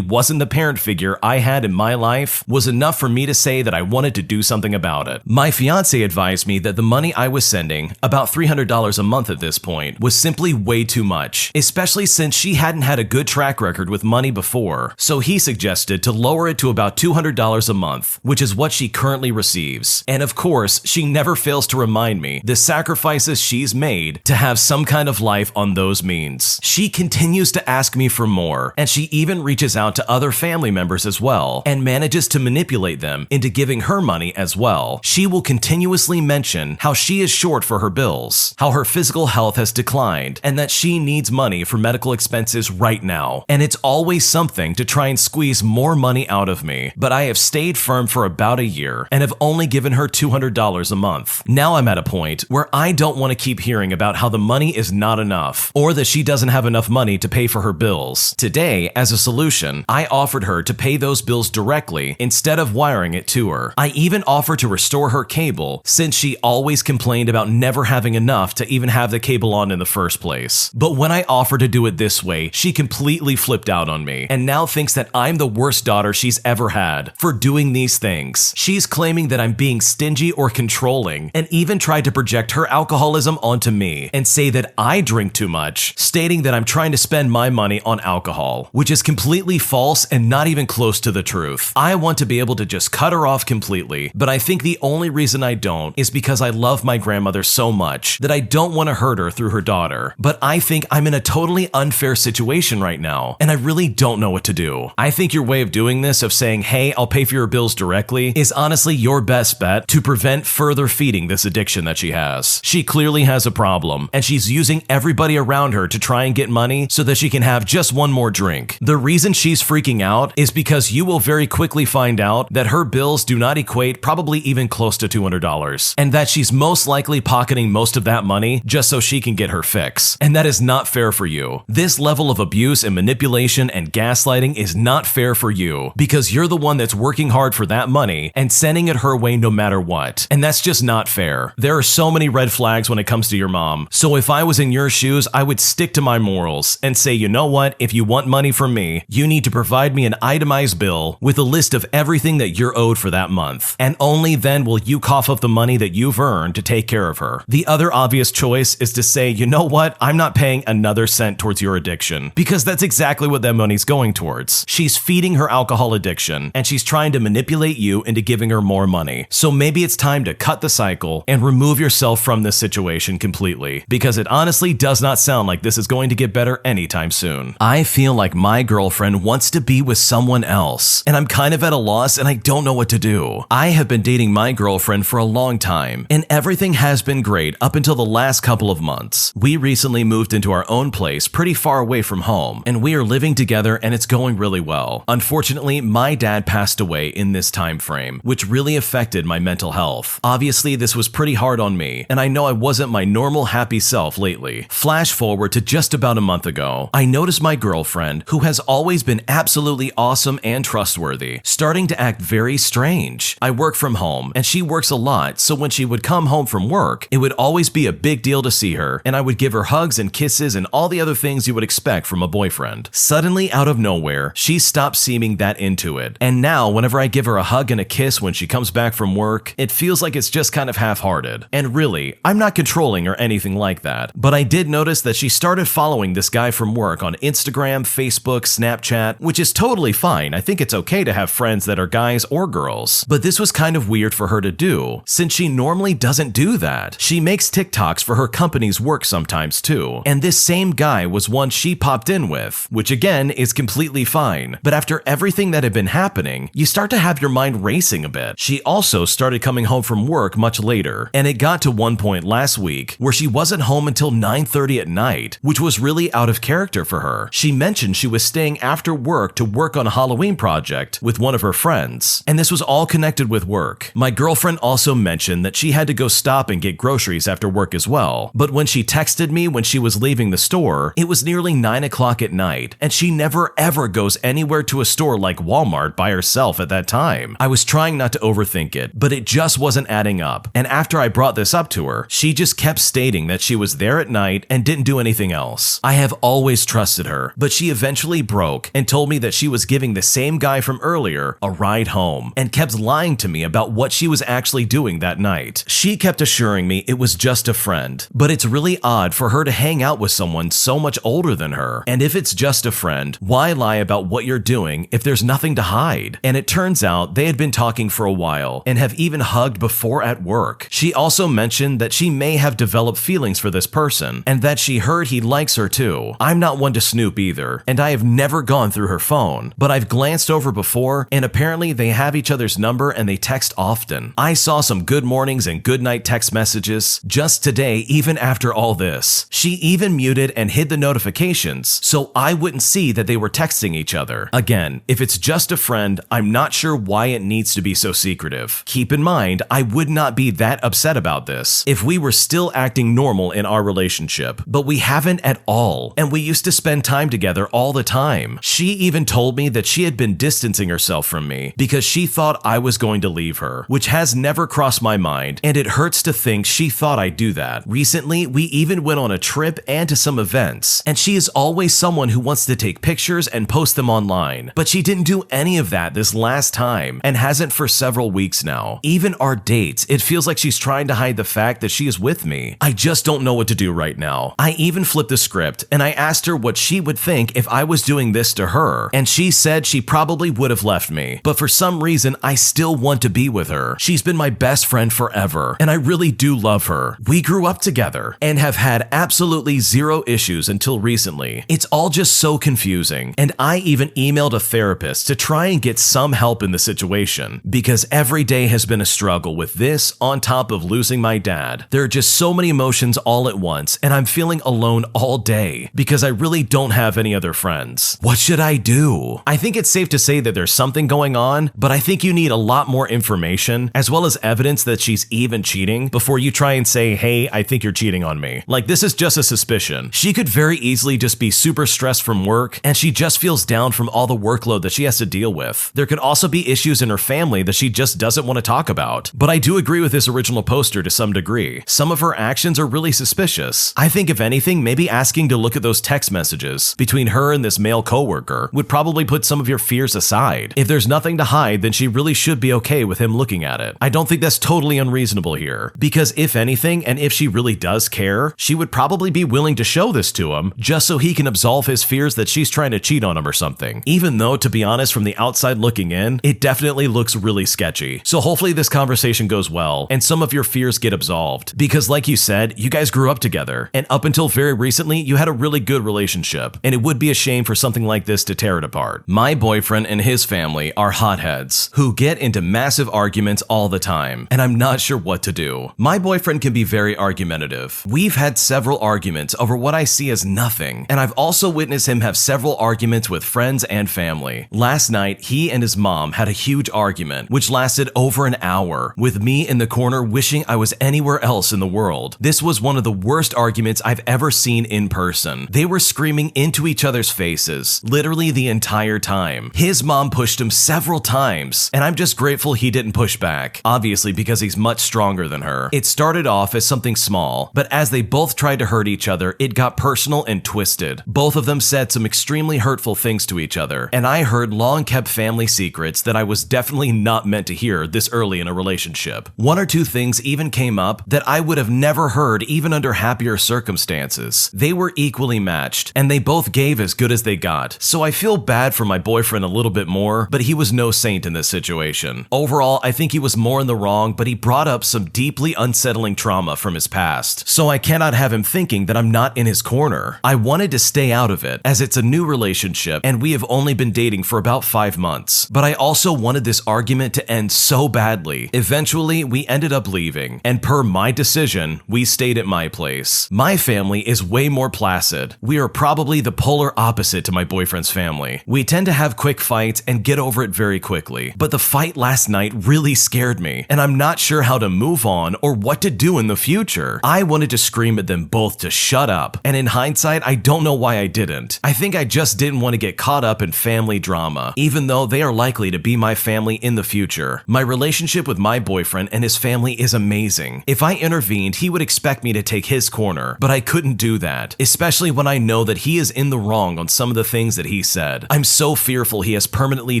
wasn't the parent figure I had in my life, was enough for me to say that I wanted to do something about it. My fiance advised me that the money I was sending, about $300 a month at this point, was simply way too much, especially since she hadn't had a good track record with money before. So he suggested to lower it to about $200 a month, which is what she currently receives. And of course, she never fails to remind me the sacrifices she's made to have some kind of life on those means. She continues to ask me for more, and she even reaches out to other family members as well, and manages to manipulate them into giving her money as well. She will continuously mention how she is short for her bills, how her physical health has declined, and that she needs money for medical expenses right now. And it's always something to try and squeeze more money out of me. But I have stayed firm for about a year and have only given her $200 a month. Now I'm at a point where I don't want to keep hearing about how the money is not enough, or that she doesn't have enough money to pay for her bills. Today, as a solution, I offered her to pay those bills directly instead of wiring it to her. I even offered to restore her cable, since she always complained about never having enough to even have the cable on in the first place. But when I offered to do it this way, she completely flipped out on me and now thinks that I'm the worst daughter she's ever had for doing these things. She's claiming that I'm being stingy or controlling, and even tried to project her alcoholism onto me and say that I drink too much, stating that I'm trying to spend my money on alcohol, which is completely false and not even close to the truth. I want to be able to just cut her off completely, but I think the only reason I don't is because I love my grandmother so much that I don't want to hurt her through her daughter. But I think I'm in a totally unfair situation right now, and I really don't know what to do. I think your way of doing this, of saying, hey, I'll pay for your bills directly, is honestly your best bet to prevent further feeding this addiction that she has. She clearly has a problem, and she's using everybody around her to try and get money so that she can have just one more drink. The reason she's freaking out is because you will very quickly find out that her bills do not equate probably even close to $200, and that she's most likely pocketing most of that money just so she can get her fix. And that is not fair for you. This level of abuse and manipulation and gaslighting is not fair for you, because you're the one that's working hard for that money and sending it her way no matter what. And that's just not fair. There are so many red flags when it comes to your mom. So if I was in your shoes, I would stick to my morals and say, you know what? If you want money from me, you need to provide me an itemized bill with a list of everything that you're owed for that month. And only then will you cough up the money that you've earned to take care of her. The other obvious choice is to say, you know what? I'm not paying another cent towards your addiction, because that's exactly what that money's going towards. She's feeding her alcohol addiction, and she's trying to manipulate you into giving her more money. So maybe it's time to cut the cycle and remove yourself from this situation completely, because it honestly does not sound like this is going to get better anytime soon. I feel like my girlfriend wants to be with someone else, and I'm kind of at a loss and I don't know what to do. I have been dating my girlfriend for a long time, and everything has been great up until the last couple of months. We recently moved into our own place pretty far away from home, and we are living together and it's going really well. Unfortunately, my dad passed away in this time frame, which really affected my mental health. Obviously, this was pretty hard on me, and I know I wasn't my normal happy self lately. Flash forward to just about a month ago, I noticed my girlfriend, who has always been absolutely awesome and trustworthy, starting to act very strange. I work from home, and she works a lot, so when she would come home from work, it would always be a big deal to see her, and I would give her hugs and kisses and all the other things you would expect from a boyfriend. Suddenly, out of nowhere, she stopped seeming that into it, and now whenever I give her a hug and a kiss when she comes back from work, it feels like it's just kind of half-hearted. And really, I'm not controlling or anything like that, but I did notice that she started following this guy from work on Instagram, Facebook, Snapchat, which is totally fine. I think it's okay to have friends that are guys or girls, but this was kind of weird for her to do, since she normally doesn't do that. She makes TikToks for her company's work sometimes too, and this same guy was one she popped in with, which again is completely fine. But after everything that had been happening, you start to have your mind racing a bit. She also started coming home from work much later, and it got to one point last week where she wasn't home until 9:30 at night, which was really out of character for her. She mentioned she was staying after work to work work on a Halloween project with one of her friends, and this was all connected with work. My girlfriend also mentioned that she had to go stop and get groceries after work as well, but when she texted me when she was leaving the store, it was nearly 9 o'clock at night, and she never ever goes anywhere to a store like Walmart by herself at that time. I was trying not to overthink it, but it just wasn't adding up, and after I brought this up to her, she just kept stating that she was there at night and didn't do anything else. I have always trusted her, but she eventually broke and told me that she was giving the same guy from earlier a ride home and kept lying to me about what she was actually doing that night. She kept assuring me it was just a friend, but it's really odd for her to hang out with someone so much older than her. And if it's just a friend, why lie about what you're doing if there's nothing to hide? And it turns out they had been talking for a while and have even hugged before at work. She also mentioned that she may have developed feelings for this person and that she heard he likes her too. I'm not one to snoop either, and I have never gone through her phone, but I've glanced over before and apparently they have each other's number and they text often. I saw some good mornings and good night text messages just today even after all this. She even muted and hid the notifications so I wouldn't see that they were texting each other. Again, if it's just a friend, I'm not sure why it needs to be so secretive. Keep in mind, I would not be that upset about this if we were still acting normal in our relationship, but we haven't at all, and we used to spend time together all the time. She even told me that she had been distancing herself from me because she thought I was going to leave her, which has never crossed my mind, and it hurts to think she thought I'd do that. Recently, we even went on a trip and to some events, and she is always someone who wants to take pictures and post them online, but she didn't do any of that this last time and hasn't for several weeks now. Even our dates, it feels like she's trying to hide the fact that she is with me. I just don't know what to do right now. I even flipped the script and I asked her what she would think if I was doing this to her, and she said she probably would have left me, but for some reason I still want to be with her. She's been my best friend forever, and I really do love her. We grew up together and have had absolutely zero issues until recently. It's all just so confusing, and I even emailed a therapist to try and get some help in the situation because every day has been a struggle with this on top of losing my dad. There are just so many emotions all at once, and I'm feeling alone all day because I really don't have any other friends. What should I do? I think it's safe to say that there's something going on, but I think you need a lot more information as well as evidence that she's even cheating before you try and say, hey, I think you're cheating on me. Like, this is just a suspicion. She could very easily just be super stressed from work and she just feels down from all the workload that she has to deal with. There could also be issues in her family that she just doesn't want to talk about. But I do agree with this original poster to some degree. Some of her actions are really suspicious. I think if anything, maybe asking to look at those text messages between her and this male coworker would probably put some of your fears aside. If there's nothing to hide, then she really should be okay with him looking at it. I don't think that's totally unreasonable here, because if anything, and if she really does care, she would probably be willing to show this to him just so he can absolve his fears that she's trying to cheat on him or something. Even though, to be honest, from the outside looking in, it definitely looks really sketchy. So hopefully this conversation goes well and some of your fears get absolved, because like you said, you guys grew up together, and up until very recently, you had a really good relationship, and it would be a shame for something like this to tear it apart. My boyfriend and his family are hotheads who get into massive arguments all the time, and I'm not sure what to do. My boyfriend can be very argumentative. We've had several arguments over what I see as nothing, and I've also witnessed him have several arguments with friends and family. Last night, he and his mom had a huge argument, which lasted over an hour, with me in the corner wishing I was anywhere else in the world. This was one of the worst arguments I've ever seen in person. They were screaming into each other's faces, literally the entire time. His mom pushed him several times, and I'm just grateful he didn't push back, obviously because he's much stronger than her. It started off as something small, but as they both tried to hurt each other, it got personal and twisted. Both of them said some extremely hurtful things to each other, and I heard long-kept family secrets that I was definitely not meant to hear this early in a relationship. One or two things even came up that I would have never heard even under happier circumstances. They were equally matched, and they both gave as good as they got. So I feel bad for my boyfriend a little bit more, but he was no saint in this situation. Overall, I think he was more in the wrong, but he brought up some deeply unsettling trauma from his past. So I cannot have him thinking that I'm not in his corner. I wanted to stay out of it, as it's a new relationship, and we have only been dating for about 5 months. But I also wanted this argument to end so badly. Eventually, we ended up leaving, and per my decision, we stayed at my place. My family is way more placid. We are probably the polar opposite to my boyfriend's family. We tend to have quick fights and get over it very quickly, but the fight last night really scared me, and I'm not sure how to move on or what to do in the future. I wanted to scream at them both to shut up, and in hindsight, I don't know why I didn't. I think I just didn't want to get caught up in family drama, even though they are likely to be my family in the future. My relationship with my boyfriend and his family is amazing. If I intervened, he would expect me to take his corner, but I couldn't do that, especially when I know that he is in the wrong on some of the things that he said. I'm so fearful he has permanently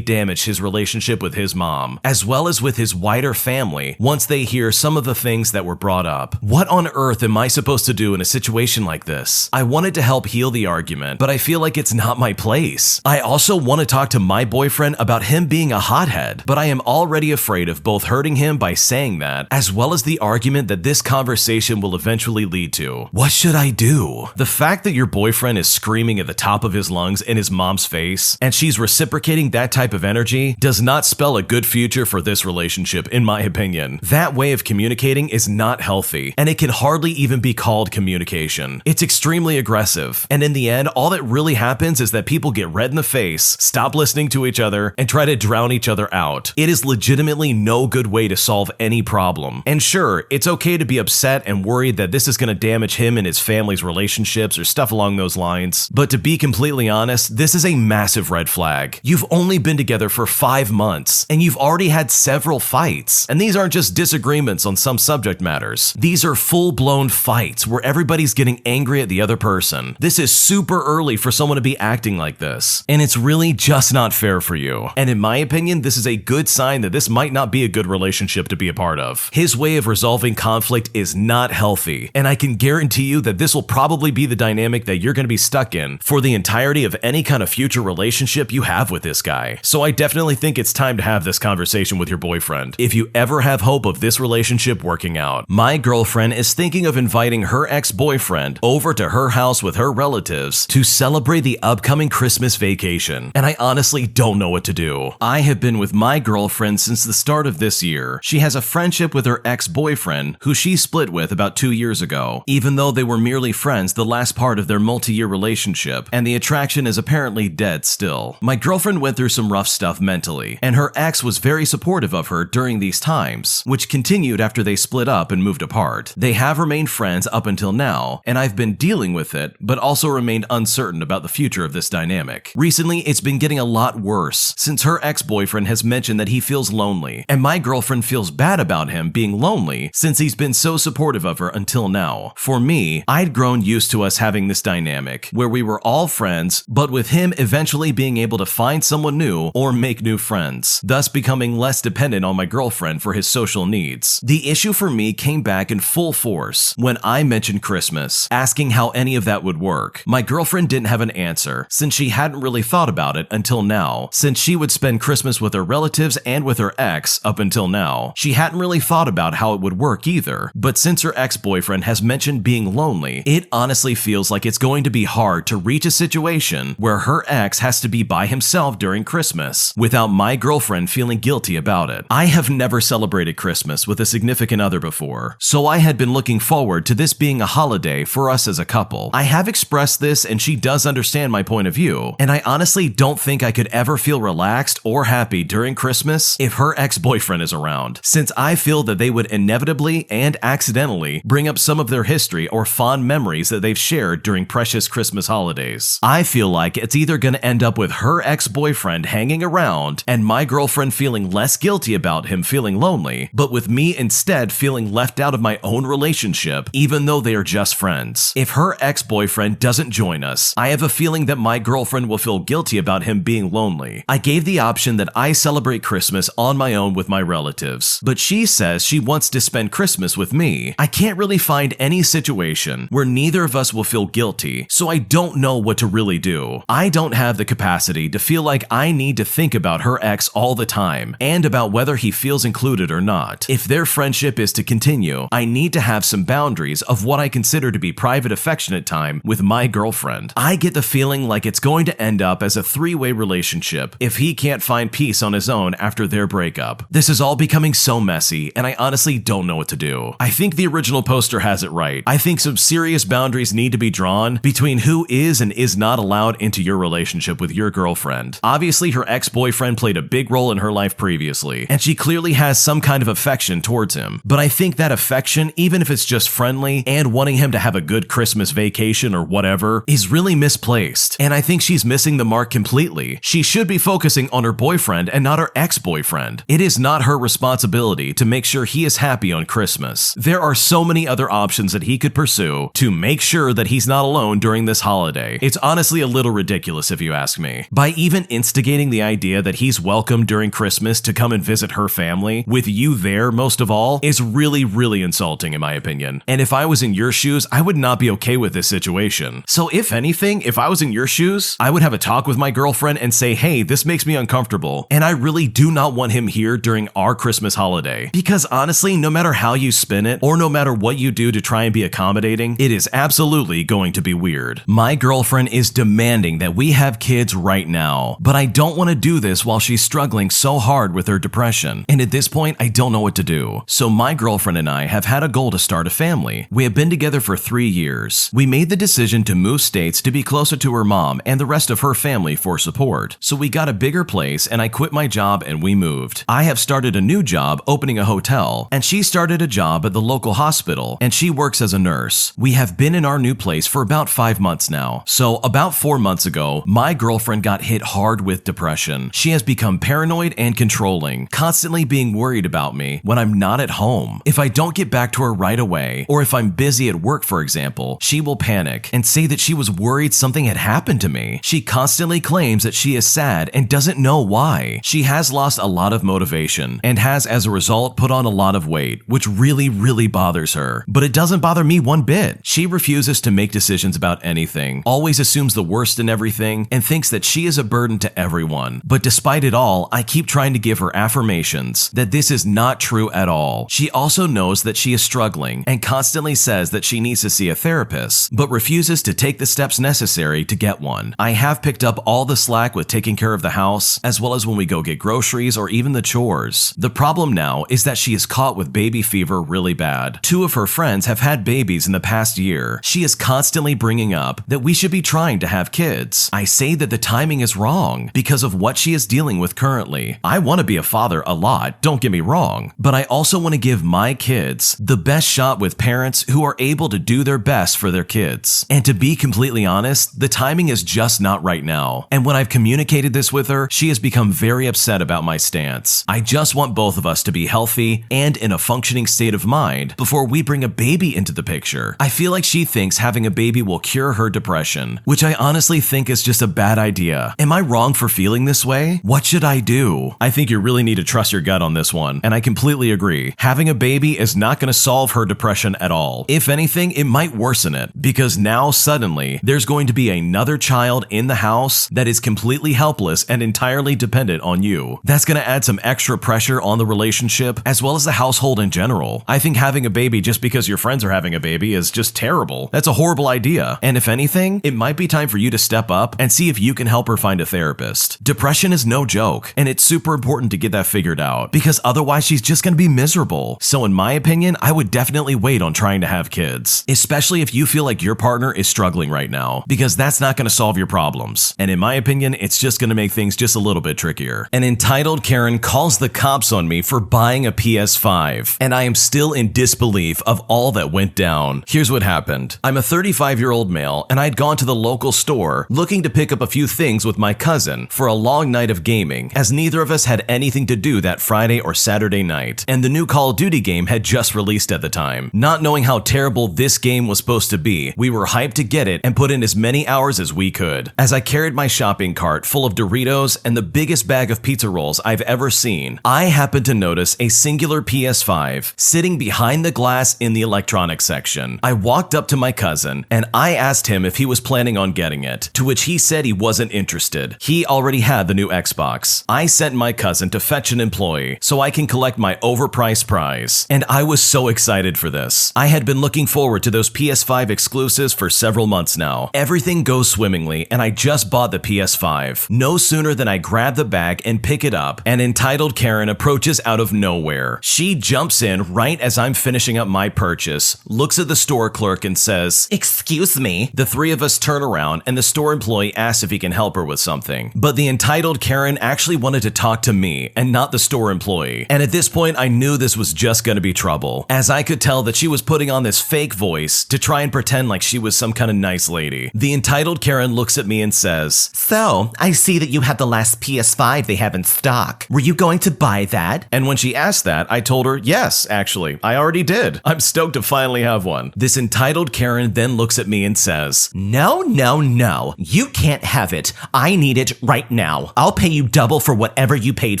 damaged his relationship with his mom, as well as with his wider family, once they hear some of the things that were brought up. What on earth am I supposed to do in a situation like this? I wanted to help heal the argument, but I feel like it's not my place. I also want to talk to my boyfriend about him being a hothead, but I am already afraid of both hurting him by saying that, as well as the argument that this conversation will eventually lead to. What should I do? The fact that your boyfriend is screaming at the top of his lungs in his mom's face, and she's reciprocating that type of energy, does not spell a good future for this relationship, in my opinion. That way of communicating is not healthy, and it can hardly even be called communication. It's extremely aggressive, and in the end, all that really happens is that people get red in the face, stop listening to each other, and try to drown each other out. It is legitimately no good way to solve any problem. And sure, it's okay to be upset and worried that this is going to damage him and his family's relationships or stuff along those lines, but to be completely honest, this is a massive red flag. You've only been together for 5 months, and you've already had several fights. And these aren't just disagreements on some subject matters. These are full-blown fights where everybody's getting angry at the other person. This is super early for someone to be acting like this, and it's really just not fair for you. And in my opinion, this is a good sign that this might not be a good relationship to be a part of. His way of resolving conflict is not healthy, and I can guarantee you that this will probably be the dynamic that you're going to be stuck in for the entirety of any kind of future relationship you have with this guy. So I definitely think it's time to have this conversation with your boyfriend if you ever have hope of this relationship working out. My girlfriend is thinking of inviting her ex-boyfriend over to her house with her relatives to celebrate the upcoming Christmas vacation, and I honestly don't know what to do. I have been with my girlfriend since the start of this year. She has a friendship with her ex-boyfriend, who she split with about 2 years ago, even though they were merely friends the last part of their multi-year relationship, and the attraction is apparently dead still. My girlfriend went through some rough stuff mentally, and her ex was very supportive of her during these times, which continued after they split up and moved apart. They have remained friends up until now, and I've been dealing with it, but also remained uncertain about the future of this dynamic. Recently, it's been getting a lot worse, since her ex-boyfriend has mentioned that he feels lonely, and my girlfriend feels bad about him being lonely since he's been so supportive of her until now. For me, I'd grown used to us having this dynamic, where we were all friends, but with him eventually being able to find someone new or make new friends, thus becoming less dependent on my girlfriend for his social needs. The issue for me came back in full force when I mentioned Christmas, asking how any of that would work. My girlfriend didn't have an answer, since she hadn't really thought about it until now, since she would spend Christmas with her relatives and with her ex up until now. She hadn't really thought about how it would work either, but since her ex-boyfriend has mentioned being lonely, it honestly feels like it's going to be hard to reach a situation where her ex has to be by himself during Christmas without my girlfriend feeling guilty about it. I have never celebrated Christmas with a significant other before, so I had been looking forward to this being a holiday for us as a couple. I have expressed this and she does understand my point of view, and I honestly don't think I could ever feel relaxed or happy during Christmas if her ex-boyfriend is around, since I feel that they would inevitably and accidentally bring up some of their history or fond memories that they've shared during precious Christmas holidays. I feel like it's either going to end up with her ex-boyfriend hanging around and my girlfriend feeling less guilty about him feeling lonely, but with me instead feeling left out of my own relationship, even though they are just friends. If her ex-boyfriend doesn't join us, I have a feeling that my girlfriend will feel guilty about him being lonely. I gave the option that I celebrate Christmas on my own with my relatives, but she says she wants to spend Christmas with me. I can't really find any situation where neither of us will feel guilty, so I don't know what to really do. I don't have the capacity to feel like I need to think about her ex all the time, and about whether he feels included or not. If their friendship is to continue, I need to have some boundaries of what I consider to be private affectionate time with my girlfriend. I get the feeling like it's going to end up as a three-way relationship if he can't find peace on his own after their breakup. This is all becoming so messy, and I honestly don't know what to do. I think the original poster has it right. I think some serious boundaries need to be drawn between who is and is not allowed into your relationship with with your girlfriend. Obviously, her ex-boyfriend played a big role in her life previously, and she clearly has some kind of affection towards him. But I think that affection, even if it's just friendly and wanting him to have a good Christmas vacation or whatever, is really misplaced. And I think she's missing the mark completely. She should be focusing on her boyfriend and not her ex-boyfriend. It is not her responsibility to make sure he is happy on Christmas. There are so many other options that he could pursue to make sure that he's not alone during this holiday. It's honestly a little ridiculous if you ask me. By even instigating the idea that he's welcome during Christmas to come and visit her family, with you there most of all, is really insulting in my opinion. And if I was in your shoes, I would not be okay with this situation. So if anything, if I was in your shoes, I would have a talk with my girlfriend and say, hey, this makes me uncomfortable, and I really do not want him here during our Christmas holiday. Because honestly, no matter how you spin it, or no matter what you do to try and be accommodating, it is absolutely going to be weird. My girlfriend is demanding that we have kids right now, but I don't want to do this while she's struggling so hard with her depression. And at this point, I don't know what to do. So my girlfriend and I have had a goal to start a family. We have been together for 3 years. We made the decision to move states to be closer to her mom and the rest of her family for support. So we got a bigger place and I quit my job and we moved. I have started a new job opening a hotel, and she started a job at the local hospital and she works as a nurse. We have been in our new place for about 5 months now. So about 4 months ago, my girlfriend got hit hard with depression. She has become paranoid and controlling, constantly being worried about me when I'm not at home. If I don't get back to her right away, or if I'm busy at work, for example, she will panic and say that she was worried something had happened to me. She constantly claims that she is sad and doesn't know why. She has lost a lot of motivation and has, as a result, put on a lot of weight, which really bothers her. But it doesn't bother me one bit. She refuses to make decisions about anything, always assumes the worst in everything, and thinks that she is a burden to everyone. But despite it all, I keep trying to give her affirmations that this is not true at all. She also knows that she is struggling and constantly says that she needs to see a therapist, but refuses to take the steps necessary to get one. I have picked up all the slack with taking care of the house, as well as when we go get groceries or even the chores. The problem now is that she is caught with baby fever really bad. 2 of her friends have had babies in the past year. She is constantly bringing up that we should be trying to have kids. I say that the timing is wrong because of what she is dealing with currently. I want to be a father a lot, don't get me wrong, but I also want to give my kids the best shot with parents who are able to do their best for their kids. And to be completely honest, the timing is just not right now. And when I've communicated this with her, she has become very upset about my stance. I just want both of us to be healthy and in a functioning state of mind before we bring a baby into the picture. I feel like she thinks having a baby will cure her depression, which I honestly think is just a bad idea. Am I wrong for feeling this way? What should I do? I think you really need to trust your gut on this one, and I completely agree. Having a baby is not going to solve her depression at all. If anything, it might worsen it, because now suddenly there's going to be another child in the house that is completely helpless and entirely dependent on you. That's going to add some extra pressure on the relationship as well as the household in general. I think having a baby just because your friends are having a baby is just terrible. That's a horrible idea. And if anything, it might be time for you to step up and see if you can help her find a therapist. Depression is no joke, and it's super important to get that figured out, because otherwise she's just going to be miserable. So in my opinion, I would definitely wait on trying to have kids, especially if you feel like your partner is struggling right now, because that's not going to solve your problems. And in my opinion, it's just going to make things just a little bit trickier. An entitled Karen calls the cops on me for buying a PS5, and I am still in disbelief of all that went down. Here's what happened. I'm a 35-year-old male, and I'd gone to the local store looking to pick up a few things with my cousin for a long night of gaming, as neither of us had anything to do that Friday or Saturday night, and the new Call of Duty game had just released at the time. Not knowing how terrible this game was supposed to be, we were hyped to get it and put in as many hours as we could. As I carried my shopping cart full of Doritos and the biggest bag of pizza rolls I've ever seen, I happened to notice a singular PS5 sitting behind the glass in the electronics section. I walked up to my cousin and I asked him if he was planning on getting it, to which he said he wasn't interested. He already had the new Xbox. I sent my cousin to fetch an employee so I can collect my overpriced prize, and I was so excited for this. I had been looking forward to those PS5 exclusives for several months now. Everything goes swimmingly, and I just bought the PS5. No sooner than I grab the bag and pick it up, an entitled Karen approaches out of nowhere. She jumps in right as I'm finishing up my purchase, looks at the store clerk and says, "Excuse me." The 3 of us turn around and the store employee asks if he can help her with something. But the entitled Karen actually wanted to talk to me and not the store employee. And at this point, I knew this was just gonna be trouble, as I could tell that she was putting on this fake voice to try and pretend like she was some kind of nice lady. The entitled Karen looks at me and says, "So, I see that you have the last PS5 they have in stock. Were you going to buy that?" and when she asked that, I told her, yes, actually, I already did. I'm stoked to finally have one. This entitled Karen then looks at me and says, No, no, no. You can't have it. I need it right now. I'll pay you double for whatever you paid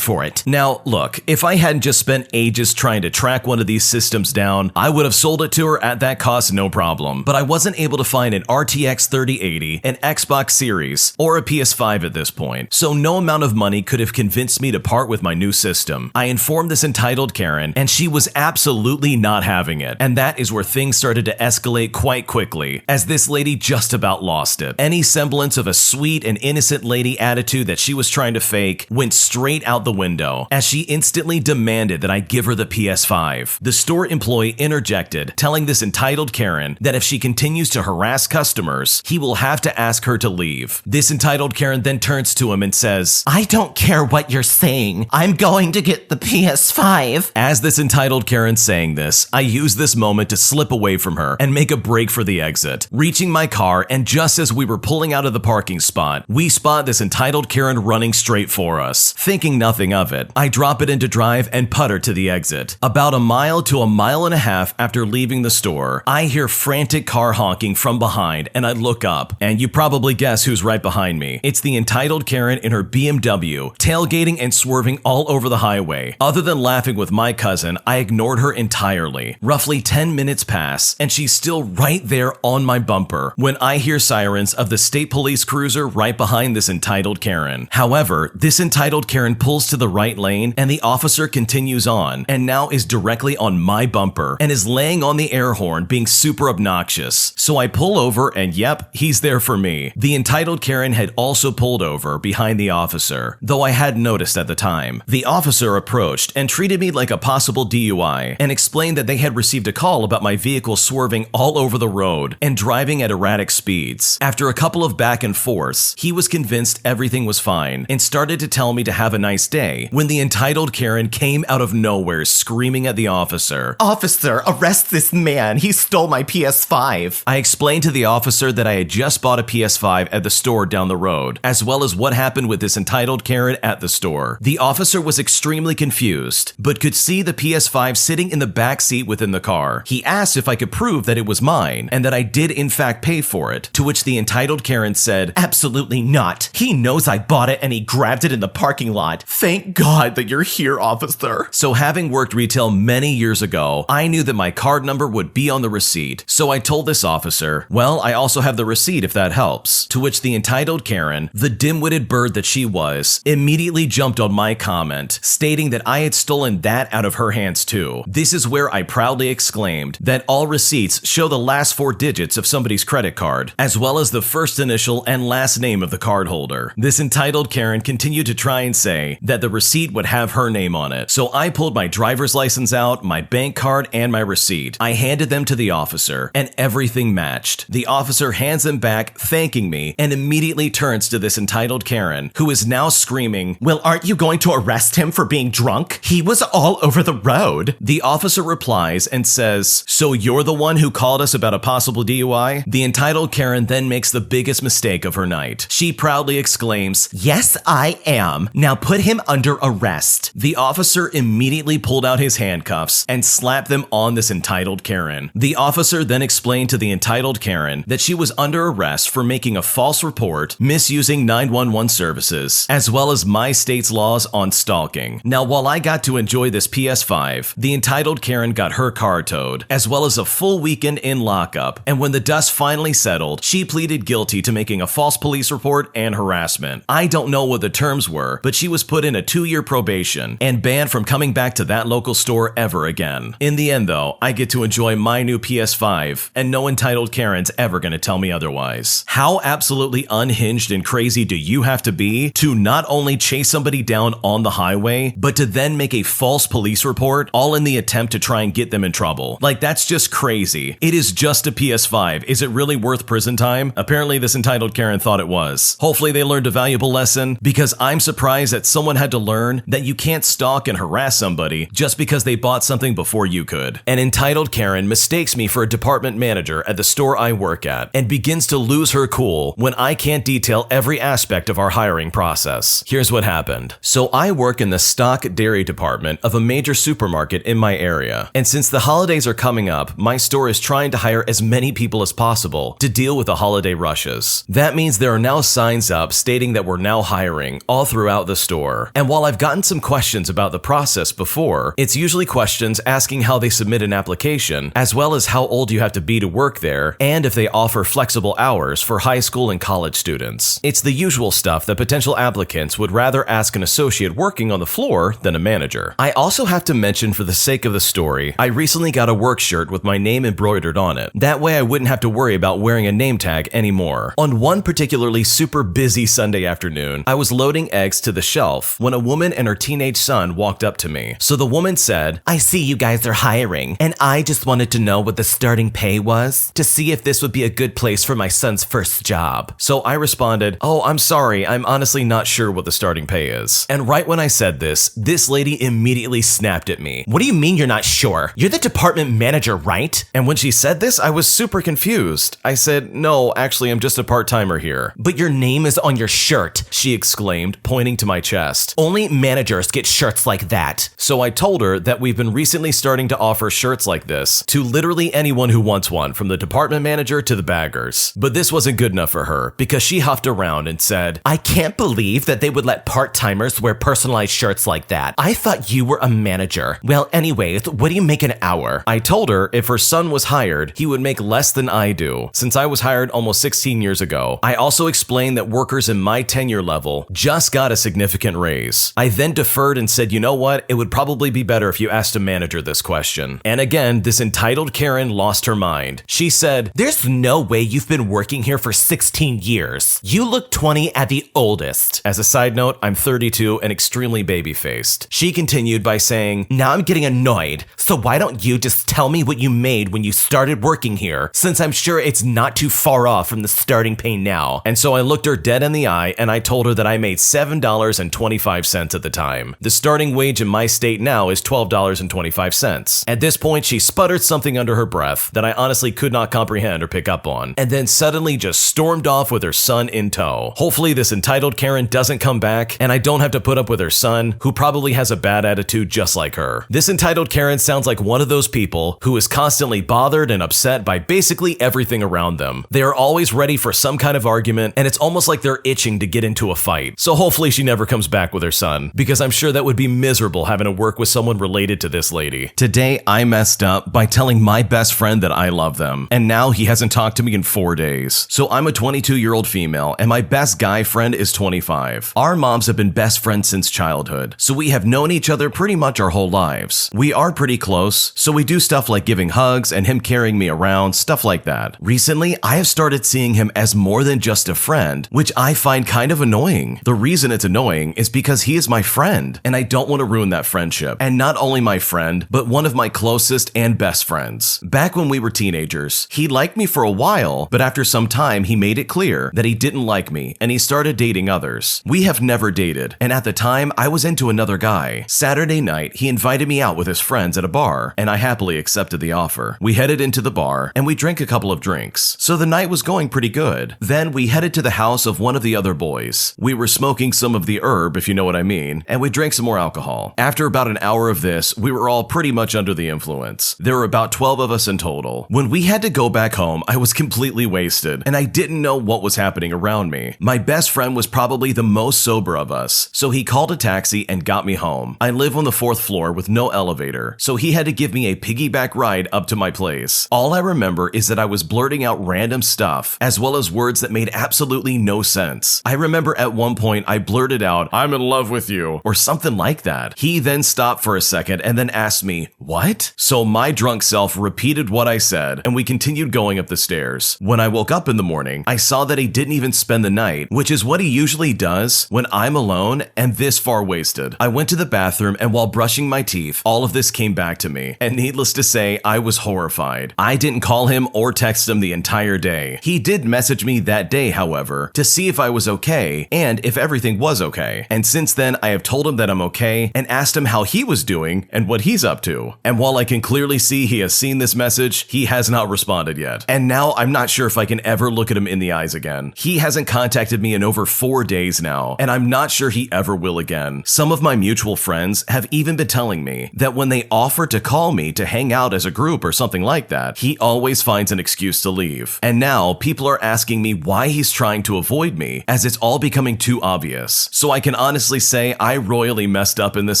for it. now look, if I hadn't just spent ages trying to track one of these systems down, I would have sold it to her at that cost no problem. But I wasn't able to find an RTX 3080, an Xbox Series, or a PS5 at this point, so no amount of money could have convinced me to part with my new system. I informed this entitled Karen, and she was absolutely not having it. And that is where things started to escalate quite quickly, as this lady just about lost it. Any semblance of a sweet and innocent lady attitude that she was trying to fake went straight out the window, as she instantly demanded that I give her the PS5. The store employee interjected, telling this entitled Karen that if she continues to harass customers, he will have to ask her to leave. This entitled Karen then turns to him and says, I don't care what you're saying. I'm going to get the PS5. As this entitled Karen saying this, I use this moment to slip away from her and make a break for the exit. Reaching my car, and just as we were pulling out of the parking spot, we spot this entitled Karen running straight for us. Thinking nothing of it, I drop it into drive and putter to the exit. About a mile to a mile and a half after leaving the store, I hear frantic car honking from behind, and I look up, and you probably guess who's right behind me. It's the entitled Karen in her BMW, tailgating and swerving all over the highway. Other than laughing with my cousin, I ignored her entirely. Roughly 10 minutes pass, and she's still right there on my bumper when I hear sirens of the state police cruiser right behind this entitled Karen. However, this entitled Karen pulls to the right lane, and the officer continues on, and now is directly on my bumper, and is laying on the air horn being super obnoxious. So I pull over, and yep, he's there for me. The entitled Karen had also pulled over behind the officer, though I hadn't noticed at the time. The officer approached and treated me like a possible DUI, and explained that they had received a call about my vehicle swerving all over the road and driving at erratic speeds. After a couple of back and forths, he was convinced everything was fine and started to tell me to have a nice day, when the entitled Karen came out of nowhere screaming at the officer, Officer, arrest this man. He stole my PS5. I explained to the officer that I had just bought a PS5 at the store down the road, as well as what happened with this entitled Karen at the store. The officer was extremely confused, but could see the PS5 sitting in the back seat within the car. He asked if I could prove that it was mine, and that I did in fact pay for it, to which the entitled Karen said, Absolutely not. He knows I bought it and he grabbed it in the parking lot. Thank God that you're here, officer. So having worked retail many years ago, I knew that my card number would be on the receipt. So I told this officer, well, I also have the receipt if that helps. To which the entitled Karen, the dim-witted bird that she was, immediately jumped on my comment, stating that I had stolen that out of her hands too. This is where I proudly exclaimed that all receipts show the last 4 digits of somebody's credit card, as well as the first initial and last name of the cardholder. This entitled Karen continued to try and say that the receipt would have her name on it. So I pulled my driver's license out, my bank card, and my receipt. I handed them to the officer, and everything matched. The officer hands them back, thanking me, and immediately turns to this entitled Karen, who is now screaming, Well, aren't you going to arrest him for being drunk? He was all over the road. The officer replies and says, so you're the one who called us about a possible DUI? The entitled Karen then makes the biggest mistake of her night. She proudly exclaims, Yes, I am. Now put him under arrest. The officer immediately pulled out his handcuffs and slapped them on this entitled Karen. The officer then explained to the entitled Karen that she was under arrest for making a false report, misusing 911 services, as well as my state's laws on stalking. Now, while I got to enjoy this PS5, the entitled Karen got her car towed, as well as a full weekend in lockup, and when the dust finally settled, she pleaded guilty to making a false police report and harassment. I don't know what the terms were, but she was put in a 2-year probation and banned from coming back to that local store ever again. In the end though, I get to enjoy my new PS5, and no entitled Karen's ever gonna tell me otherwise. How absolutely unhinged and crazy do you have to be to not only chase somebody down on the highway, but to then make a false police report, all in the attempt to try and get them in trouble? Like, that's just crazy. It is just a PS5. Is it really worth prison time? Apparently this entitled Karen thought it it was. Hopefully they learned a valuable lesson, because I'm surprised that someone had to learn that you can't stalk and harass somebody just because they bought something before you could. An entitled Karen mistakes me for a department manager at the store I work at and begins to lose her cool when I can't detail every aspect of our hiring process. Here's what happened. So I work in the stock dairy department of a major supermarket in my area, and since the holidays are coming up, my store is trying to hire as many people as possible to deal with the holiday rushes. That means there are now signs up stating that we're now hiring all throughout the store. And while I've gotten some questions about the process before, it's usually questions asking how they submit an application, as well as how old you have to be to work there, and if they offer flexible hours for high school and college students. It's the usual stuff that potential applicants would rather ask an associate working on the floor than a manager. I also have to mention, for the sake of the story, I recently got a work shirt with my name embroidered on it. That way I wouldn't have to worry about wearing a name tag anymore. On one particularly super busy Sunday afternoon, I was loading eggs to the shelf when a woman and her teenage son walked up to me. So the woman said, "I see you guys are hiring, and I just wanted to know what the starting pay was to see if this would be a good place for my son's first job." So I responded, "Oh, I'm sorry, I'm honestly not sure what the starting pay is." And right when I said this lady immediately snapped at me. "What do you mean you're not sure? You're the department manager, right?" And when she said this, I was super confused. I said, "No, actually, I'm just a part-timer here." "But your name is on your shirt," she exclaimed, pointing to my chest. "Only managers get shirts like that." So I told her that we've been recently starting to offer shirts like this to literally anyone who wants one, from the department manager to the baggers. But this wasn't good enough for her, because she huffed around and said, "I can't believe that they would let part-timers wear personalized shirts like that. I thought you were a manager. Well, anyways, what do you make an hour?" I told her if her son was hired, he would make less than I do, since I was hired almost 16 years ago. I also explained that workers in my tenure level just got a significant raise. I then deferred and said, "You know what? It would probably be better if you asked a manager this question." And again, this entitled Karen lost her mind. She said, "There's no way you've been working here for 16 years. You look 20 at the oldest." As a side note, I'm 32 and extremely baby-faced. She continued by saying, "Now I'm getting annoyed, so why don't you just tell me what you made when you started working here, since I'm sure it's not too far off from the starting pay now." And so I looked her dead in the eye and I told her that I made $7.25 at the time. The starting wage in my state now is $12.25. At this point, she sputtered something under her breath that I honestly could not comprehend or pick up on, and then suddenly just stormed off with her son in tow. Hopefully this entitled Karen doesn't come back and I don't have to put up with her son, who probably has a bad attitude just like her. This entitled Karen sounds like one of those people who is constantly bothered and upset by basically everything around them. They are always ready for some kind of argument, and it's almost like they're itching to get into a fight. So hopefully she never comes back with her son, because I'm sure that would be miserable having to work with someone related to this lady. Today, I messed up by telling my best friend that I love them, and now he hasn't talked to me in 4 days. So I'm a 22-year-old female, and my best guy friend is 25. Our moms have been best friends since childhood, so we have known each other pretty much our whole lives. We are pretty close, so we do stuff like giving hugs and him carrying me around, stuff like that. Recently, I have started seeing him as more than just a friend, which I find kind of annoying. The reason it's annoying is because he is my friend, and I don't want to ruin that friendship. And not only my friend, but one of my closest and best friends. Back when we were teenagers, he liked me for a while, but after some time, he made it clear that he didn't like me, and he started dating others. We have never dated, and at the time, I was into another guy. Saturday night, he invited me out with his friends at a bar, and I happily accepted the offer. We headed into the bar, and we drank a couple of drinks, so the night was going pretty good. Then we headed to the house of one of the other boys. We were smoking some of the herb, if you know what I mean, and we drank some more alcohol. After about an hour of this, we were all pretty much under the influence. There were about 12 of us in total. When we had to go back home, I was completely wasted, and I didn't know what was happening around me. My best friend was probably the most sober of us, so he called a taxi and got me home. I live on the 4th floor with no elevator, so he had to give me a piggyback ride up to my place. All I remember is that I was blurting out random stuff, as well as words that made absolutely no sense. I remember at one point I blurted out, "I'm in love with you," or something like that. He then stopped for a second and then asked me, "What?" So my drunk self repeated what I said, and we continued going up the stairs. When I woke up in the morning, I saw that he didn't even spend the night, which is what he usually does when I'm alone and this far wasted. I went to the bathroom, and while brushing my teeth, all of this came back to me, and needless to say, I was horrified. I didn't call him or text him the entire day. He did message me that day, however, to see if I was okay and if everything was okay. And since then, I have told him that I'm okay and asked him how he was doing and what he's up to. And while I can clearly see he has seen this message, he has not responded yet. And now I'm not sure if I can ever look at him in the eyes again. He hasn't contacted me in over 4 days now, and I'm not sure he ever will again. Some of my mutual friends have even been telling me that when they offer to call me to hang out as a group or something like that, he always finds an excuse to leave. And now people are asking me why he's trying to avoid me, as it's all becoming too obvious. So I can honestly say I royally messed up in this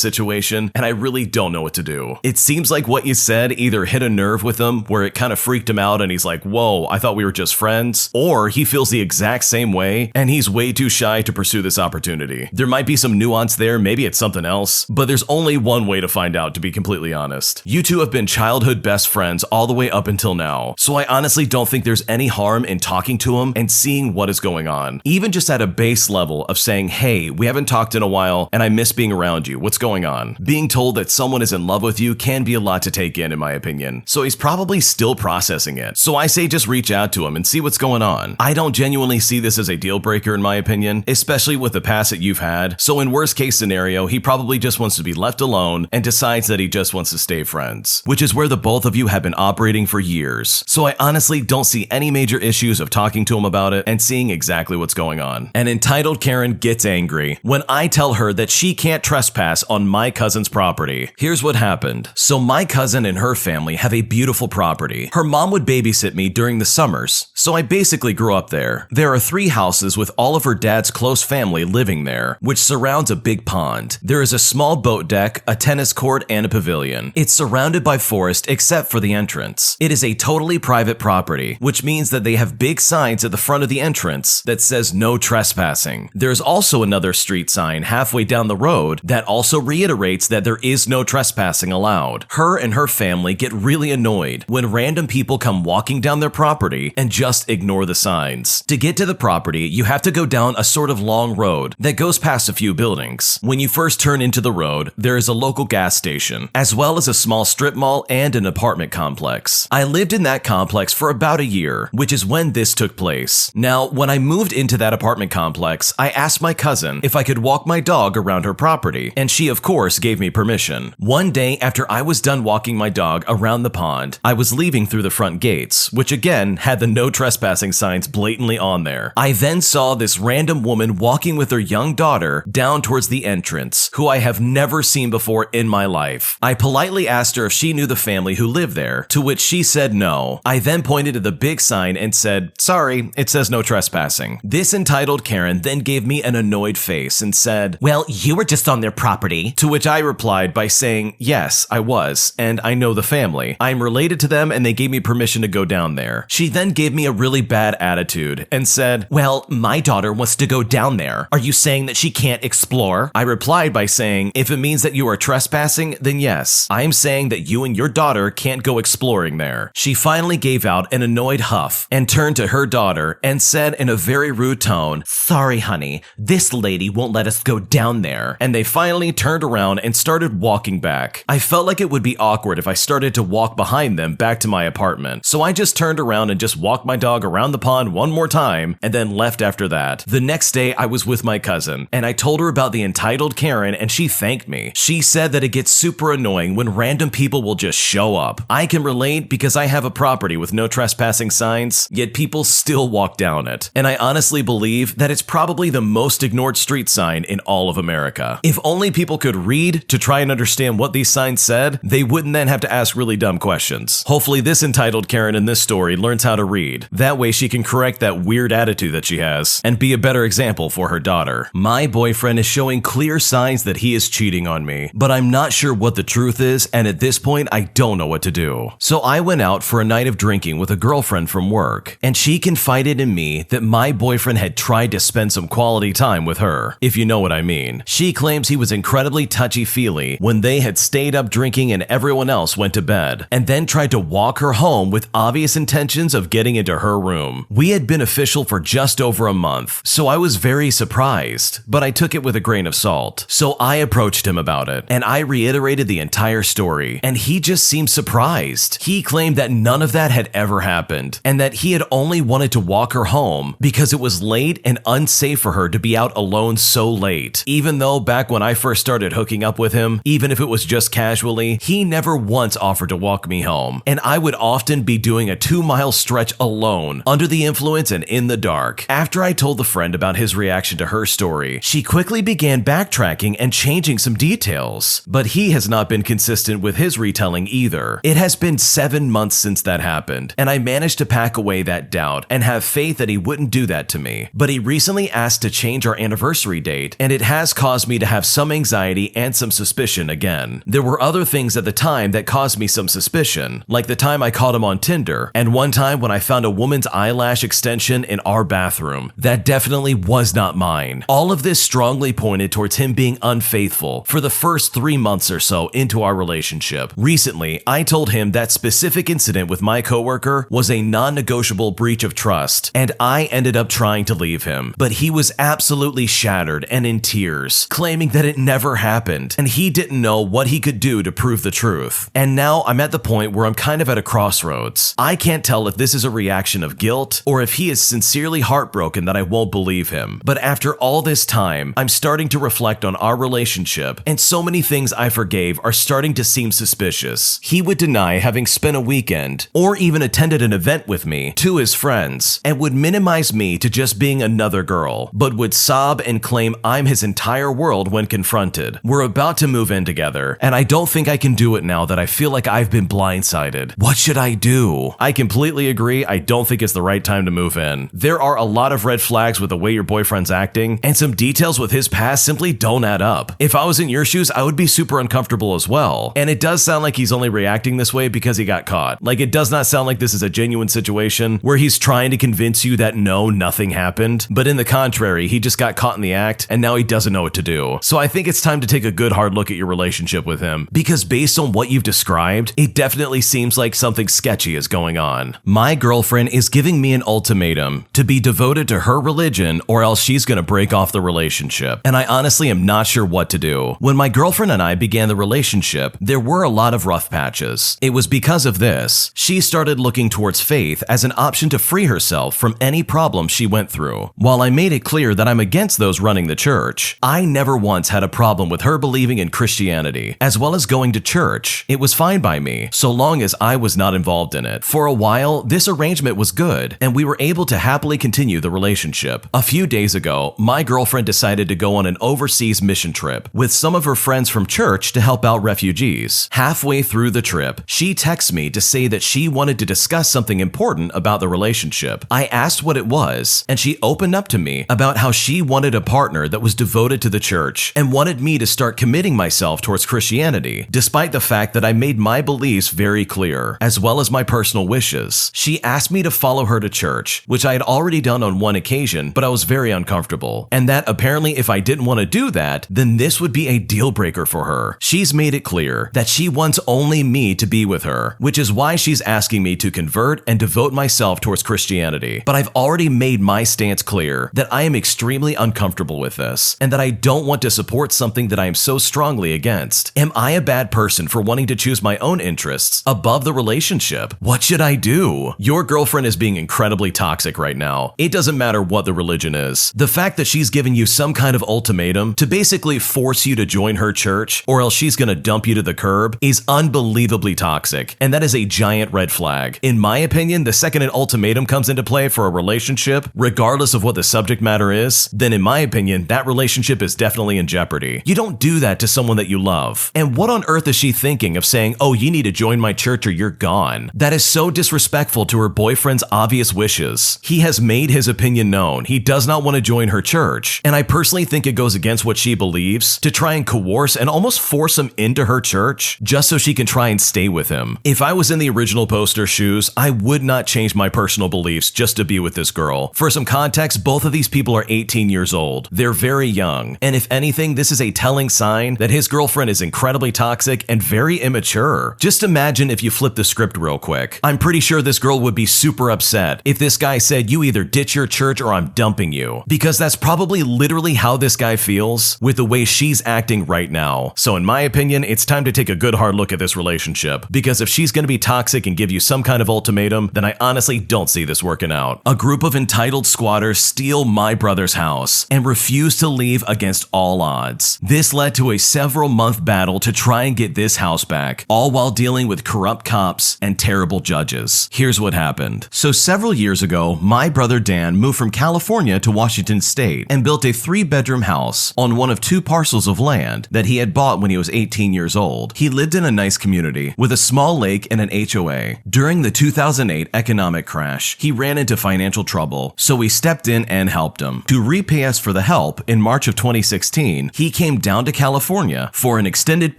situation, and I really don't know what to do. It seems like what you said either hit a nerve with him where it kind of freaked him out and he's like, whoa, I thought we were just friends, or he feels the exact same way and he's way too shy to pursue this opportunity. There might be some nuance there, maybe it's something else, but there's only one way to find out, to be completely honest. You two have been childhood best friends all the way up until now, so I honestly don't think there's any harm in talking to him and seeing what is going on. Even just at a base level of saying, hey, we haven't talked in a while and I miss being around you, what's going on? Being told that someone is in love with you can be a lot to take in my opinion, so he's probably still processing it. So I say just reach out to him and see what's going on. I don't genuinely see this as a deal breaker in my opinion, especially with the past that you've had, so in worst case scenario, he probably just wants to be left alone and decides that he just wants to stay friends, which is where the both of you have been operating for years. So I honestly don't see any major issues of talking to him about it and seeing exactly what's going on. And entitled Karen gets angry when I tell her that she can't trespass on my cousin's property. Here's what happened. So my cousin and her family have a beautiful property. Her mom would babysit me during the summers, so I basically grew up there. There are 3 houses with all of her dad's close family living there, which surrounds a big pond. There is a small boat deck, a tennis court, and a pavilion. It's surrounded by forest except for the entrance. It is a totally private property, which means that they have big signs at the front of the entrance that says no trespassing. There's also another street sign halfway down the road that also reiterates that there is no trespassing allowed. Her and her family get really annoyed when random people come walking down their property and just ignore the signs. To get to the property, you have to go down a sort of long road that goes past a few buildings. When you first turn into the road, there is a local gas station, as well as a small strip mall and an apartment complex. I lived in that complex for about a year, which is when this took place. Now, when I moved into that apartment complex, I asked my cousin if I could walk my dog around her property, and she of course gave me permission. One day after I was done walking my dog around the pond, I was leaving through the front gates, which again had the no trespassing signs blatantly on there. I then saw this random woman walking with her young daughter down towards the entrance, who I have never seen before in my life. I politely asked her if she knew the family who lived there, to which she said no. I then pointed to the big sign and said, sorry, it says no trespassing. This entitled Karen then gave me an annoyed face and said, well, you were just on their property. To which I replied by saying, yes, I was, and I know the family. I'm related to them and they gave me permission to go down there. She then gave me a really bad attitude and said, well, my daughter wants to go down there. Are you saying that she can't explore? I replied by saying, if it means that you are trespassing, then yes. I am saying that you and your daughter can't go exploring there. She finally gave out an annoyed huff and turned to her daughter and said in a very rude tone, sorry, honey, this lady won't let us go down there. And they finally turned around and started walking back. I felt like it would be awkward if I started to walk behind them back to my apartment, so I just turned around and just walked my dog around the pond one more time and then left after that. The next day I was with my cousin and I told her about the entitled Karen and she thanked me. She said that it gets super annoying when random people will just show up. I can relate because I have a property with no trespassing signs, yet people still walk down it. And I honestly believe that it's probably the most ignored street sign in all of America. If only people could read to try and understand what these signs said, they wouldn't then have to ask really dumb questions. Hopefully this entitled Karen in this story learns how to read. That way she can correct that weird attitude that she has and be a better example for her daughter. My boyfriend is showing clear signs that he is cheating on me, but I'm not sure what the truth is, and at this point I don't know what to do. So I went out for a night of drinking with a girlfriend from work, and she confided in me that my boyfriend had tried to spend some quality time with her, if you know what I mean. She claims he was incredibly touchy-feely when they had stayed up drinking and everyone else went to bed, and then tried to walk her home with obvious intentions of getting into her room. We had been official for just over a month, so I was very surprised, but I took it with a grain of salt. So I approached him about it, and I reiterated the entire story, and he just seemed surprised. He claimed that none of that had ever happened, and that he had only wanted to walk her home because it was late and unsafe for her to be out alone so late. Even though back when I first started hooking up with him, even if it was just casually, he never once offered to walk me home. And I would often be doing a 2-mile stretch alone, under the influence and in the dark. After I told the friend about his reaction to her story, she quickly began backtracking and changing some details. But he has not been consistent with his retelling either. It has been 7 months since that happened, and I managed to pack away that doubt and have faith that he wouldn't do that to me. But he recently asked to change our anniversary date, and it has caused me to have some anxiety and some suspicion again. There were other things at the time that caused me some suspicion, like the time I caught him on Tinder, and one time when I found a woman's eyelash extension in our bathroom. That definitely was not mine. All of this strongly pointed towards him being unfaithful for the first 3 months or so into our relationship. Recently, I told him that specific incident with my coworker was a non-negotiable breach of trust, and I ended up trying to leave him. But he was absolutely shattered and in tears, claiming that it never happened, and he didn't know what he could do to prove the truth. And now I'm at the point where I'm kind of at a crossroads. I can't tell if this is a reaction of guilt or if he is sincerely heartbroken that I won't believe him. But after all this time, I'm starting to reflect on our relationship, and so many things I forgave are starting to seem suspicious. He would deny having spent a weekend or even attended an event with me to his friends, and would minimize me to just being another girl, but would sob and claim I'm his entire world when confronted. We're about to move in together, and I don't think I can do it now that I feel like I've been blindsided. What should I do? I completely agree. I don't think it's the right time to move in. There are a lot of red flags with the way your boyfriend's acting, and some details with his past simply don't add up. If I was in your shoes, I would be super uncomfortable as well. And it does sound like he's only reacting this way because he got caught. Like, it does not sound like this is a genuine situation where he's trying to convince you that no, nothing happened. But in the contrary, he just got caught in the act, and now he doesn't know what to do. So I think it's time to take a good hard look at your relationship with him, because based on what you've described, it definitely seems like something sketchy is going on. My girlfriend is giving me an ultimatum to be devoted to her religion or else she's gonna break off the relationship, and I honestly am not sure what to do. When my girlfriend and I began the relationship, there were a lot of rough patches. It was because of this. She started looking towards faith as an option to free herself from any problems she went through. While I made it clear that I'm against those running the church, I never once had a problem with her believing in Christianity, as well as going to church. It was fine by me, so long as I was not involved in it. For a while, this arrangement was good, and we were able to happily continue the relationship. A few days ago, my girlfriend decided to go on an overseas mission trip with some of her friends from church to help out refugees. Halfway through the trip, she texts me to say that she wanted to discuss something important about the relationship. I asked what it was, and she opened up to me about how she wanted a partner that was devoted to the church and wanted me to start committing myself towards Christianity, despite the fact that I made my beliefs very clear, as well as my personal wishes. She asked me to follow her to church, which I had already done on one occasion, but I was very uncomfortable, and that apparently if I didn't want to do that, then this would be a deal breaker for her. She's made it clear that she wants only me to be with her, which is why she's asking me to convert and devote myself towards Christianity. But I've already made my stance clear that I am extremely uncomfortable with this, and that I don't want to support something that I am so strongly against. Am I a bad person for wanting to choose my own interests above the relationship? What should I do? Your girlfriend is being incredibly toxic right now. It doesn't matter what the religion is. The fact that she's giving you some kind of ultimatum to basically force you to join her church or else she's gonna dump you to the curb is unbelievably toxic, and that is a giant red flag. In my opinion, the second an ultimatum comes into play for a relationship, regardless of what the subject matter is, then in my opinion, that relationship is definitely in jeopardy. You don't do that to someone that you love. And what on earth is she thinking of saying, oh, you need to join my church or you're gone? That is so disrespectful to her boyfriend's obvious wishes. He has made his opinion known. He does not want to join her church, and I personally think it goes against what she believes to try and coerce and almost force him into her church just so she can try and stay with him. If I was in the original poster's shoes, I would not change my personal beliefs just to be with this girl. For some context, both of these people are 18 years old. They're very young, and if anything, this is a telling sign that his girlfriend is incredibly toxic and very immature. Just imagine if you flip the script real quick. I'm pretty sure this girl would be super upset if this guy said, you either ditch your church or I'm dumping you, because that's probably literally how this guy feels with the way she's acting right now. So in my opinion, it's time to take a good hard look at this relationship, because if she's going to be toxic and give you some kind of ultimatum, then I honestly don't see this working out. A group of entitled squatters steal my brother's house and refuse to leave against all odds. This led to a several-month battle to try and get this house back, all while dealing with corrupt cops and terrible judges. Here's what happened. So several years ago, my brother Dan moved from California to Washington State and built a 3-bedroom house on one of 2 parcels of land that he had bought when he was 18 years old. He lived in a nice community with a small lake and an HOA. During the 2008 economic crash, he ran into financial trouble, so we stepped in and helped him. To repay us for the help, in March of 2016, he came down to California for an extended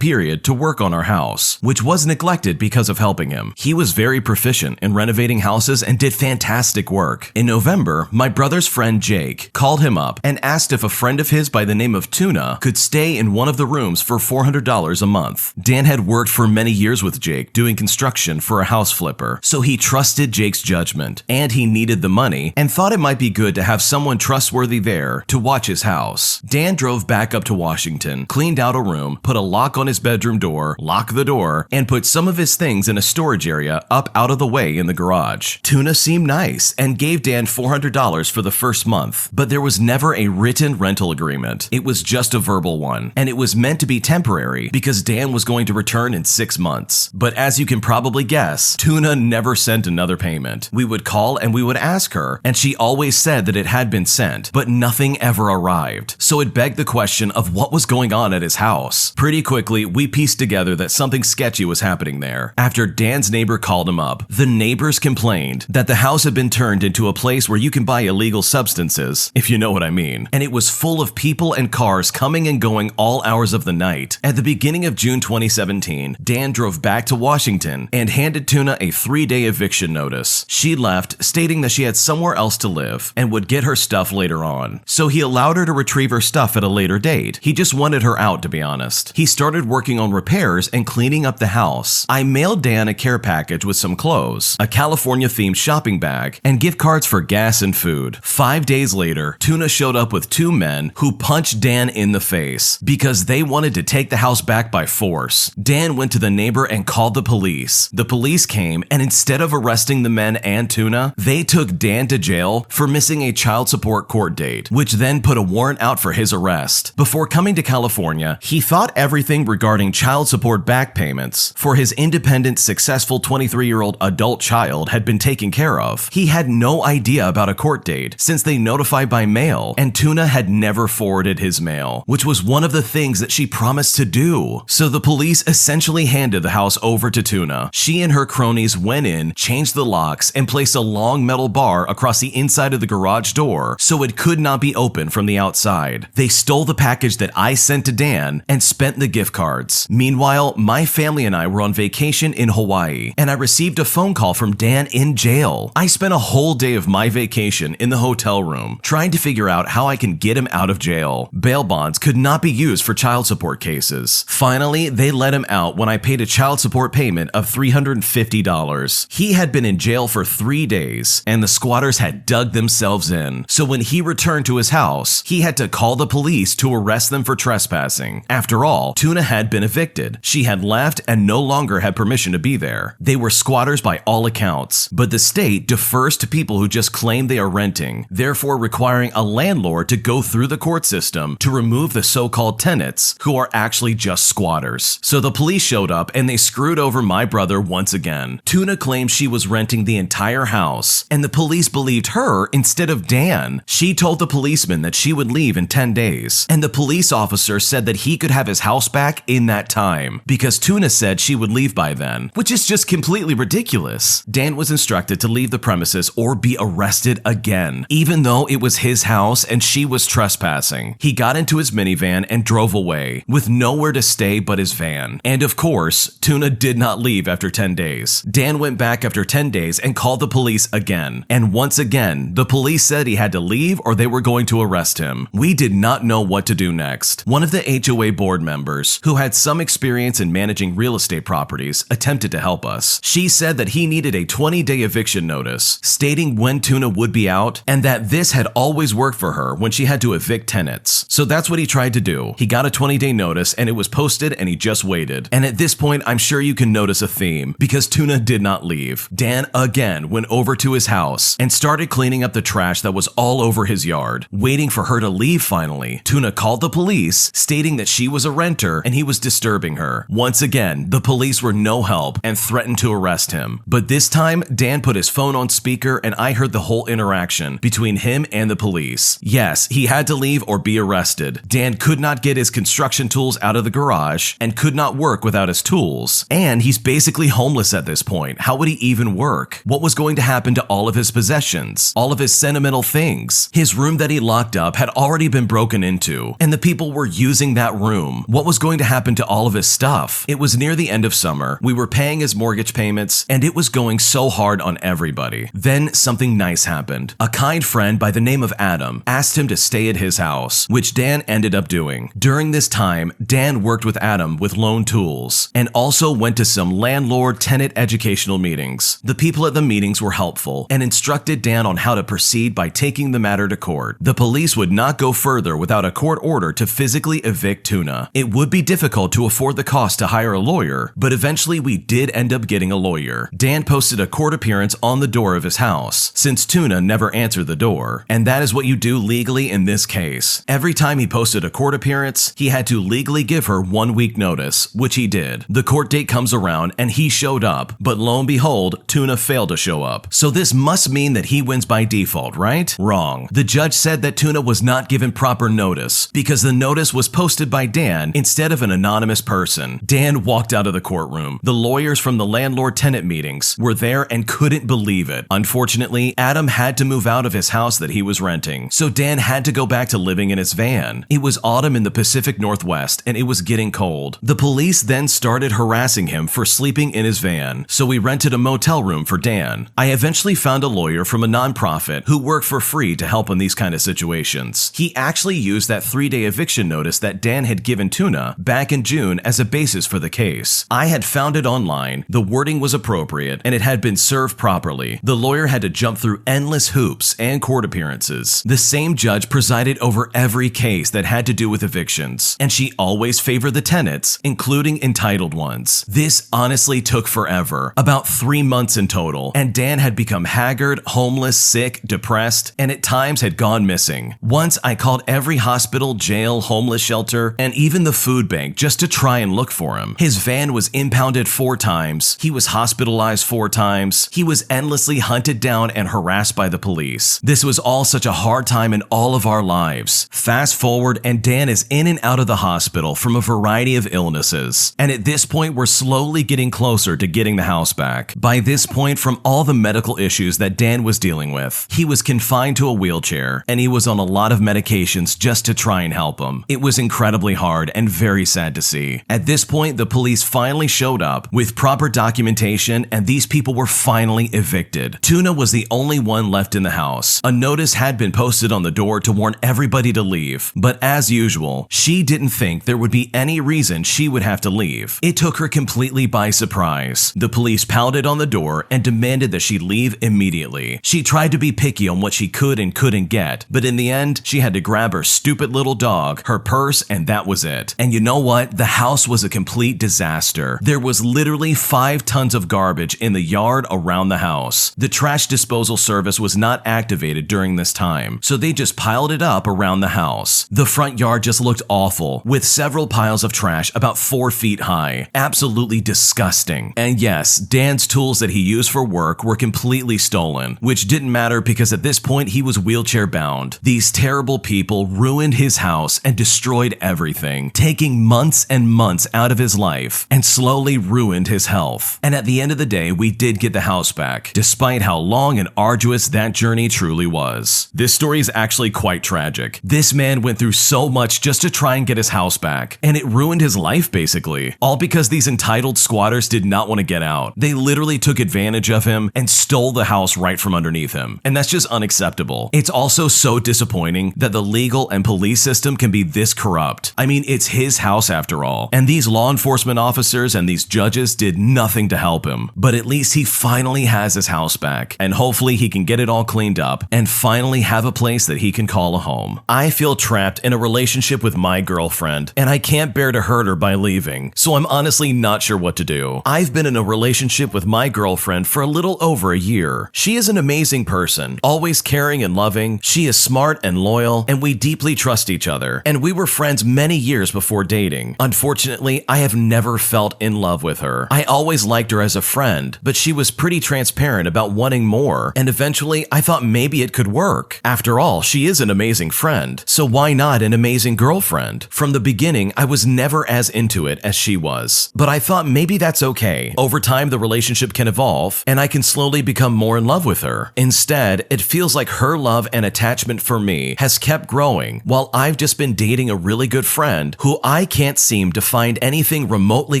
period to work on our house, which was neglected because of helping him. He was very proficient in renovating houses and did fantastic work. In November, my brother's friend Jake called him up and asked if a friend of his by the name of Tuna could stay in one of the rooms for $400 a month. Dan had worked for many years with Jake doing construction for a house flipper, so he trusted Jake's judgment, and he needed the money and thought it might be good to have someone trustworthy there to watch his house. Dan drove back up to Washington, cleaned out a room, put a lock on his bedroom door, locked the door, and put some of his things in a storage area up out of the way in the garage. Tuna seemed nice and gave Dan $400 for the first month, but there was never a written rental agreement. It was just a verbal one, and it was meant to be temporary because Dan was going to return in 6 months. But as you can probably guess, Tuna never sent another payment. We would call and we would ask her, and she always said that it had been sent, but nothing ever arrived. So it begged the question of what was going on at his house. Pretty quickly, we pieced together that something sketchy was happening there. After Dan's neighbor called him up, the neighbors complained that the house had been turned into a place where you can buy illegal substances, if you know what I mean, and it was full of people and cars coming and going all hours of the night. At the beginning of June 2017, Dan drove back to Washington and handed Tuna a 3-day eviction notice. She left, stating that she had somewhere else to live and would get her stuff later on. So he allowed her to retrieve her stuff at a later date. He just wanted her out, to be honest. He started working on repairs and cleaning up the house. I mailed Dan a care package with some clothes, a California-themed shopping bag, and gift cards for gas and food. 5 days later, Tuna showed up with 2 men who punched Dan in the face because they wanted to take the house back by force. Dan went to the neighbor and called the police. The police came, and instead of arresting the men and Tuna, they took Dan to jail for missing a child support court date, which then put a warrant out for his arrest. Before coming to California, he thought everything regarding child support back payments for his independent, successful 23-year-old adult child had been taken care of. He had no idea about a court date since they notified by mail, and Tuna had never forwarded his mail, which was one of the things that she promised to do. So the police essentially handed the house over to Tuna. She and her cronies went in, changed the locks, and placed a long metal bar across the inside of the garage door so it could not be opened from the outside. They stole the package that I sent to Dan and spent the gift cards. Meanwhile, my family and I were on vacation in Hawaii, and I received a phone call from Dan in jail. I spent a whole day of my vacation in the hotel room trying to figure out how I can get him out of jail. Bail bonds could not be used for child support cases. Finally, they let him out when I paid a child support payment of $350. He had been in jail for 3 days, and the squatters had dug themselves in. So when he returned to his house, he had to call the police to arrest them for trespassing. After all, Tuna had been evicted. She had left and no longer had permission to be there. They were squatters by all accounts, but the state defers to people who just claim they are renting, therefore requiring a landlord to go through the court system to remove the so-called tenants who are actually just squatters. So the police showed up and they screwed over my brother once again. Tuna claimed she was renting the entire house, and the police believed her instead of Dan. She told the policeman that she would leave in 10 days, and the police officer said that he could have his house back in that time because Tuna said she would leave by then, which is just completely ridiculous. Dan was instructed to leave the premises or be arrested again, even though it was his house and she was trespassing. He got into his minivan and drove away with nowhere to stay but his van. And of course, Tuna did not leave after 10 days. Dan went back after 10 days and called the police again. And once again, the police said he had to leave or they were going to arrest him. We did not know what to do next. One of the HOA board members, who had some experience in managing real estate properties, attempted to help us. She said that he needed a 20-day eviction notice, stating when Tuna would be out, and that this had always worked for her when she had to evict tenants. So that's what he tried to do. He got a 20-day notice and it was posted and he just waited. And at this point, I'm sure you can notice a theme, because Tuna did not leave. Dan again went over to his house house and started cleaning up the trash that was all over his yard. Waiting for her to leave finally, Tuna called the police, stating that she was a renter and he was disturbing her. Once again, the police were no help and threatened to arrest him. But this time, Dan put his phone on speaker and I heard the whole interaction between him and the police. Yes, he had to leave or be arrested. Dan could not get his construction tools out of the garage and could not work without his tools. And he's basically homeless at this point. How would he even work? What was going to happen to all of his possessions? All of his sentimental things? His room that he locked up had already been broken into, and the people were using that room. What was going to happen to all of his stuff? It was near the end of summer. We were paying his mortgage payments, and it was going so hard on everybody. Then something nice happened. A kind friend by the name of Adam asked him to stay at his house, which Dan ended up doing. During this time, Dan worked with Adam with loan tools and also went to some landlord-tenant educational meetings. The people at the meetings were helpful and instructed Dan on how to proceed by taking the matter to court. The police would not go further without a court order to physically evict Tuna. It would be difficult to afford the cost to hire a lawyer, but eventually we did end up getting a lawyer. Dan posted a court appearance on the door of his house, since Tuna never answered the door. And that is what you do legally in this case. Every time he posted a court appearance, he had to legally give her 1 week notice, which he did. The court date comes around and he showed up, but lo and behold, Tuna failed to show up. So this must mean that he wins by default, right? Wrong. The judge said that Tuna was not given proper notice because the notice was posted by Dan instead of an anonymous person. Dan walked out of the courtroom. The lawyers from the landlord-tenant meetings were there and couldn't believe it. Unfortunately, Adam had to move out of his house that he was renting, so Dan had to go back to living in his van. It was autumn in the Pacific Northwest and it was getting cold. The police then started harassing him for sleeping in his van, so we rented a motel room for Dan. I eventually found a lawyer from a nonprofit who worked for free to help in these kind of situations. He actually used that 3-day eviction notice that Dan had given Tuna back in June as a basis for the case. I had found it online, the wording was appropriate, and it had been served properly. The lawyer had to jump through endless hoops and court appearances. The same judge presided over every case that had to do with evictions, and she always favored the tenants, including entitled ones. This honestly took forever, about 3 months in total, and Dan had become haggard, homeless, sick, depressed, and at times had gone missing. Once I called every hospital, jail, homeless shelter, and even the food bank just to try and look for him. His van was impounded 4 times, he was hospitalized 4 times, he was endlessly hunted down and harassed by the police. This was all such a hard time in all of our lives. Fast forward and Dan is in and out of the hospital from a variety of illnesses. And at this point, we're slowly getting closer to getting the house back. By this point, from all the medical issues that Dan was dealing with, he was confined to a wheelchair and he was on a lot of medications just to try and help him. It was incredibly hard and very sad to see. At this point, the police finally showed up with proper documentation and these people were finally evicted. Tuna was the only one left in the house. A notice had been posted on the door to warn everybody to leave, but as usual, she didn't think there would be any reason she would have to leave. It took her completely by surprise. The police pounded on the door and demanded that she leave immediately. She tried to be picky on what she could and couldn't get, but in the end, she had to grab her stupid little dog, her purse, and that was it. And you know what? The house was a complete disaster. There was literally 5 tons of garbage in the yard around the house. The trash disposal service was not activated during this time, so they just piled it up around the house. The front yard just looked awful, with several piles of trash about 4 feet high. Absolutely disgusting. And yes, Dan's tools that he used for work were completely stolen, which didn't matter because at this point he was wheelchair bound. These terrible people ruined his house and destroyed everything, taking months and months out of his life and slowly ruined his health. And at the end of the day, we did get the house back, despite how long and arduous that journey truly was. This story is actually quite tragic. This man went through so much just to try and get his house back, and it ruined his life basically, all because these entitled squatters did not want to get out. They literally took advantage of him and stole the house right from underneath him, and that's just unacceptable. It's also so disappointing that the legal and police system can be this corrupt. I mean, it's his house after all, and these law enforcement officers and these judges did nothing to help him, but at least he finally has his house back, and hopefully he can get it all cleaned up and finally have a place that he can call a home. I feel trapped in a relationship with my girlfriend, and I can't bear to hurt her by leaving, so I'm honestly not sure what to do. I've been in a relationship with my girlfriend for a little over a year. She is an amazing person, always caring and loving. She is smart and loyal, and we deeply trust each other. And we were friends many years before dating. Unfortunately, I have never felt in love with her. I always liked her as a friend, but she was pretty transparent about wanting more, and eventually I thought maybe it could work. After all, she is an amazing friend, so why not an amazing girlfriend? From the beginning, I was never as into it as she was, but I thought maybe that's okay. Over time, the relationship can evolve, and I can slowly become more in love with her. Instead, it feels like her love and attachment for me has kept growing, while I've just been dating a really good friend who I can't seem to find anything remotely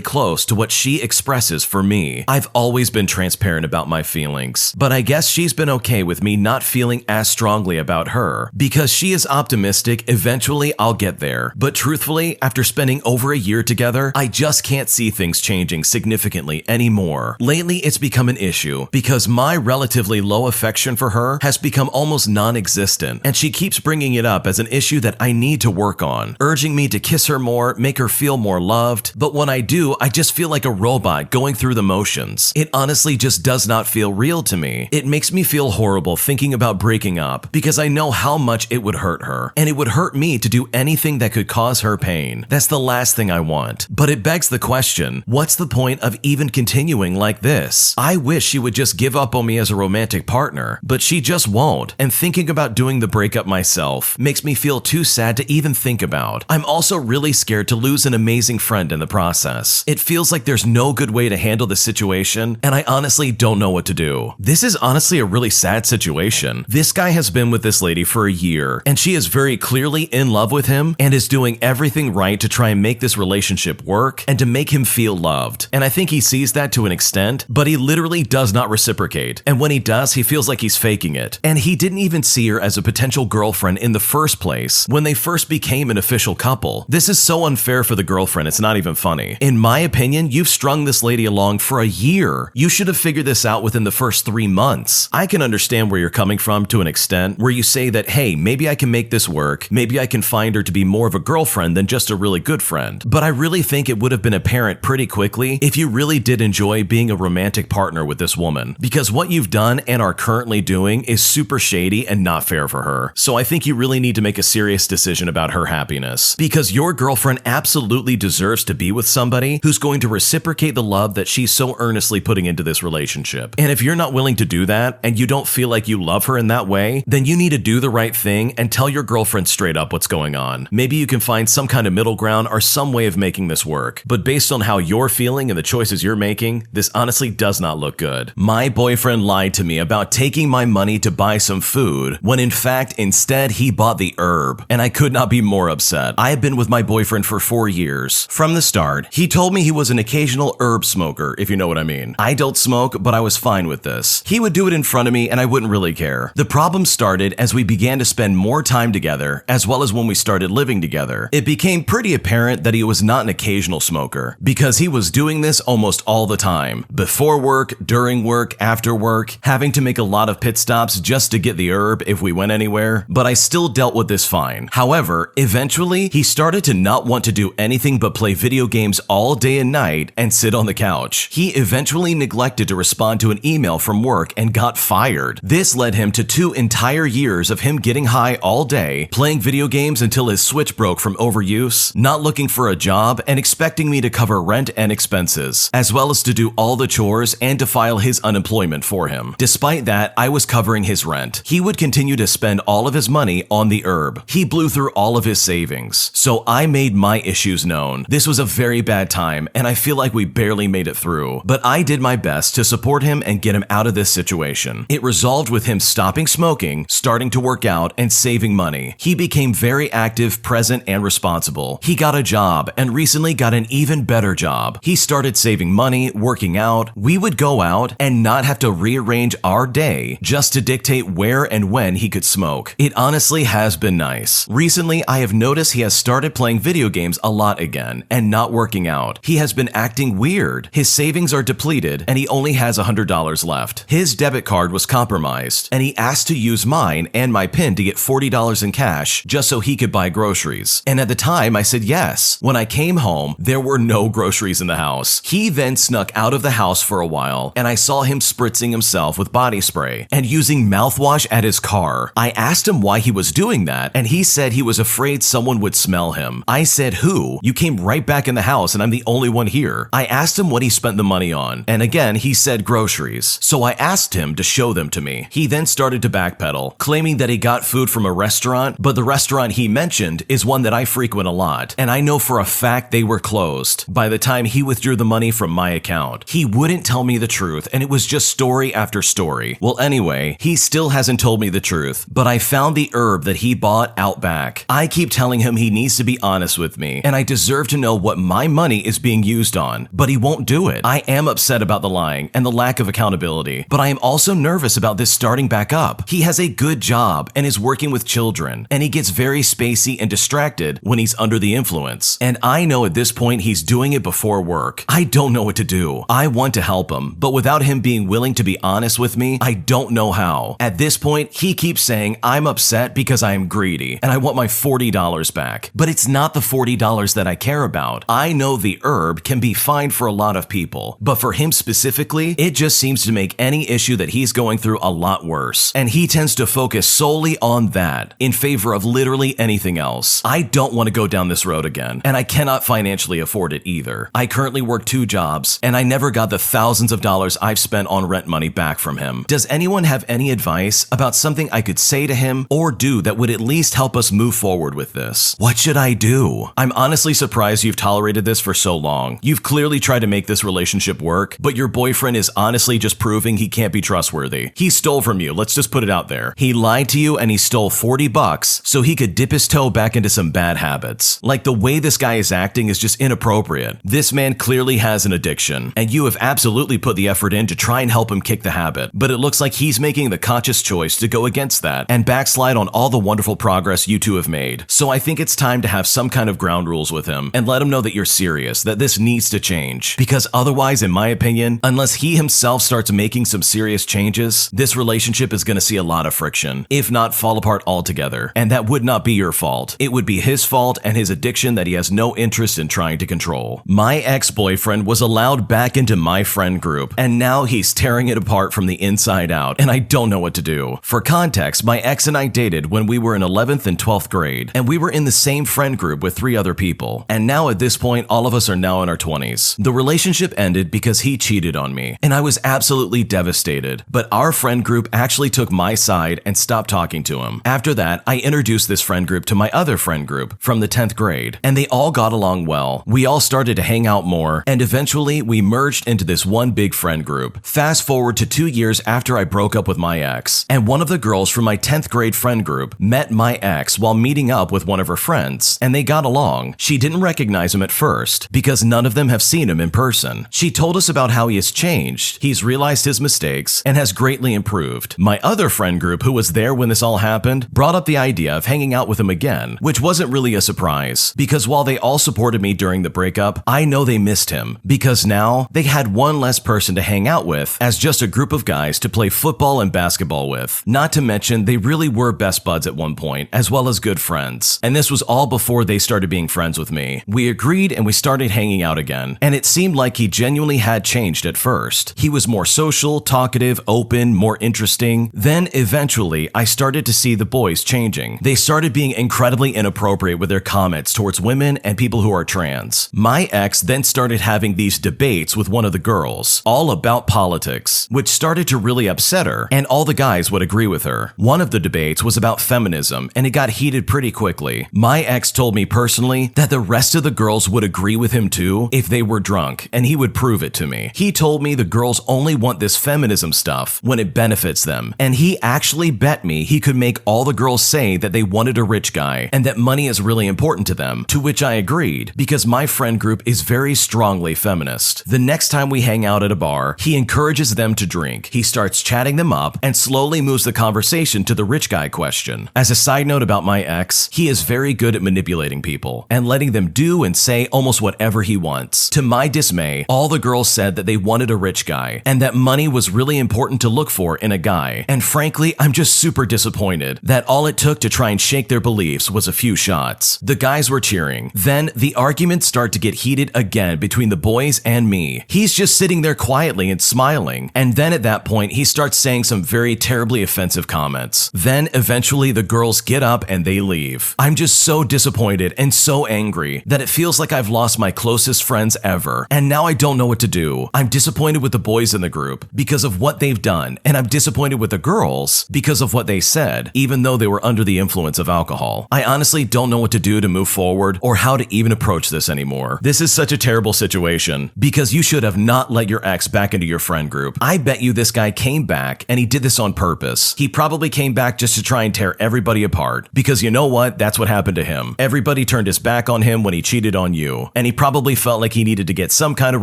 close to what she expresses for me. I've always been transparent about my feelings, but I guess she's been okay with me not feeling as strongly about her. Because she is optimistic, eventually I'll get there. But truthfully, after spending over a year together, I just can't see things changing significantly anymore. Lately, it's become an issue because my relatively low affection for her has become almost non-existent, and she keeps bringing it up as an issue that I need to work on, urging me to kiss her more, make her feel more loved. But when I do, I just feel like a robot going through the motions. It honestly just does not feel real to me. It makes me feel horrible thinking about breaking up because I know how much it would hurt her, and it would hurt me to do anything that could cause her pain. That's the last thing I want. But it begs the question, what's the point of even continuing like this? I wish she would just give up on me as a romantic partner, but she just won't, and thinking about doing the breakup myself makes me feel too sad to even think about. I'm also really scared to lose an amazing friend in the process. It feels like there's no good way to handle the situation, and I honestly don't know what to do. This is honestly a really sad situation. This guy has been with this lady for a year, and she is very clearly in love with him and is doing everything right to try and make this relationship work and to make him feel loved. And I think he sees that to an extent, but he literally does not reciprocate. And when he does, he feels like he's faking it. And he didn't even see her as a potential girlfriend in the first place when they first became an official couple. This is so unfair for the girlfriend, it's not even funny. In my opinion, you've strung this lady along for a year. You should have figured this out within the first 3 months. I can understand where you're coming from to an extent, where you say that, hey, maybe I can make this work. Maybe I can find her to be more of a girlfriend than just a really good friend. But I really think it would have been apparent pretty quickly if you really did enjoy being a romantic partner with this woman, because what you've done and are currently doing is super shady and not fair for her. So I think you really need to make a serious decision about her happiness, because your girlfriend absolutely deserves to be with somebody who's going to reciprocate the love that she's so earnestly putting into this relationship. And if you're not willing to do that, and you don't feel like you love her in that way, then you need to do the right thing and tell your girlfriend straight up what's going on. Maybe you can find some kind of middle ground or some way of making this work. But based on how you're feeling and the choices you're making, this honestly does not look good. My boyfriend lied to me about taking my money to buy some food, when in fact, instead he bought the herb, and I could not be more upset. I have been with my boyfriend for 4 years. From the start, he told me he was an occasional herb smoker, if you know what I mean. I don't smoke, but I was fine with this. He would do it in front of me and I wouldn't really care. The problem started as we began to spend more time together, as well as when we started living together. It became pretty apparent that he was not an occasional smoker, because he was doing this almost all the time. Before work, during work, after work, having to make a lot of pit stops just to get the herb if we went anywhere, but I still dealt with this fine. However, eventually, he started to not want to do anything but play video games all day and night and sit on the couch. He eventually neglected to respond to an email from work and got fired. This led him to 2 entire years of him getting high all day, playing video games until his Switch broke from overuse, not looking for a job, and expecting me to cover rent and expenses, as well as to do all the chores and to file his unemployment for him. Despite that, I was covering his rent. He would continue to spend all of his money on the herb. He blew through all of his savings. So I made my issues known. This was a very bad time, and I feel like we barely made it through. But I did my best to support him and get him out of this situation. It resolved with him stopping smoking, starting to work out, and saving money. He became very active, present, and responsible. He got a job, and recently got an even better job. He started saving money, working out. We would go out and not have to rearrange our day just to dictate where and when he could smoke. It honestly has been nice. Recently, I have noticed he has started playing video games a lot again and not working out. He has been acting weird. His savings are depleted and he only has $100 left. His debit card was compromised and he asked to use mine and my PIN to get $40 in cash just so he could buy groceries. And at the time, I said yes. When I came home, there were no groceries in the house. He then snuck out of the house for a while and I saw him spritzing himself himself with body spray and using mouthwash at his car. I asked him why he was doing that, and he said he was afraid someone would smell him. I said, who? You came right back in the house and I'm the only one here. I asked him what he spent the money on, and again, he said groceries. So I asked him to show them to me. He then started to backpedal, claiming that he got food from a restaurant, but the restaurant he mentioned is one that I frequent a lot, and I know for a fact they were closed by the time he withdrew the money from my account. He wouldn't tell me the truth, and it was just story after story. Well, anyway, he still hasn't told me the truth, but I found the herb that he bought out back. I keep telling him he needs to be honest with me, and I deserve to know what my money is being used on, but he won't do it. I am upset about the lying and the lack of accountability, but I am also nervous about this starting back up. He has a good job and is working with children, and he gets very spacey and distracted when he's under the influence. And I know at this point he's doing it before work. I don't know what to do. I want to help him, but without him being willing to be honest with me, I don't know how. At this point, he keeps saying I'm upset because I am greedy and I want my $40 back. But it's not the $40 that I care about. I know the herb can be fine for a lot of people, but for him specifically, it just seems to make any issue that he's going through a lot worse. And he tends to focus solely on that in favor of literally anything else. I don't want to go down this road again, and I cannot financially afford it either. I currently work 2 jobs, and I never got the thousands of dollars I've spent on rent money back from him. Does anyone have any advice about something I could say to him or do that would at least help us move forward with this? What should I do? I'm honestly surprised you've tolerated this for so long. You've clearly tried to make this relationship work, but your boyfriend is honestly just proving he can't be trustworthy. He stole from you, let's just put it out there. He lied to you and he stole $40 so he could dip his toe back into some bad habits. Like, the way this guy is acting is just inappropriate. This man clearly has an addiction, and you have absolutely put the effort in to try and help him kick the habit, but it looks like he's making the conscious choice to go against that and backslide on all the wonderful progress you two have made. So I think it's time to have some kind of ground rules with him and let him know that you're serious, that this needs to change. Because otherwise, in my opinion, unless he himself starts making some serious changes, this relationship is going to see a lot of friction, if not fall apart altogether. And that would not be your fault. It would be his fault and his addiction that he has no interest in trying to control. My ex-boyfriend was allowed back into my friend group, and now he's tearing it apart from the inside out, and I don't know what to do. For context, my ex and I dated when we were in 11th and 12th grade, and we were in the same friend group with 3 other people. And now at this point, all of us are now in our 20s. The relationship ended because he cheated on me, and I was absolutely devastated. But our friend group actually took my side and stopped talking to him. After that, I introduced this friend group to my other friend group from the 10th grade, and they all got along well. We all started to hang out more, and eventually we merged into this one big friend group. Fast forward to 2 years after I broke up with my ex, and one of the girls from my 10th grade friend group met my ex while meeting up with one of her friends, and they got along. She didn't recognize him at first because none of them have seen him in person. She told us about how he has changed, he's realized his mistakes, and has greatly improved. My other friend group, who was there when this all happened, brought up the idea of hanging out with him again, which wasn't really a surprise, because while they all supported me during the breakup, I know they missed him, because now they had one less person to hang out with as just a group of guys to play football and basketball with. Not to mention, they really were best buds at one point, as well as good friends. And this was all before they started being friends with me. We agreed and we started hanging out again, and it seemed like he genuinely had changed at first. He was more social, talkative, open, more interesting. Then eventually, I started to see the boys changing. They started being incredibly inappropriate with their comments towards women and people who are trans. My ex then started having these debates with one of the girls, all about politics, which started to really upset her, and all the guys would agree with her. One of the debates was about feminism, and it got heated pretty quickly. My ex told me personally that the rest of the girls would agree with him too if they were drunk, and he would prove it to me. He told me the girls only want this feminism stuff when it benefits them, and he actually bet me he could make all the girls say that they wanted a rich guy and that money is really important to them, to which I agreed because my friend group is very strongly feminist. The next time we hang out at a bar, he encourages them to drink. He starts chatting them up and slowly moves the conversation to the rich guy question. As a side note about my ex, he is very good at manipulating people and letting them do and say almost whatever he wants. To my dismay, all the girls said that they wanted a rich guy and that money was really important to look for in a guy. And frankly, I'm just super disappointed that all it took to try and shake their beliefs was a few shots. The guys were cheering. Then the arguments start to get heated again between the boys and me. He's just sitting there quietly and smiling, and then at that point, he starts saying some very terribly offensive comments. Then eventually the girls get up and they leave. I'm just so disappointed and so angry that it feels like I've lost my closest friends ever, and now I don't know what to do. I'm disappointed with the boys in the group because of what they've done, and I'm disappointed with the girls because of what they said, even though they were under the influence of alcohol. I honestly don't know what to do to move forward or how to even approach this anymore. This is such a terrible situation because you should have not let your ex back into your friend group. I bet you this guy came back and he did this on purpose. He probably came back just to try and tear everybody apart because you know what? That's what happened to him. Everybody turned his back on him when he cheated on you, and he probably felt like he needed to get some kind of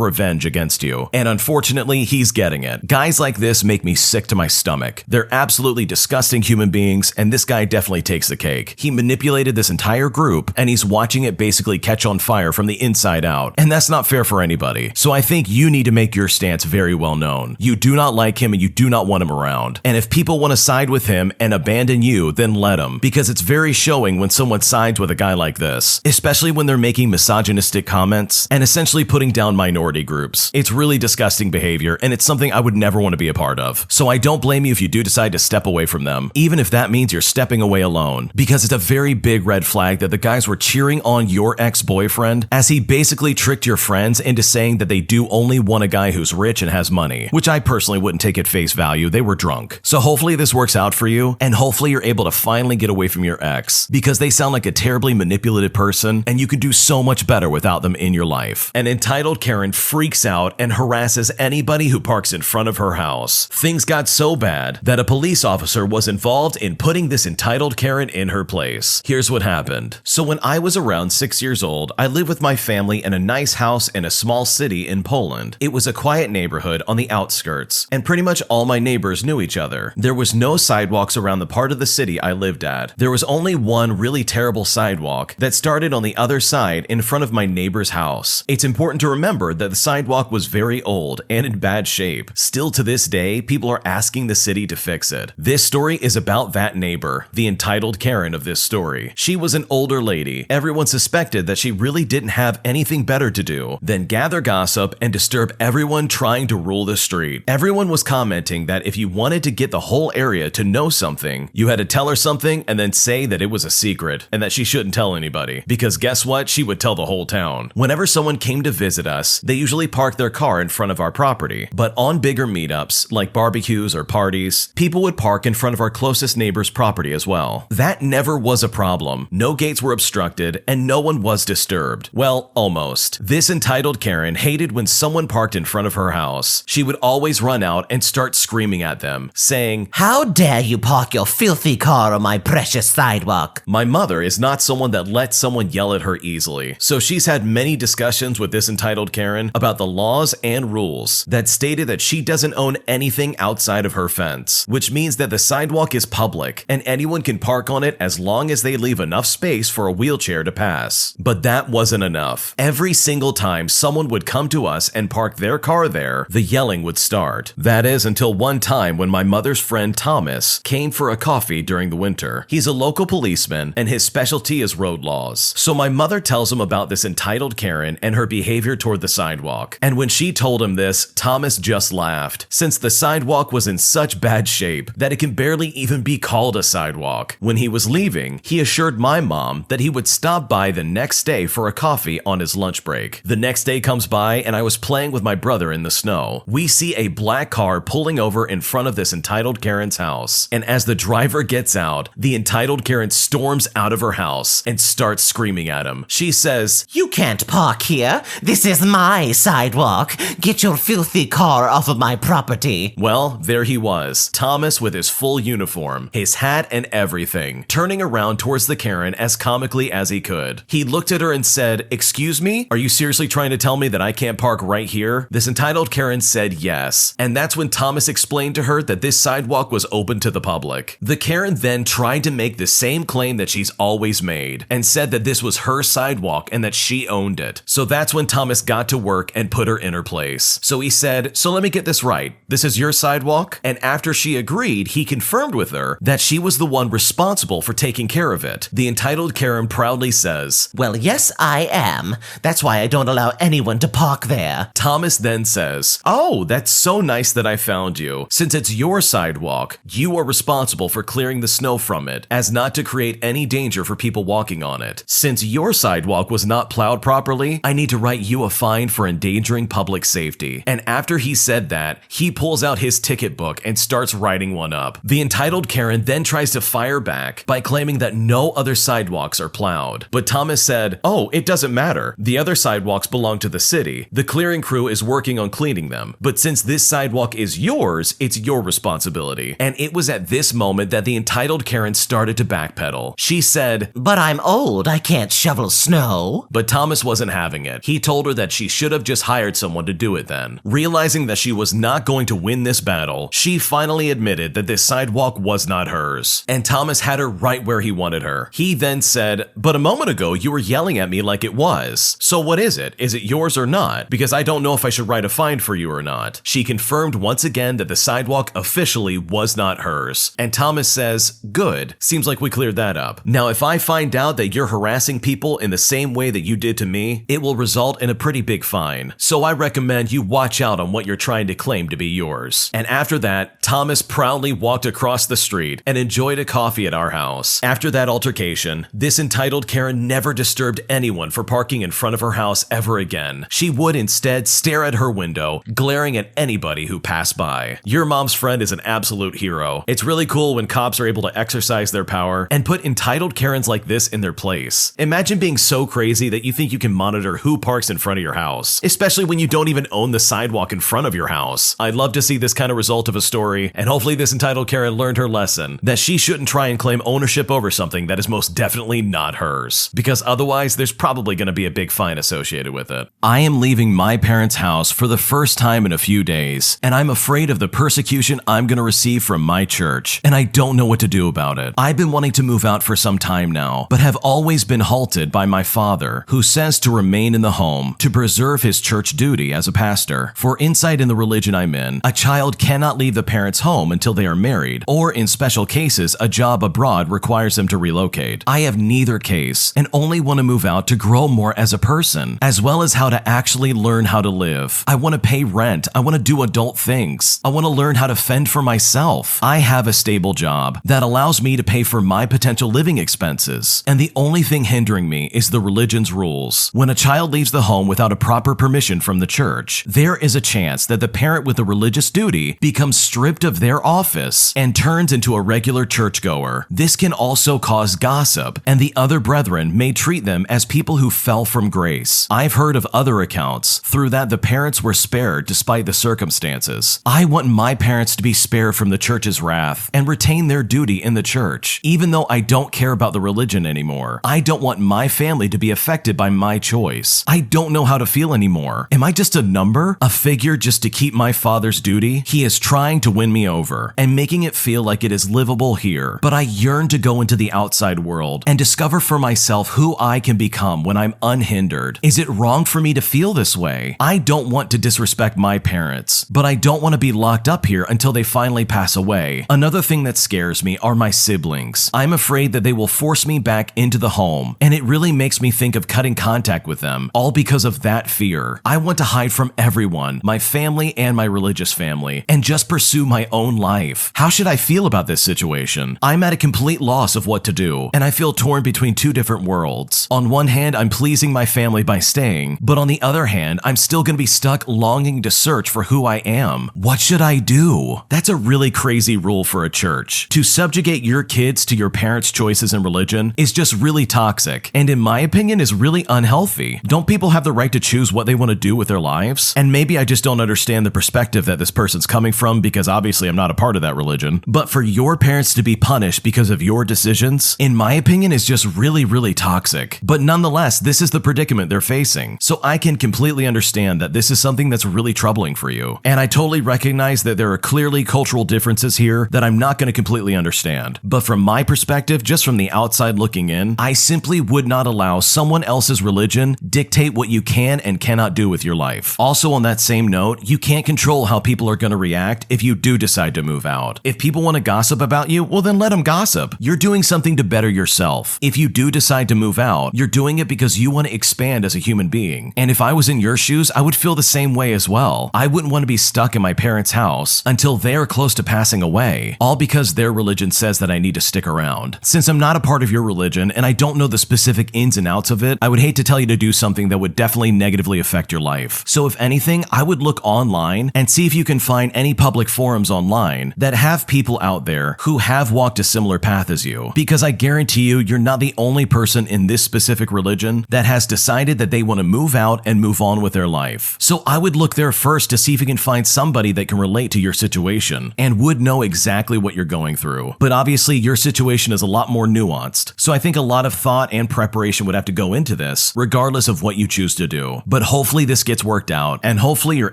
revenge against you. And unfortunately, he's getting it. Guys like this make me sick to my stomach. They're absolutely disgusting human beings, and this guy definitely takes the cake. He manipulated this entire group, and he's watching it basically catch on fire from the inside out. And that's not fair for anybody. So I think you need to make your stance very well known. You do not like him and you do not want him around. And if people want to side with him and abandon you, then let them. Because it's very showing when someone sides with a guy like this, especially when they're making misogynistic comments and essentially putting down minority groups. It's really disgusting behavior, and it's something I would never want to be a part of. So I don't blame you if you do decide to step away from them, even if that means you're stepping away alone, because it's a very big red flag that the guys were cheering on your ex-boyfriend as he basically tricked your friends into saying that they do only want a guy who's rich and has money, which I personally wouldn't take at face value. They were drunk. So hopefully this works out for you, and hopefully you're able to finally get away from your ex, because they sound like a terribly manipulative person, and you could do so much better without them in your life. An entitled Karen freaks out and harasses anybody who parks in front of her house. Things got so bad that a police officer was involved in putting this entitled Karen in her place. Here's what happened. So when I was around 6 years old, I lived with my family in a nice house in a small city in Poland. It was a quiet neighborhood on the outskirts, and pretty much all my neighbors knew each other. There was no sidewalks around the part of the city I lived at. There was only one really terrible sidewalk that started on the other side in front of my neighbor's house. It's important to remember that the sidewalk was very old and in bad shape. Still to this day, people are asking the city to fix it. This story is about that neighbor, the entitled Karen of this story. She was an older lady. Everyone suspected that she really didn't have anything better to do than gather gossip and disturb everyone trying to rule the street. Everyone was commenting that if you wanted to get the whole area to know something, you had to tell her something and then say that it was a secret and that she shouldn't tell anybody, because guess what? She would tell the whole town. Whenever someone came to visit us, they usually parked their car in front of our property, but on bigger meetups, like barbecues or parties, people would park in front of our closest neighbor's property as well. That never was a problem. No gates were obstructed and no one was disturbed. Well, almost. This entitled Karen hated when someone parked in front of her house. She would always run out and start screaming at them, saying, "How dare you park your filthy car on my precious sidewalk?" My mother is not someone that lets someone yell at her easily, so she's had many discussions with this entitled Karen about the laws and rules that stated that she doesn't own anything outside of her fence, which means that the sidewalk is public and anyone can park on it as long as they leave enough space for a wheelchair to pass. But that wasn't enough. Every single time someone would come to us and park their car there, the yelling would start. That is until one time when my mother's friend Thomas came for a coffee during the winter. He's a local policeman and his specialty is road laws. So my mother tells him about this entitled Karen and her behavior toward the sidewalk. And when she told him this, Thomas just laughed, since the sidewalk was in such bad shape that it can barely even be called a sidewalk. When he was leaving, he assured my mom that he would stop by the next day for a coffee on his lunch break. The next day comes by and I was playing with my brother in the snow. We see a black car pulling over in front of this entitled Karen's house. And as the driver gets out, the entitled Karen storms out of her house and starts screaming at him. She says, "You can't park here. This is my sidewalk. Get your filthy car off of my property." Well, there he was, Thomas with his full uniform, his hat and everything, turning around towards the Karen as comically as he could. He looked at her and said, "Excuse me? Are you seriously trying to tell me that I can't park right here?" This entitled Karen said yes. And that's when Thomas explained to her that this sidewalk was open to the public. The Karen then tried to make the same claim that she's always made and said that this was her sidewalk and that she owned it. So that's when Thomas got to work and put her in her place. So he said, "So let me get this right. This is your sidewalk?" And after she agreed, he confirmed with her that she was the one responsible for taking care of it. The entitled Karen proudly says, "Well, yes, I am. That's why I don't allow anyone to park there." Thomas then says, "Oh, that's so nice nice that I found you. Since it's your sidewalk, you are responsible for clearing the snow from it, as not to create any danger for people walking on it. Since your sidewalk was not plowed properly, I need to write you a fine for endangering public safety." And after he said that, he pulls out his ticket book and starts writing one up. The entitled Karen then tries to fire back by claiming that no other sidewalks are plowed. But Thomas said, "Oh, it doesn't matter. The other sidewalks belong to the city. The clearing crew is working on cleaning them. But since this sidewalk is yours, it's your responsibility." And it was at this moment that the entitled Karen started to backpedal. She said, "But I'm old, I can't shovel snow." But Thomas wasn't having it. He told her that she should have just hired someone to do it then. Realizing that she was not going to win this battle, she finally admitted that this sidewalk was not hers. And Thomas had her right where he wanted her. He then said, "But a moment ago you were yelling at me like it was. So what is it? Is it yours or not? Because I don't know if I should write a fine for you or not." She confirmed once again that the sidewalk officially was not hers. And Thomas says, "Good. Seems like we cleared that up. Now if I find out that you're harassing people in the same way that you did to me, it will result in a pretty big fine. So I recommend you watch out on what you're trying to claim to be yours." And after that, Thomas proudly walked across the street and enjoyed a coffee at our house. After that altercation, this entitled Karen never disturbed anyone for parking in front of her house ever again. She would instead stare at her window, glaring at anybody who passed by. Your mom's friend is an absolute hero. It's really cool when cops are able to exercise their power and put entitled Karens like this in their place. Imagine being so crazy that you think you can monitor who parks in front of your house, especially when you don't even own the sidewalk in front of your house. I'd love to see this kind of result of a story, and hopefully this entitled Karen learned her lesson, that she shouldn't try and claim ownership over something that is most definitely not hers, because otherwise there's probably going to be a big fine associated with it. I am leaving my parents' house for the first time in a few days, and I'm afraid of the persecution I'm going to receive from my church, and I don't know what to do about it. I've been wanting to move out for some time now, but have always been halted by my father, who says to remain in the home to preserve his church duty as a pastor. For insight in the religion I'm in, a child cannot leave the parents' home until they are married, or in special cases, a job abroad requires them to relocate. I have neither case, and only want to move out to grow more as a person, as well as how to actually learn how to live. I want to pay rent. I want to do adult things. I want to learn how to fend for myself. I have a stable job that allows me to pay for my potential living expenses, and the only thing hindering me is the religion's rules. When a child leaves the home without a proper permission from the church, there is a chance that the parent with a religious duty becomes stripped of their office and turns into a regular churchgoer. This can also cause gossip, and the other brethren may treat them as people who fell from grace. I've heard of other accounts through that the parents were spared despite the circumstances. I want my parents to be spared from the church's wrath and retain their duty in the church. Even though I don't care about the religion anymore, I don't want my family to be affected by my choice. I don't know how to feel anymore. Am I just a number? A figure just to keep my father's duty? He is trying to win me over and making it feel like it is livable here, but I yearn to go into the outside world and discover for myself who I can become when I'm unhindered. Is it wrong for me to feel this way? I don't want to disrespect my parents, but I don't want to be locked up here until they finally pass away. Another thing that scares me are my siblings. I'm afraid that they will force me back into the home, and it really makes me think of cutting contact with them, all because of that fear. I want to hide from everyone, my family and my religious family, and just pursue my own life. How should I feel about this situation? I'm at a complete loss of what to do, and I feel torn between two different worlds. On one hand, I'm pleasing my family by staying, but on the other hand, I'm still going to be stuck longing to search for who I am. What should I do? That's a really crazy rule for a church. To subjugate your kids to your parents' choices in religion is just really toxic, and in my opinion is really unhealthy. Don't people have the right to choose what they want to do with their lives? And maybe I just don't understand the perspective that this person's coming from, because obviously I'm not a part of that religion. But for your parents to be punished because of your decisions, in my opinion, is just really, really toxic. But nonetheless, this is the predicament they're facing. So I can completely understand that this is something that's really troubling for you. And I totally recognize that there are clearly cultural differences here that I'm not going to completely understand. But from my perspective, just from the outside looking in, I simply would not allow someone else's religion dictate what you can and cannot do with your life. Also, on that same note, you can't control how people are going to react if you do decide to move out. If people want to gossip about you, well then let them gossip. You're doing something to better yourself. If you do decide to move out, you're doing it because you want to expand as a human being. And if I was in your shoes, I would feel the same way as well. I wouldn't want to be stuck stuck in my parents' house until they are close to passing away, all because their religion says that I need to stick around. Since I'm not a part of your religion and I don't know the specific ins and outs of it, I would hate to tell you to do something that would definitely negatively affect your life. So if anything, I would look online and see if you can find any public forums online that have people out there who have walked a similar path as you, because I guarantee you, you're not the only person in this specific religion that has decided that they want to move out and move on with their life. So I would look there first to see if you can find somebody that can relate to your situation and would know exactly what you're going through. But obviously your situation is a lot more nuanced, so I think a lot of thought and preparation would have to go into this, regardless of what you choose to do. But hopefully this gets worked out, and hopefully you're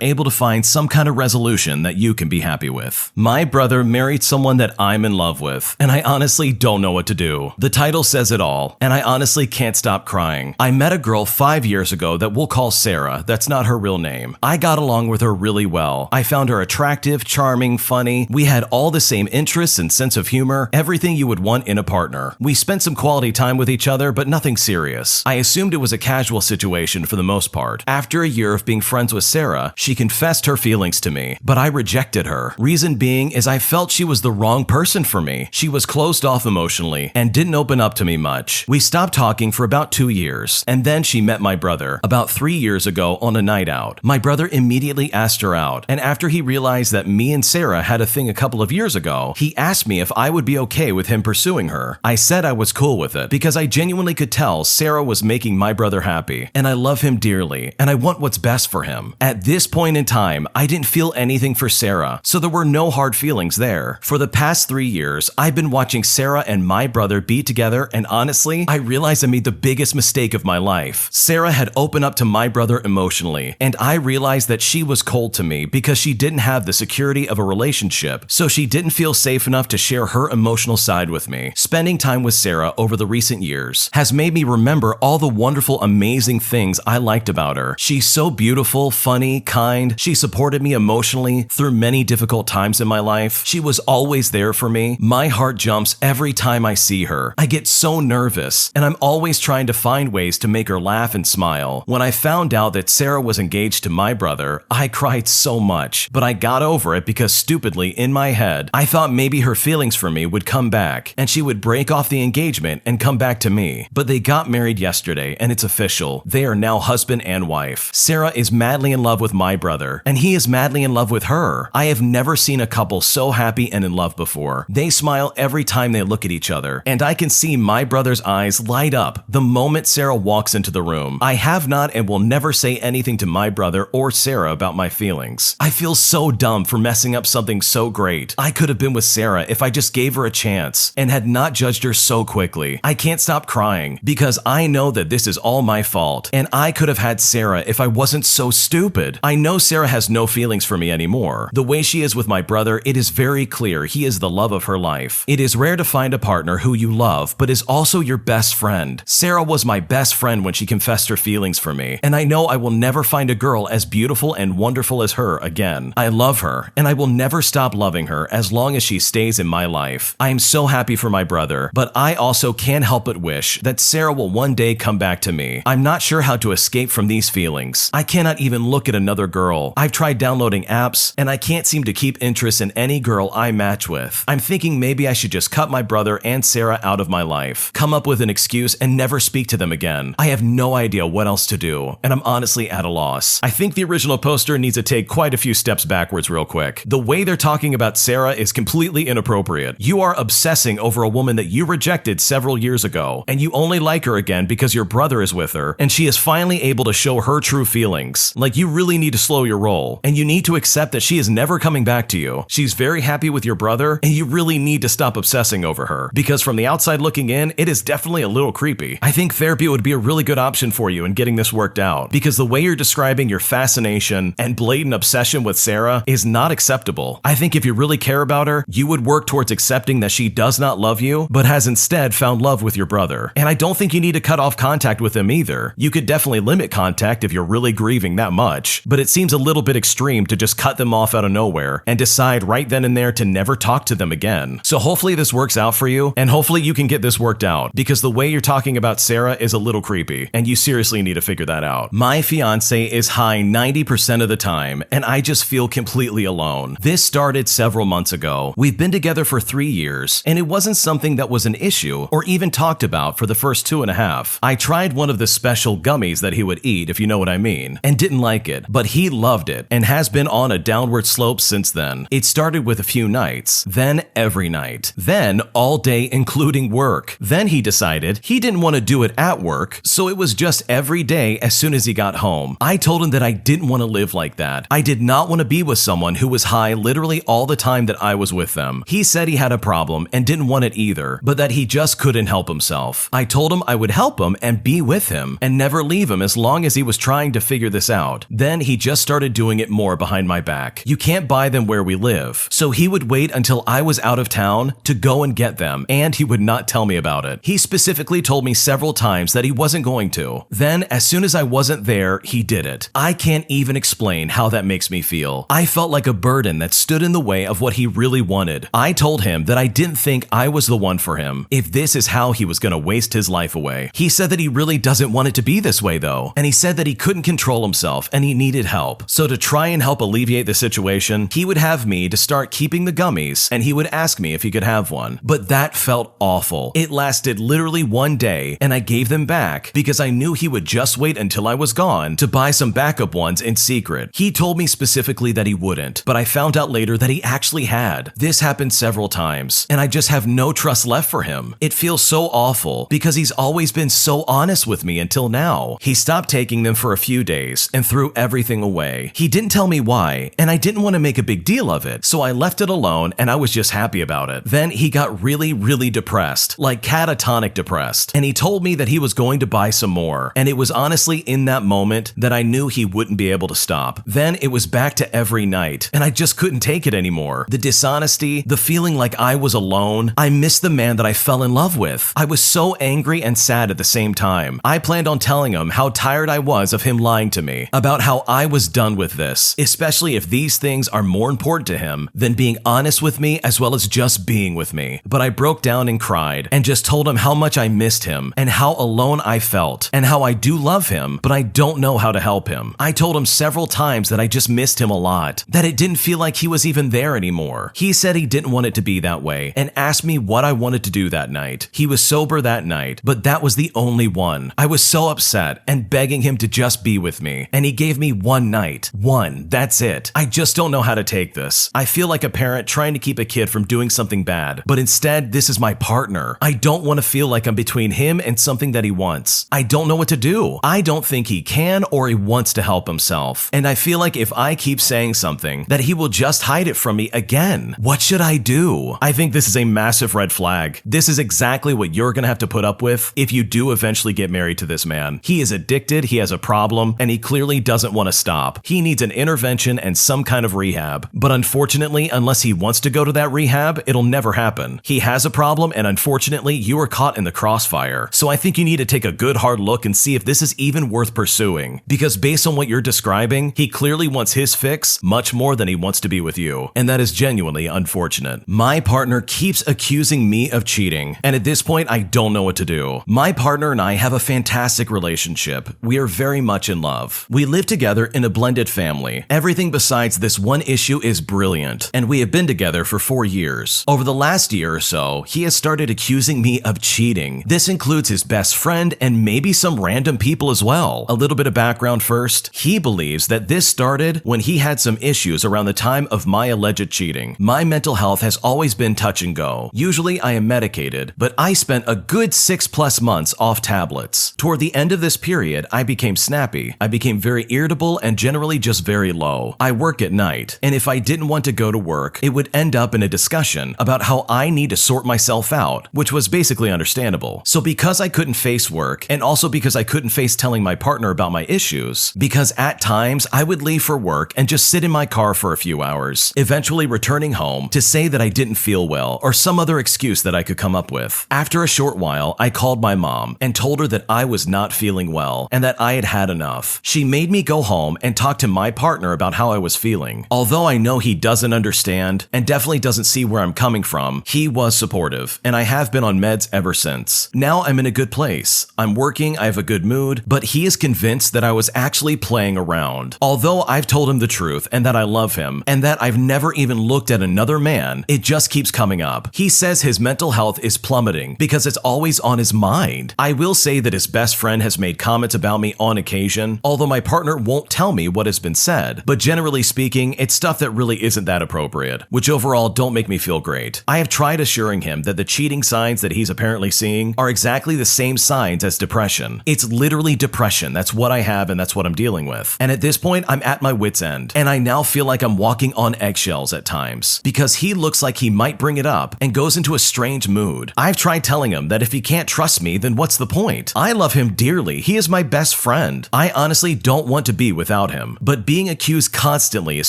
able to find some kind of resolution that you can be happy with. My brother married someone that I'm in love with, and I honestly don't know what to do. The title says it all, and I honestly can't stop crying. I met a girl 5 years ago that we'll call Sarah. That's not her real name. I got along with her really well. I found her attractive, charming, funny. We had all the same interests and sense of humor, everything you would want in a partner. We spent some quality time with each other, but nothing serious. I assumed it was a casual situation for the most part. After a year of being friends with Sarah, she confessed her feelings to me, but I rejected her. Reason being is I felt she was the wrong person for me. She was closed off emotionally and didn't open up to me much. We stopped talking for about 2 years, and then she met my brother about 3 years ago on a night out. My brother immediately asked her out, and after he realized that me and Sarah had a thing a couple of years ago, he asked me if I would be okay with him pursuing her. I said I was cool with it because I genuinely could tell Sarah was making my brother happy, and I love him dearly, and I want what's best for him. At this point in time, I didn't feel anything for Sarah, so there were no hard feelings there. For the past 3 years, I've been watching Sarah and my brother be together, and honestly, I realized I made the biggest mistake of my life. Sarah had opened up to my brother emotionally, and I realized that she was cold to me because she didn't have the security of a relationship, so she didn't feel safe enough to share her emotional side with me. Spending time with Sarah over the recent years has made me remember all the wonderful, amazing things I liked about her. She's so beautiful, funny, kind. She supported me emotionally through many difficult times in my life. She was always there for me. My heart jumps every time I see her. I get so nervous, and I'm always trying to find ways to make her laugh and smile. When I found out that Sarah was engaged to my brother, I cried so much, but I got over it because stupidly in my head, I thought maybe her feelings for me would come back and she would break off the engagement and come back to me. But they got married yesterday and it's official. They are now husband and wife. Sarah is madly in love with my brother, and he is madly in love with her. I have never seen a couple so happy and in love before. They smile every time they look at each other, and I can see my brother's eyes light up the moment Sarah walks into the room. I have not and will never say anything to my brother or Sarah about my feelings. I feel so dumb for messing up something so great. I could have been with Sarah if I just gave her a chance and had not judged her so quickly. I can't stop crying because I know that this is all my fault, and I could have had Sarah if I wasn't so stupid. I know Sarah has no feelings for me anymore. The way she is with my brother, it is very clear he is the love of her life. It is rare to find a partner who you love but is also your best friend. Sarah was my best friend when she confessed her feelings for me, and I know I will never find a girl as beautiful and wonderful as her again. I love her, and I will never stop loving her as long as she stays in my life. I am so happy for my brother, but I also can't help but wish that Sarah will one day come back to me. I'm not sure how to escape from these feelings. I cannot even look at another girl. I've tried downloading apps, and I can't seem to keep interest in any girl I match with. I'm thinking maybe I should just cut my brother and Sarah out of my life, come up with an excuse, and never speak to them again. I have no idea what else to do, and I'm honestly at a loss. I think the original poster needs to take quite a few steps backwards real quick. The way they're talking about Sarah is completely inappropriate. You are obsessing over a woman that you rejected several years ago, and you only like her again because your brother is with her, and she is finally able to show her true feelings. Like, you really need to slow your roll, and you need to accept that she is never coming back to you. She's very happy with your brother, and you really need to stop obsessing over her, because from the outside looking in, it is definitely a little creepy. I think therapy would be a really good option for you in getting this worked out, because the way you're describing your fascination and blatant obsession with Sarah is not acceptable. I think if you really care about her, you would work towards accepting that she does not love you, but has instead found love with your brother. And I don't think you need to cut off contact with him either. You could definitely limit contact if you're really grieving that much, but it seems a little bit extreme to just cut them off out of nowhere and decide right then and there to never talk to them again. So hopefully this works out for you, and hopefully you can get this worked out, because the way you're talking about Sarah is a little creepy, and you seriously need to figure that out. My fiance is high 90% of the time, and I just feel completely alone. This started several months ago. We've been together for 3 years, and it wasn't something that was an issue or even talked about for the first 2.5. I tried one of the special gummies that he would eat, if you know what I mean, and didn't like it, but he loved it and has been on a downward slope since then. It started with a few nights, then every night, then all day including work. Then he decided he didn't want to do it at work, so it was just every day as soon as he got home. I told him that I didn't want to live like that. I did not want to be with someone who was high literally all the time that I was with them. He said he had a problem and didn't want it either, but that he just couldn't help himself. I told him I would help him and be with him and never leave him as long as he was trying to figure this out. Then he just started doing it more behind my back. You can't buy them where we live, so he would wait until I was out of town to go and get them, and he would not tell me about it. He specifically told me several times that he wasn't going to. Then, as soon as I wasn't there, he did it. I can't even explain how that makes me feel. I felt like a burden that stood in the way of what he really wanted. I told him that I didn't think I was the one for him, if this is how he was going to waste his life away. He said that he really doesn't want it to be this way though, and he said that he couldn't control himself and he needed help. So to try and help alleviate the situation, he would have me to start keeping the gummies and he would ask me if he could have one. But that felt awful. It lasted literally one day and I gave them back because I knew he would just wait until I was gone to buy some backup ones in secret. He told me specifically that he wouldn't, but I found out later that he actually had. This happened several times and I just have no trust left for him. It feels so awful because he's always been so honest with me until now. He stopped taking them for a few days and threw everything away. He didn't tell me why, and I didn't want to make a big deal of it, so I left it alone and I was just happy about it. Then he got really depressed, like catatonic depressed, and he told me that he was going to buy some more, and it was honestly in that moment that I knew he wouldn't be able to stop. Then it was back to every night, and I just couldn't take it anymore. The dishonesty, the feeling like I was alone. I missed the man that I fell in love with. I was so angry and sad at the same time. I planned on telling him how tired I was of him lying to me, about how I was done with this, especially if these things are more important to him than being honest with me as well as just being with me. But I broke down and cried and just told him how much I missed him and how alone I felt and how I do love him, but I don't know how to help him. I told him several times that I just missed him a lot, that it didn't feel like he was even there anymore. He said he didn't want it to be that way and asked me what I wanted to do that night. He was sober that night, but that was the only one. I was so upset and begging him to just be with me, and he gave me one night. One, that's it. I just don't know how to take this. I feel like a parent trying to keep a kid from doing something bad, but instead this is my partner. I don't want to feel like I'm between him and something that he wants. I don't know what to do. I don't think he can or he wants to help himself, and I feel like if I keep saying something, that he will just hide it from me again. What should I do? I think this is a massive red flag. This is exactly what you're gonna have to put up with if you do eventually get married to this man. He is addicted, he has a problem, and he clearly doesn't want to stop. He needs an intervention and some kind of rehab. But unfortunately, unless he wants to go to that rehab, it'll never happen. He has a problem, and unfortunately, you are caught in the crossfire. So I think you need to take a good hard look and see if this is even worth pursuing. Because based on what you're describing, he clearly wants his fix much more than he wants to be with you. And that is genuinely unfortunate. My partner keeps accusing me of cheating, and at this point, I don't know what to do. My partner and I have a fantastic relationship. We are very much in love. We live together in a blended family. Everything besides this one issue is brilliant, and we have been together for 4 years. Over the last year or so, he has started accusing me of cheating. This includes his best friend and maybe some random people as well. A little bit of background first. He believes that this started when he had some issues around the time of my alleged cheating. My mental health has always been touch and go. Usually I am medicated, but I spent a good 6+ months off tablets. Toward the end of this period, I became snappy. I became very irritable and generally just very low. I work at night, and if I didn't want to go to work, it would end up in a discussion about how I need to sort myself out, which was basically understandable. So because I couldn't face work, and also because I couldn't face telling my partner about my issues, because at times I would leave for work and just sit in my car for a few hours, eventually returning home to say that I didn't feel well or some other excuse that I could come up with. After a short while, I called my mom and told her that I was not feeling well and that I had had enough. She made me go home and talk to my partner about how I was feeling. Although I know he doesn't understand and definitely doesn't see where I'm coming from, he was supportive, and I have been on meds ever since. Now I'm in a good place. I'm working, I have a good mood, but he is convinced that I was actually playing around. Although I've told told him the truth and that I love him and that I've never even looked at another man, it just keeps coming up. He says his mental health is plummeting because it's always on his mind. I will say that his best friend has made comments about me on occasion, although my partner won't tell me what has been said, but generally speaking, it's stuff that really isn't that appropriate, which overall don't make me feel great. I have tried assuring him that the cheating signs that he's apparently seeing are exactly the same signs as depression. It's literally depression. That's what I have and that's what I'm dealing with. And at this point, I'm at my wit's end, and I now feel like I'm walking on eggshells at times because he looks like he might bring it up and goes into a strange mood. I've tried telling him that if he can't trust me, then what's the point? I love him dearly. He is my best friend. I honestly don't want to be without him, but being accused constantly is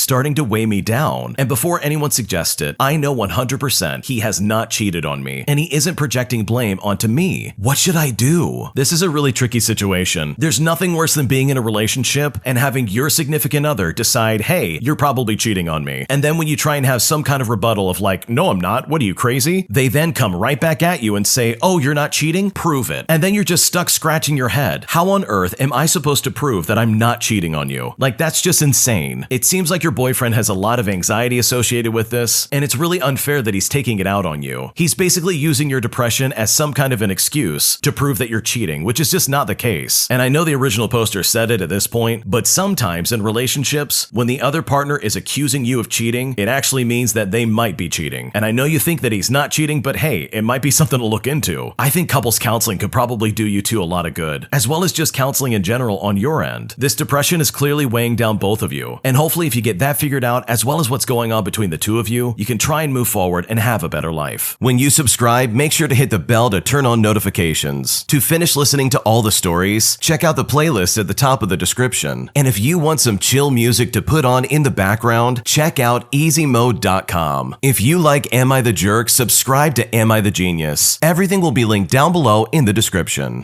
starting to weigh me down. And before anyone suggests it, I know 100% he has not cheated on me, and he isn't projecting blame onto me. What should I do? This is a really tricky situation. There's nothing worse than being in a relationship and having your significant other decide, hey, you're probably cheating on me. And then when you try and have some kind of rebuttal of like, no, I'm not. What are you, crazy? They then come right back at you and say, oh, you're not cheating? Prove it. And then you're just stuck scratching your head. How on earth am I supposed to prove that I'm not cheating on you? Like, that's just insane. It seems like your boyfriend has a lot of anxiety associated with this, and it's really unfair that he's taking it out on you. He's basically using your depression as some kind of an excuse to prove that you're cheating, which is just not the case. And I know the original poster said it at this point, but sometimes in relationships, when the other partner is accusing you of cheating, it actually means that they might be cheating. And I know you think that he's not cheating, but hey, it might be something to look into. I think couples counseling could probably do you two a lot of good, as well as just counseling in general on your end. This depression is clearly weighing down both of you, and hopefully if you get that figured out, as well as what's going on between the two of you, you can try and move forward and have a better life. When you subscribe, make sure to hit the bell to turn on notifications. To finish listening to all the stories, check out the playlist at the top of the description. And if you want some chill music to put on in the background, check out easymode.com. If you like Am I the Jerk, subscribe to Am I the Genius. Everything will be linked down below in the description.